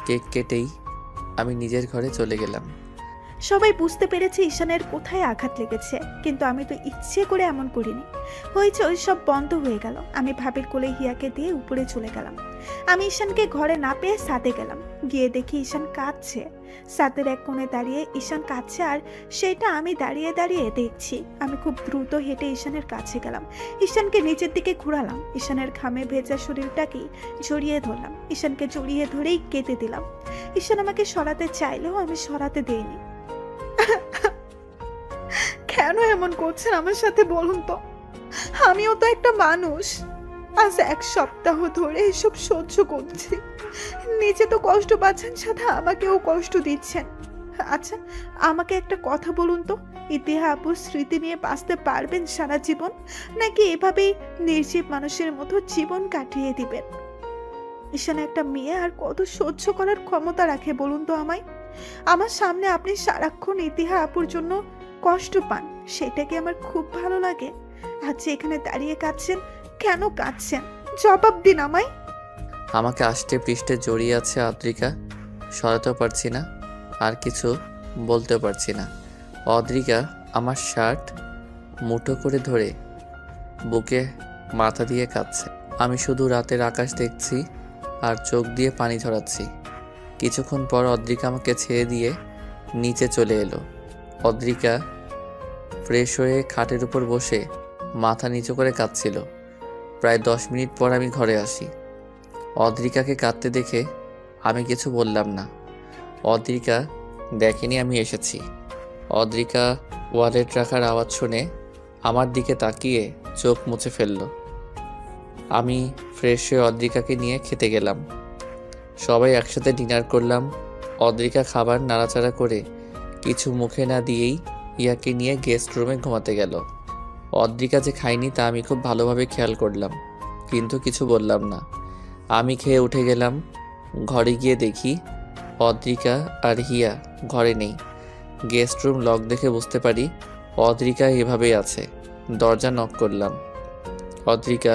কেক কেটেই আমি নিজের ঘরে চলে গেলাম। সবাই বুঝতে পেরেছে ঈশানের কোথায় আঘাত লেগেছে, কিন্তু আমি তো ইচ্ছে করে এমন করিনি। হয়েছে ওই সব বন্ধ হয়ে গেল। আমি ভাবির কোলে হিয়াকে দিয়ে উপরে চলে গেলাম। আমি ঈশানকে ঘরে না পেয়ে ছাদে গেলাম। গিয়ে দেখি ঈশান কাঁদছে। ছাদের এক কোণে দাঁড়িয়ে ঈশান কাঁদছে আর সেটা আমি দাঁড়িয়ে দাঁড়িয়ে দেখছি। আমি খুব দ্রুত হেঁটে ঈশানের কাছে গেলাম। ঈশানকে নিচের দিকে ঘুরালাম। ঈশানের ঘামে ভেজা শরীরটাকে জড়িয়ে ধরলাম। ঈশানকে জড়িয়ে ধরেই কেঁদে দিলাম। ঈশান আমাকে সরাতে চাইলেও আমি সরাতে দেইনি। কেন এমন করছেন আমার সাথে বলুন তো? আমিও তো একটা মানুষ। আজ 1 সপ্তাহ ধরে এসব সহ্য করছি। নিজে তো কষ্ট পাচ্ছেন, সাথে আমাকেও কষ্ট দিচ্ছেন। আচ্ছা আমাকে একটা কথা বলুন তো, ইতিহা আপুর স্মৃতি নিয়ে বাঁচতে পারবেন সারা জীবন, নাকি এভাবেই নির্জীব মানুষের মতো জীবন কাটিয়ে দিবেন? ঈশান একটা মেয়ে আর কত সহ্য করার ক্ষমতা রাখে বলুন তো আমায়? আমার সামনে আপনি সারাক্ষণ ইতিহা আপুর জন্য কষ্ট পান, সেটা কি আমার খুব ভালো লাগে? আজ যে এখানে দাঁড়িয়ে কাঁদছেন, কেন কাঁদছেন? জবাব দিন আমায়। আমাকে আষ্টে পৃষ্ঠে জড়িয়ে আছে অদ্রিকা। সরাতেও পারছি না, আর কিছু বলতেও পারছি না। অদ্রিকা আমার শার্ট মুঠো করে ধরে বুকে মাথা দিয়ে কাঁদছে। আমি শুধু রাতের আকাশ দেখছি আর চোখ দিয়ে পানি ঝরাচ্ছি। কিছুক্ষণ পর অদ্রিকা আমাকে ছেড়ে দিয়ে নিচে চলে এলো। অদ্রিকা ফ্রেশ হয়ে খাটের উপর বসে মাথা নিচু করে কাঁদছিল। প্রায় 10 মিনিট পর আমি ঘরে আসি। অদ্রিকাকে কাঁদতে দেখে আমি কিছু বললাম না। অদ্রিকা দেখেনি আমি এসেছি। অদ্রিকা ওয়ালেট রাখার আওয়াজ শুনে আমার দিকে তাকিয়ে চোখ মুছে ফেলল। আমি ফ্রেশ হয়ে অদ্রিকাকে নিয়ে খেতে গেলাম। সবাই একসাথে ডিনার করলাম। অদ্রিকা খাবার নাড়াচাড়া করে কিছু মুখে না দিয়েই ইয়াকে নিয়ে গেস্ট রুমে ঘুমাতে গেল। অদ্রিকা যে খায়নি তা আমি খুব ভালোভাবে খেয়াল করলাম, কিন্তু কিছু বললাম না। আমি খেয়ে উঠে গেলাম। ঘরে গিয়ে দেখি অদ্রিকা আর হিয়া ঘরে নেই। গেস্ট রুম লক দেখে বুঝতে পারি অদ্রিকা এভাবেই আছে। দরজা নক করলাম। অদ্রিকা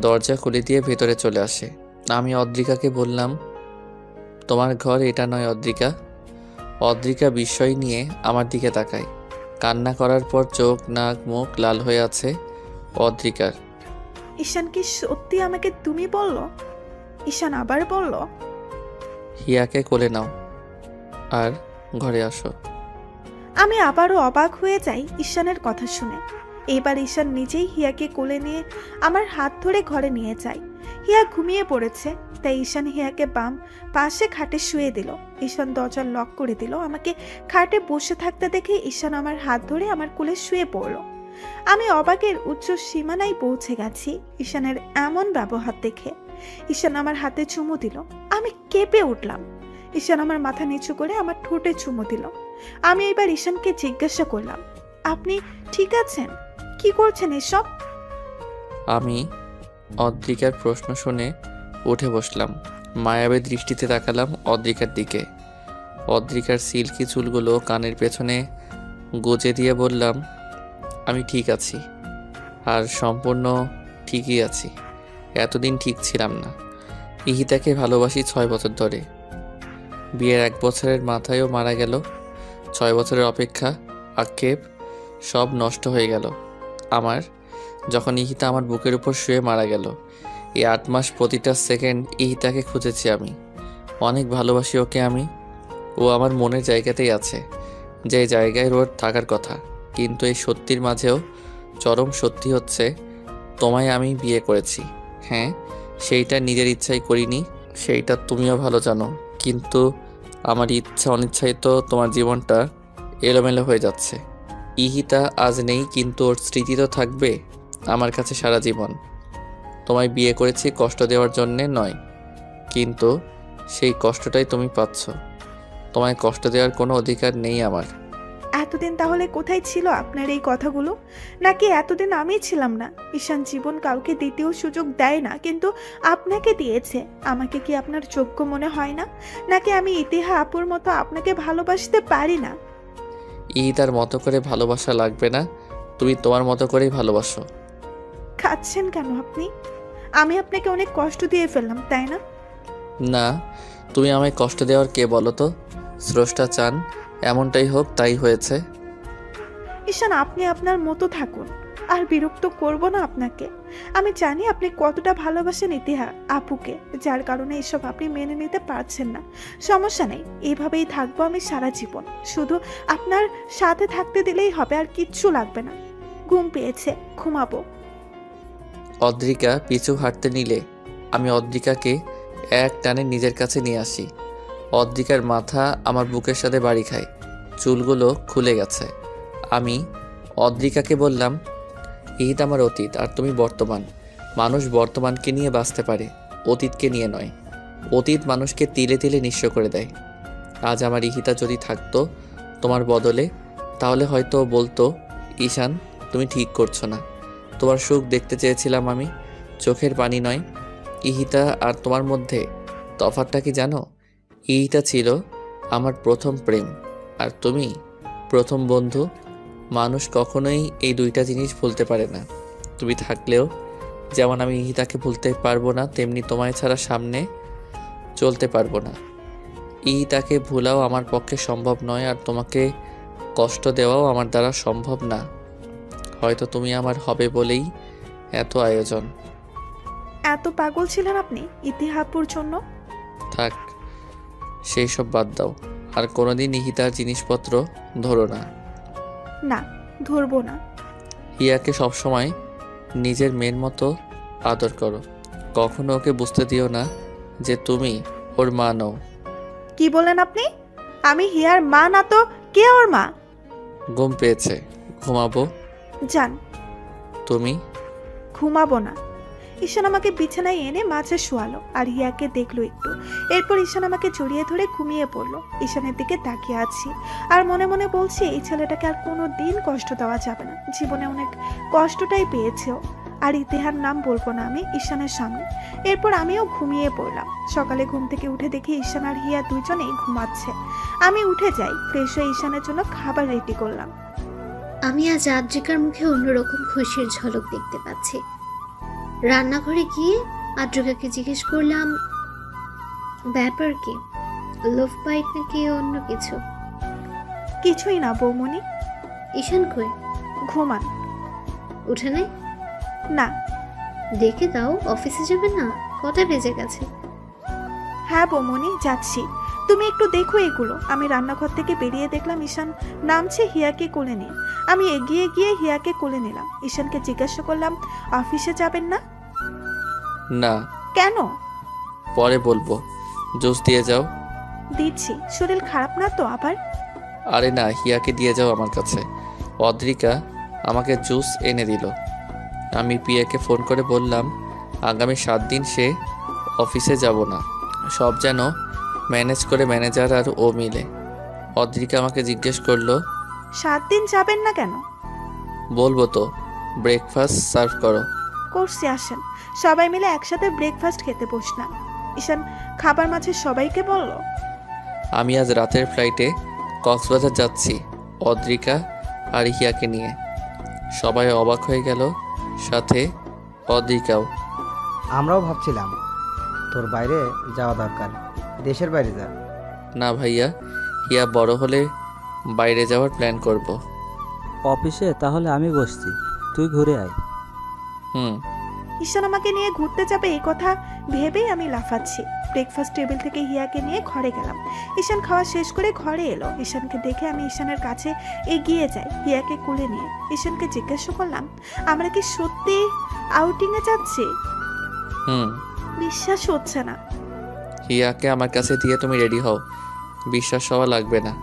দরজা খুলে দিয়ে ভেতরে চলে আসে। আমি অদ্রিকাকে বললাম, তোমার ঘর এটা নয় অদ্রিকা। অদ্রিকা বিস্ময় নিয়ে আমার দিকে তাকায়। কান্না করার পর চোখ নাক মুখ লাল হয়ে আছে অদ্রিকার। ঈশান কি সত্যি আমাকে তুমি বলল? ঈশান আবার বলল, হিয়াকে কোলে নাও আর ঘরে আসো। আমি আবারও অবাক হয়ে যাই ঈশানের কথা শুনে। এবার ঈশান নিজেই হিয়াকে কোলে নিয়ে আমার হাত ধরে ঘরে নিয়ে যায়। হিয়া ঘুমিয়ে পড়েছে, তাই ঈশান হিয়াকে বাম পাশে খাটে শুয়ে দিল। ঈশান দরজা লক করে দিল। আমাকে খাটে বসে থাকতে দেখে ঈশান আমার হাত ধরে আমার কোলে শুয়ে পড়ল। আমি অবাকের উচ্চ সীমানায় পৌঁছে গেছি ঈশানের এমন ব্যবহার দেখে। ঈশান আমার হাতে চুমু দিল। আমি কেঁপে উঠলাম। ঈশান আমার মাথা নিচু করে আমার ঠোঁটে চুমু দিল। আমি এবার ঈশানকে জিজ্ঞাসা করলাম, আপনি ঠিক আছেন? কি করছেন এসব? আমি অদ্রিকার প্রশ্ন শুনে উঠে বসলাম। মায়াবী দৃষ্টিতে তাকালাম অদ্রিকার দিকে। অদ্রিকার সিল্কি চুলগুলো কানের পেছনে গুজে দিয়ে বললাম, আমি ঠিক আছি, আর সম্পূর্ণ ঠিকই আছি। এতদিন ঠিক ছিলাম না। ইহিতাকে ভালোবাসি 6 বছর ধরে। বিয়ের 1 বছরের মাথায়ও মারা গেল। 6 বছরের অপেক্ষা, আক্ষেপ সব নষ্ট হয়ে গেল আমার, যখন ইহিতা আমার বুকের উপর শুয়ে মারা গেল। এই 8 মাস প্রতিটা সেকেন্ড ইহিতাকে খুঁজেছি আমি। অনেক ভালোবাসি ওকে আমি। ও আমার মনের জায়গাতেই আছে, যে জায়গায় ওর থাকার কথা। কিন্তু এই সত্যির মাঝেও চরম সত্যি হচ্ছে, তোমায় আমি বিয়ে করেছি। হ্যাঁ, সেইটা নিজের ইচ্ছাই করিনি, সেইটা তুমিও ভালো জানো। কিন্তু আমার ইচ্ছা অনিচ্ছাই তো তোমার জীবনটা এলোমেলো হয়ে যাচ্ছে। ইহিতা আজ নেই, কিন্তু ওর স্মৃতি তো থাকবে আমার কাছে সারা জীবন। তোমায় বিয়ে করেছি কষ্ট দেওয়ার জন্যে নয়, কিন্তু সেই কষ্টটাই তুমি পাচ্ছ। তোমায় কষ্ট দেওয়ার কোনো অধিকার নেই আমার। এতদিন তাহলে কোথায় ছিল আপনার এই কথাগুলো? নাকি এতদিন আমি ছিলাম না? ঈশান জীবন কাউকে দ্বিতীয় সুযোগ দেয় না, কিন্তু আপনাকে দিয়েছে। আমাকে কি আপনার যোগ্য মনে হয় না? নাকি আমি ইতিহা আপুর মতো আপনাকে ভালোবাসতে পারি না? ইহিতার মতো করে ভালোবাসা লাগবে না, তুমি তোমার মতো করেই ভালোবাসো। খাচ্ছেন কেন আপনি? আমি আপনাকে অনেক কষ্ট দিয়ে ফেললাম, তাই না? না, তুমি আমায় কষ্ট দেওয়ার কে বলো তো? স্রষ্টা চান এমনটাই হোক, তাই হয়েছে। ঈশান, আপনি আপনার মতো থাকুন, আর বিরক্ত করব না আপনাকে। আমি জানি আপনি কতটা ভালোবাসেন ইতিহা আপুকে, যার কারণে এসব আপনি মেনে নিতে পারছেন না। সমস্যা নেই, এইভাবেই থাকবো আমি সারা জীবন। শুধু আপনার সাথে থাকতে দিলেই হবে, আর কিচ্ছু লাগবে না। ঘুম পেয়েছে, ঘুমাবো। অদ্রিকা পিছু হাঁটতে নিলে আমি অদ্রিকাকে এক টানে নিজের কাছে নিয়ে আসি। অদ্রিকার মাথা আমার বুকের সাথে বাড়ি খায়, চুলগুলো খুলে গেছে। আমি অদ্রিকাকে বললাম, ইহিত আমার অতীত আর তুমি বর্তমান। মানুষ বর্তমানকে নিয়ে বাঁচতে পারে, অতীতকে নিয়ে নয়। অতীত মানুষকে তিলে তিলে নিঃস্ব করে দেয়। আজ আমার ইহিতা যদি থাকতো তোমার বদলে, তাহলে হয়তো ও বলতো, ঈশান তুমি ঠিক করছো না, তোমার সুখ দেখতে চেয়েছিলাম আমি, চোখের পানি নয়। ইহিতা আর তোমার মধ্যে তফাৎটা কি জানো? ইহিতা ছিল আমার প্রথম প্রেম, আর তুমি প্রথম বন্ধু। মানুষ কখনোই এই দুইটা জিনিস ভুলতে পারে না। তুমি থাকলেও যেমন আমি ইহিতাকে ভুলতে পারবো না, তেমনি তোমায় ছাড়া সামনে চলতে পারবো না। ইহিতাকে ভুলাও আমার পক্ষে সম্ভব নয়, আর তোমাকে কষ্ট দেওয়াও আমার দ্বারা সম্ভব না। হয়তো তুমি আমার হবে বলেই এত আয়োজন। এত পাগল ছিলেন আপনি ইতিহা আপুর জন্য? থাক, সেই সব বাদ দাও। আর কোনোদিন ইহিতার জিনিসপত্র ধরো না। না, ধরবো না। হিয়াকে সবসময় নিজের মেয়ের মতো আদর করো। কখনো ওকে বুঝতে দিও না যে তুমি ওর মা নও। কি বলেন আপনি? আমি হিয়ার মা না তো কে ওর মা? ঘুম পেয়েছে, ঘুমাবো। যান। তুমি? ঘুমাবো না। ঈশান আমাকে বিছানায় এনে মাঝে শোয়ালো, আর হিয়াকে দেখলো একটু। এরপর ঈশান আমাকে জড়িয়ে ধরে ঘুমিয়ে পড়লো। ঈশানের দিকে তাকিয়ে আছি, আর মনে মনে বলছি, এই ছেলেটাকে আর কোনো দিন কষ্ট দেওয়া যাবে না। জীবনে অনেক কষ্টটাই পেয়েছে ও। আর ইতিহার নাম বলবো না আমি ঈশানের সামনে। এরপর আমিও ঘুমিয়ে পড়লাম। সকালে ঘুম থেকে উঠে দেখি ঈশান আর হিয়া দুজনেই ঘুমাচ্ছে। আমি উঠে যাই, ফ্রেশ হয়ে ঈশানের জন্য খাবার রেডি করলাম। আমি আজ আদ্রিকার মুখে অন্যরকম খুশির ঝলক দেখতে পাচ্ছি। রান্নাঘরে গিয়ে আদ্রিকাকে জিজ্ঞেস করলাম, ব্যাপার কি? লোভ বাইট নাকি অন্য কিছু? কিছুই না বৌমনি। ঈশান কই? ঘুমান। উঠে নাই? না। ডেকে দাও, অফিসে যাবে না? কটা বেজে গেছে? হ্যাঁ বৌমনি, যাচ্ছি। তুমি একটু দেখো এগুলো। আমি রান্নাঘর থেকে বেরিয়ে দেখলাম ঈশান নামছে হিয়াকে কোলে নিয়ে। আমি এগিয়ে গিয়ে হিয়াকে কোলে নিলাম। ঈশানকে জিজ্ঞাসা করলাম, অফিসে যাবেন না? না। কেন? পরে বলবো, জুস দিয়ে যাও। দিচ্ছি। শরীর খারাপ না তো আবার? আরে না, হিয়াকে দিয়ে যাও আমার কাছে। অদ্রিকা আমাকে জুস এনে দিল। আমি পিয়াকে ফোন করে বললাম, আগামী 7 দিন সে অফিসে যাব না, সব যেন ম্যানেজ করে ম্যানেজার আর ও মিলে। অদ্রিকা আমাকে জিজ্ঞেস করলো, 7 দিন যাবেন না কেন? বলবো তো, ব্রেকফাস্ট সার্ভ করো। করছি, আসেন। সবাই মিলে একসাথে ব্রেকফাস্ট খেতে বসলাম। ঈশান খাবার মাঝে সবাইকে বলল, আমি আজ রাতের ফ্লাইটে কক্সবাজার যাচ্ছি অদ্রিকা আর হিয়াকে নিয়ে। সবাই অবাক হয়ে গেল, সাথে অদ্রিকাও। আমরাও ভাবছিলাম তোর বাইরে যাওয়া দরকার, দেশের বাইরে যা। না ভাইয়া, হিয়া বড় হলে বাইরে যাওয়ার প্ল্যান করব। অফিসে তাহলে আমি বসছি, তুই ঘুরে আয়। হুম। ঈশান আমাকে নিয়ে ঘুরতে যাবে এই কথা ভেবেই আমি লাফাচ্ছি। ব্রেকফাস্ট টেবিল থেকে হিয়াকে নিয়ে ঘরে গেলাম। ঈশান খাওয়া শেষ করে ঘরে এলো। ঈশানকে দেখে আমি ঈশানের কাছে এগিয়ে যাই, হিয়াকে কোলে নিয়ে। ঈশানকে জিজ্ঞাসা করলাম, আমরা কি সত্যি আউটিংয়ে যাচ্ছি? হুম। বিশ্বাস হচ্ছে না। হিয়াকে আমার কাছে দিয়ে তুমি রেডি হও, বিশ্বাস হওয়া লাগবে না।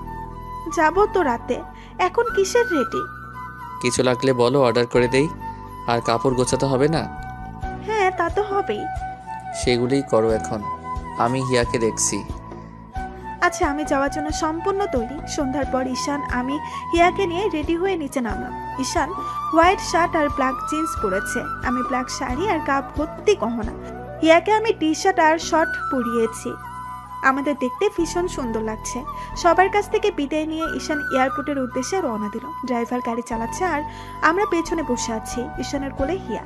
যাবো তো রাতে, এখন কিসের রেডি? কিছু লাগলে বলো, অর্ডার করে দেই। আর কাপড় গোছাতে হবে না? হ্যাঁ, তা তো হবেই। সেগুলোই করো এখন, আমি হিয়াকে দেখছি। আচ্ছা, আমি যাওয়ার জন্য সম্পূর্ণ তৈরি। সন্ধ্যার পর ঈশান আমি হিয়াকে নিয়ে রেডি হয়ে নিচে নামলাম। ঈশান হোয়াইট শার্ট আর ব্ল্যাক জিন্স পরেছে, আমি ব্ল্যাক শাড়ি আর গা ভর্তি গহনা। হিয়াকে আমি টি শার্ট আর শর্ট পরিয়েছি। আমাদের দেখতে ভীষণ সুন্দর লাগছে। সবার কাছ থেকে বিদায় নিয়ে ঈশান এয়ারপোর্টের উদ্দেশ্যে রওনা দিল। ড্রাইভার গাড়ি চালাচ্ছে আর আমরা পেছনে বসে আছি। ঈশানের কোলে হিয়া।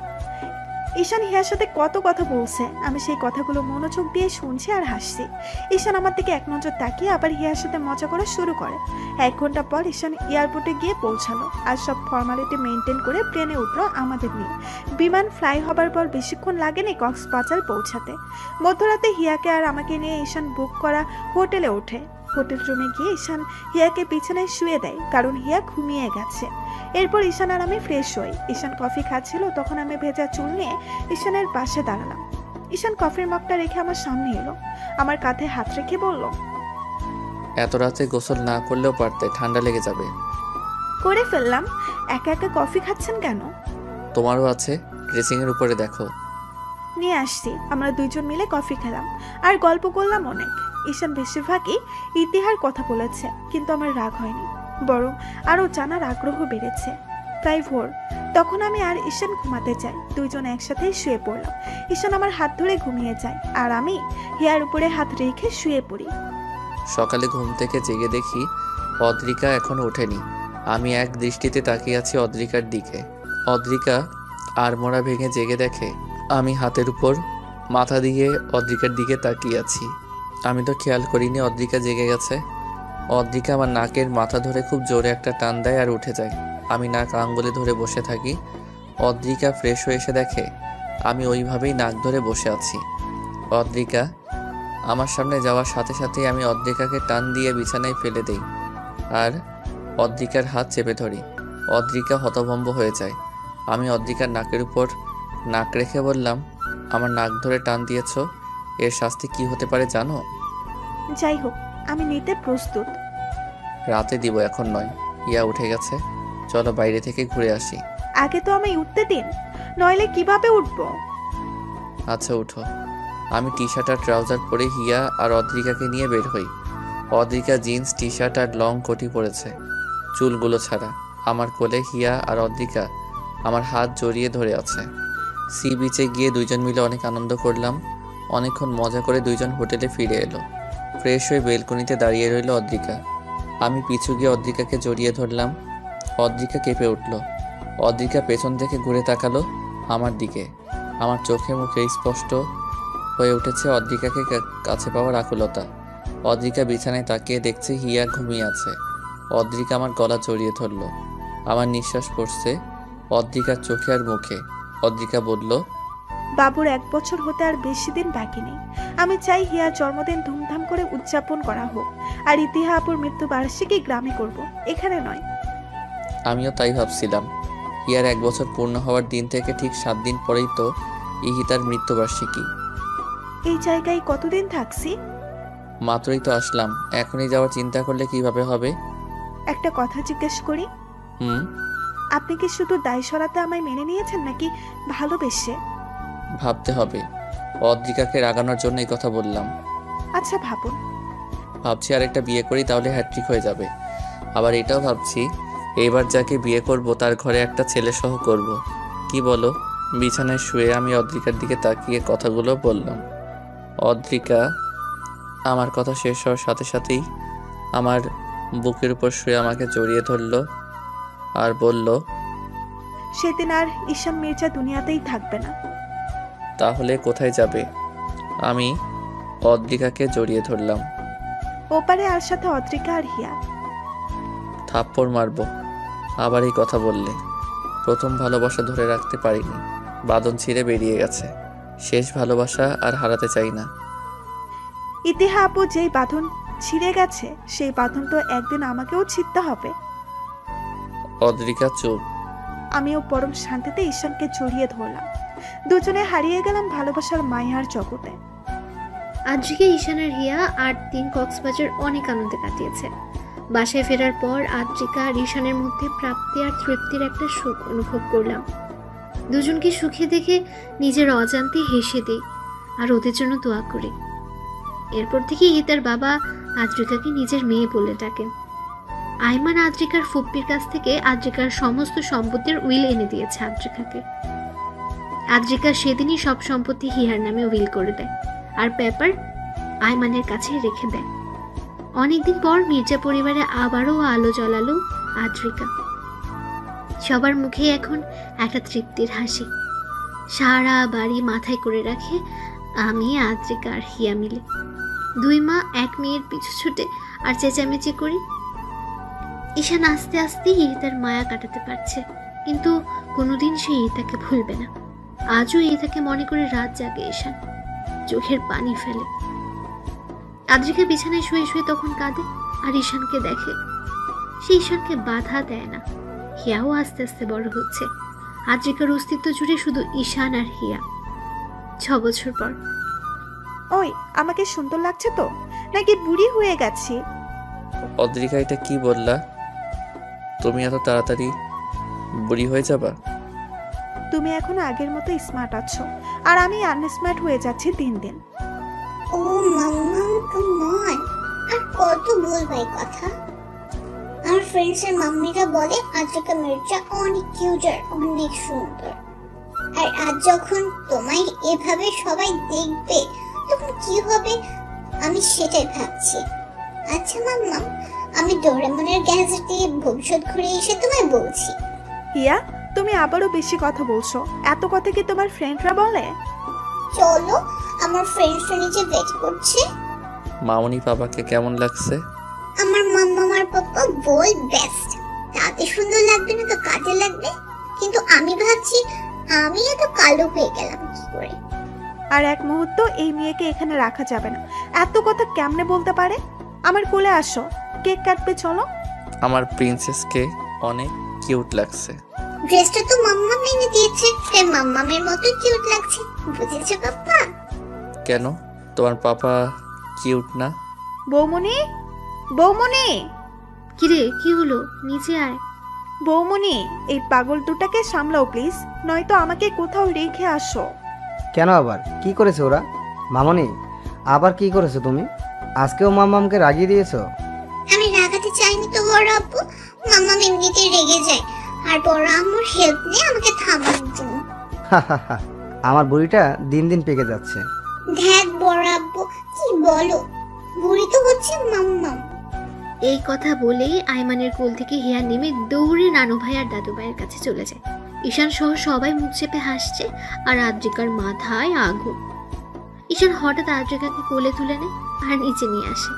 ঈশান হিয়ার সাথে কত কথা বলছে, আমি সেই কথাগুলো মনোযোগ দিয়ে শুনছি আর হাসছি। ঈশান আমার দিকে এক নজর তাকিয়ে আবার হিয়ার সাথে মজা করা শুরু করে। 1 ঘন্টা পর ঈশান এয়ারপোর্টে গিয়ে পৌঁছালো আর সব ফর্মালিটি মেনটেন করে প্লেনে উঠলো আমাদের নিয়ে। বিমান ফ্লাই হবার পর বেশিক্ষণ লাগেনি কক্সবাজার পৌঁছাতে। মধ্যরাতে হিয়াকে আর আমাকে নিয়ে ঈশান বুক করা হোটেলে ওঠে। হোটেল রুমে গিয়ে ঈশান হিয়াকে বিছানায় শুয়ে দেয়, কারণ হিয়া ঘুমিয়ে গেছে। এরপর ঈশান আর আমি ফ্রেশ হই। ঈশান কফি খাচ্ছিল, তখন আমি ভেজা চুল নিয়ে ঈশানের পাশে দাঁড়ালাম। ঈশান কফির মগটা রেখে আমার সামনে এলো, আমার কাঁধে হাত রেখে বলল, এত রাতে গোসল না করলেও পারতে, ঠান্ডা লেগে যাবে। করে ফেললাম। একা একা কফি খাচ্ছেন কেন? তোমারও আছে, ড্রেসিংয়ের উপরে দেখো। নিয়ে আসছি। আমরা দুইজন মিলে কফি খেলাম আর গল্প করলাম অনেক। ঈশান বেশিরভাগই ইতিহার কথা বলেছে, কিন্তু আমার রাগ হয়নি, বরং আরও জানার আগ্রহ বেড়েছে। প্রায় ভোর, তখন আমি আর ঈশান ঘুমাতে যাই। দুইজন একসাথেই শুয়ে পড়লাম। ঈশান আমার হাত ধরে ঘুমিয়ে যায় আর আমি হিয়ার উপরে হাত রেখে শুয়ে পড়ি। সকালে ঘুম থেকে জেগে দেখি অদ্রিকা এখনো ওঠেনি। আমি এক দৃষ্টিতে তাকিয়ে আছি অদ্রিকার দিকে। অদ্রিকা আড়মোড়া ভেঙে জেগে দেখে আমি হাতের উপর মাথা দিয়ে অদ্রিকার দিকে তাকিয়ে আছি। আমি তো খেয়াল করিনি অদ্রিকা জেগে গেছে। অদ্রিকা আমার নাকের মাথা ধরে খুব জোরে একটা টান দেয় আর উঠে যায়। আমি নাক আঙ্গুলে ধরে বসে থাকি। অদ্রিকা ফ্রেশ হয়ে এসে দেখে আমি ওইভাবেই নাক ধরে বসে আছি। অদ্রিকা আমার সামনে যাওয়ার সাথে সাথেই আমি অদ্রিকাকে টান দিয়ে বিছানায় ফেলে দেই আর অদ্রিকার হাত চেপে ধরি। অদ্রিকা হতভম্ব হয়ে যায়। আমি অদ্রিকার নাকের উপর নাক রেখে বললাম, আমার নাক ধরে টান দিয়েছ, এর শাস্তি কি হতে পারে জানো? যাই হোক, আমি নিতে প্রস্তুত। রাতে দিব, এখন নয়। ইয়া উঠে গেছে, চলো বাইরে থেকে ঘুরে আসি। আগে তো আমি উঠতে দিন, নইলে কিভাবে উঠবো? আচ্ছা উঠো। আমি টি শার্ট আর ট্রাউজার পরে হিয়া আর অদ্রিকাকে নিয়ে বের হই। অদ্রিকা জিন্স টি শার্ট আর লং কোটি পরেছে, চুলগুলো ছাড়া। আমার কোলে হিয়া আর অদ্রিকা আমার হাত জড়িয়ে ধরে আছে। সি বিচে গিয়ে দুইজন মিলে অনেক আনন্দ করলাম। অনেকক্ষণ মজা করে দুইজন হোটেলে ফিরে এলো। ফ্রেশ হয়ে বেলকনিতে দাঁড়িয়ে রইল অদ্রিকা। আমি পিছু গিয়ে অদ্রিকাকে জড়িয়ে ধরলাম। অদ্রিকা কেঁপে উঠল। অদ্রিকা পেছন থেকে ঘুরে তাকালো আমার দিকে। আমার চোখে মুখে স্পষ্ট হয়ে উঠেছে অদ্রিকাকে কাছে পাওয়ার আকুলতা। অদ্রিকা বিছানায় তাকিয়ে দেখছে হিয়া ঘুমিয়ে আছে। অদ্রিকা আমার গলা জড়িয়ে ধরল। আমার নিঃশ্বাস পড়ছে অদ্রিকার চোখে আর মুখে। অদ্রিকা বলল, বাবুর 1 বছর হতে আর বেশি দিন বাকি নেই। আমি চাই হিয়ার জন্মদিন ধুমধাম করে উদযাপন করা হোক, আর ইতিহা আপুর মৃত্যুবার্ষিকী গ্রামে করব, এখানে নয়। আমিও তাই ভাবছিলাম। হিয়ার 1 বছর পূর্ণ হওয়ার দিন থেকে ঠিক 7 দিন পরেই তো ইহিতার মৃত্যুবার্ষিকী। এই জায়গায় কতদিন থাকছি? মাত্রই তো আসলাম, এখনই যাওয়ার চিন্তা করলে কিভাবে হবে? একটা কথা জিজ্ঞেস করি, হুম। আপনি কি শুধু দায় সরাতে আমায় মেনে নিয়েছেন নাকি ভালোবেসে? ভাবতে হবে। অদ্রিকাকে রাগানোর জন্য এই কথা বললাম। আচ্ছা ভাবুন। ভাবছি আরেকটা বিয়ে করি, তাহলে হ্যাট্রিক হয়ে যাবে। আবার এটাও ভাবছি এইবার যাকে বিয়ে করব তার ঘরে একটা ছেলে সহ করব। কি বলো? বিছানায় শুয়ে আমি অদ্রিকার দিকে তাকিয়ে কথাগুলো বললাম। অদ্রিকা আমার কথা শেষ হওয়ার সাথে সাথেই আমার বুকের উপর শুয়ে আমাকে জড়িয়ে ধরল আর বলল, সেদিন আর ঈশান মির্জা দুনিয়াতেই থাকবে না। তাহলে কোথায় যাবে? আমি অদ্রিকাকে জড়িয়ে ধরলাম। ওপারে আর সাথে অদ্রিকা আর হিয়া। থাপ্পড় মারবো আবার এই কথা বললে। প্রথম ভালোবাসা ধরে রাখতে পারিনি, বাঁধন ছিঁড়ে বেরিয়ে গেছে। শেষ ভালোবাসা আর হারাতে চাই না। ইতিহা আপু, যেই বাঁধন ছিঁড়ে গেছে সেই বাঁধন তো একদিন আমাকেও ছিঁড়তে হবে। অদ্রিকা চুপ। আমিও পরম শান্তিতে ঈশানকে জড়িয়ে ধরলাম। দুজনে হারিয়ে গেলাম ভালোবাসার মায়ার জগতে। আদ্রিকা, ঈশান আর হিয়া 8 দিন কক্সবাজার অনেক আনন্দে কাটিয়েছে। বাসায় ফেরার পর আদ্রিকা আর ঈশানের মধ্যে প্রাপ্তি আর তৃপ্তির একটা সুখ অনুভব করলাম। দুজনকে সুখে দেখে নিজের অজান্তে হেসে দিই আর ওদের জন্য দোয়া করি। এরপর থেকে তার বাবা আদ্রিকাকে নিজের মেয়ে বলে ডাকেন। আইমান আদ্রিকার ফুপ্পির কাছ থেকে আদ্রিকার সমস্ত সম্পত্তির উইল এনে দিয়েছে আদ্রিকাকে। আদ্রিকা সেদিনই সব সম্পত্তি হিয়ার নামে উইল করে দেয় আর পেপার আইমানের কাছে রেখে দেয়। অনেকদিন পর মির্জা পরিবারে আবারও আলো জ্বালালো আদ্রিকা। সবার মুখে এখন একটা তৃপ্তির হাসি। সারা বাড়ি মাথায় করে রাখে আমি, আদ্রিকা আর হিয়া মিলে। 2 মা 1 মেয়ের পিছু ছুটে আর চেঁচামেচি করি। ঈশান আস্তে আস্তে তার মায়া কাটাতে পারছে, কিন্তু কোনোদিন সে তাকে ভুলবে না। আজও তাকে মনে করে রাত জাগে ঈশান, চোখের পানি ফেলে। আদ্রিকা বিছানায় শুয়ে শুয়ে তখন কাঁদে আর ঈশানকে দেখে। সে ঈশানকে বাধা দেয় না। হিয়াও আস্তে আস্তে বড় হচ্ছে। আদ্রিকার অস্তিত্ব জুড়ে শুধু ঈশান আর হিয়া। 6 বছর পর। ওই, আমাকে সুন্দর লাগছে তো, নাকি বুড়ি হয়ে গেছি? অদ্রিকা, এটা কি বললা? তুমি এত তাড়াতাড়ি বুড়ি হয়ে যাবা? তুমি এখন আগের মতো স্মার্ট আছো, আর আমি আনস্মার্ট হয়ে যাচ্ছি দিন দিন। ও মাম্মা, কাম অন, আর কত বলবো এই কথা? আমার ফ্রেন্ডসের মাম্মিরা বলে আদ্রিকা মির্জা অনেক কিউট আর অনেক সুন্দর। আর আজ যখন তোমায় এভাবে সবাই দেখবে তখন কি হবে আমি সেটাই ভাবছি। আচ্ছা মাম্মা, আমি ডোরেমনের গ্যাজেট দিয়ে ভবিষ্যৎ ঘুরে এসে তোমায় বলছি। হিয়া, তুমি আবারও বেশি কথা বলছো। এত কথা কি তোমার ফ্রেন্ডরা বলে? চলো, আমার ফ্রেন্ডসরা নিচে ওয়েট করছে। মামনি পাপাকে কেমন লাগছে? আমার মাম্মা আর পাপা বল বেস্ট। তাতে সুন্দর লাগবে না তো কাজে লাগবে। কিন্তু আমি ভাবছি আমি এত কালো হয়ে গেলাম কি করে। আর এক মুহূর্ত এই মেয়েকে এখানে রাখা যাবে না। এত কথা কেমনে বলতে পারে? আমার কোলে আসো, কেক কাটবে চলো। আমার প্রিন্সেসকে অনেক কিউট লাগছে। ড্রেসটা তো মাম্মা এনে দিয়েছে, তাই মাম্মামের মতো কিউট লাগছে, বুঝেছো পাপা? কেন, তোমার পাপা কিউট না? বৌমনি, বৌমনি, কিরে, কি হলো? নিচে আয়। বৌমনি, এই পাগল দুটাকে সামলাও প্লিজ, নয়তো আমাকে কোথাও রেখে আসো। কেন আবার কি করেছে ওরা? মামনি, আবার কি করেছো তুমি? আজকেও মাম্মামকে রাগিয়ে দিয়েছো? আমি রাগাতে চাইনি তো বড় আব্বু, মাম্মা এমনিতেই রেগে যায় আর বড় আম্মুর হেল্প নিয়ে আমাকে থামানোর জন্য। আমার বুড়িটা দিন দিন পেকে যাচ্ছে। দেখ বড় আব্বু, কি বলো, বুড়ি তো হচ্ছে মাম্মা। এই কথা বলেই আইমানের কোল থেকে হিয়া নেমে দৌড়ে নানু ভাই আর দাদু ভাইয়ের কাছে চলে যায়। ঈশান সহ সবাই মুখ চেপে হাসছে আর আদ্রিকার মাথায় আগুন। ঈশান হঠাৎ আদ্রিকাকে কোলে তুলে নেয় আর নিচে নিয়ে আসে।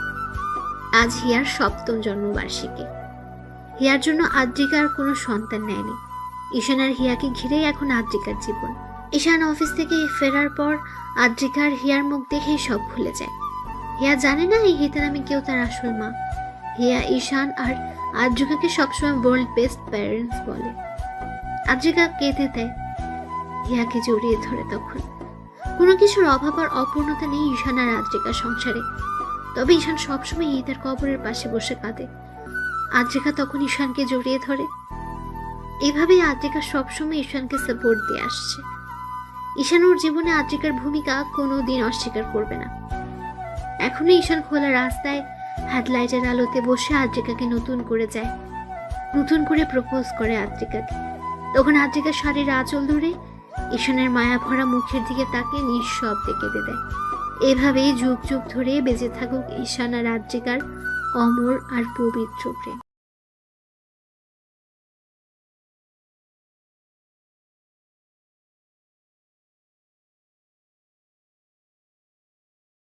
আজ হিয়ার 7ম জন্মবার্ষিকী। হিয়ার জন্য আদ্রিকা আর কোনো সন্তান নেয়নি। ঈশান আর হিয়াকে ঘিরেই এখন আদ্রিকার জীবন। ঈশান অফিস থেকে ফেরার পর আদ্রিকা আর হিয়ার মুখ দেখেই সব ভুলে যায়। হিয়া জানে না এই হিতা নামে কেউ তার আসল মা। হিয়া ঈশান আর আদ্রিকাকে সবসময় ওয়ার্ল্ড বেস্ট প্যারেন্টস বলে। আদ্রিকা কেঁদে দেয়, হিয়াকে জড়িয়ে ধরে। তখন কোনো কিছুর অভাব আর অপূর্ণতা নেই ঈশান আর আদ্রিকার সংসারে। তবে ঈশান সবসময় তার কবরের পাশে বসে কাঁদে। আদ্রিকা তখন ঈশানকে জড়িয়ে ধরে। এভাবেই আদ্রিকা সবসময় ঈশানকে সাপোর্ট দিয়ে আসছে। ঈশান ওর জীবনে আদ্রিকার ভূমিকা কোনোদিন অস্বীকার করবে না। এখনো ঈশান খোলা রাস্তায় হেডলাইটের আলোতে বসে আদ্রিকাকে নতুন করে যায়, নতুন করে প্রপোজ করে আদ্রিকাকে। তখন আদ্রিকা শাড়ির আঁচল ধরে ঈশানের মায়া ভরা মুখের দিকে তাকিয়ে নিঃশব্দে কেঁদে দেয়। এভাবেই যুগ যুগ ধরে বেঁচে থাকুক ঈশান আর আদ্রিকার অমর আর পবিত্র প্রেম।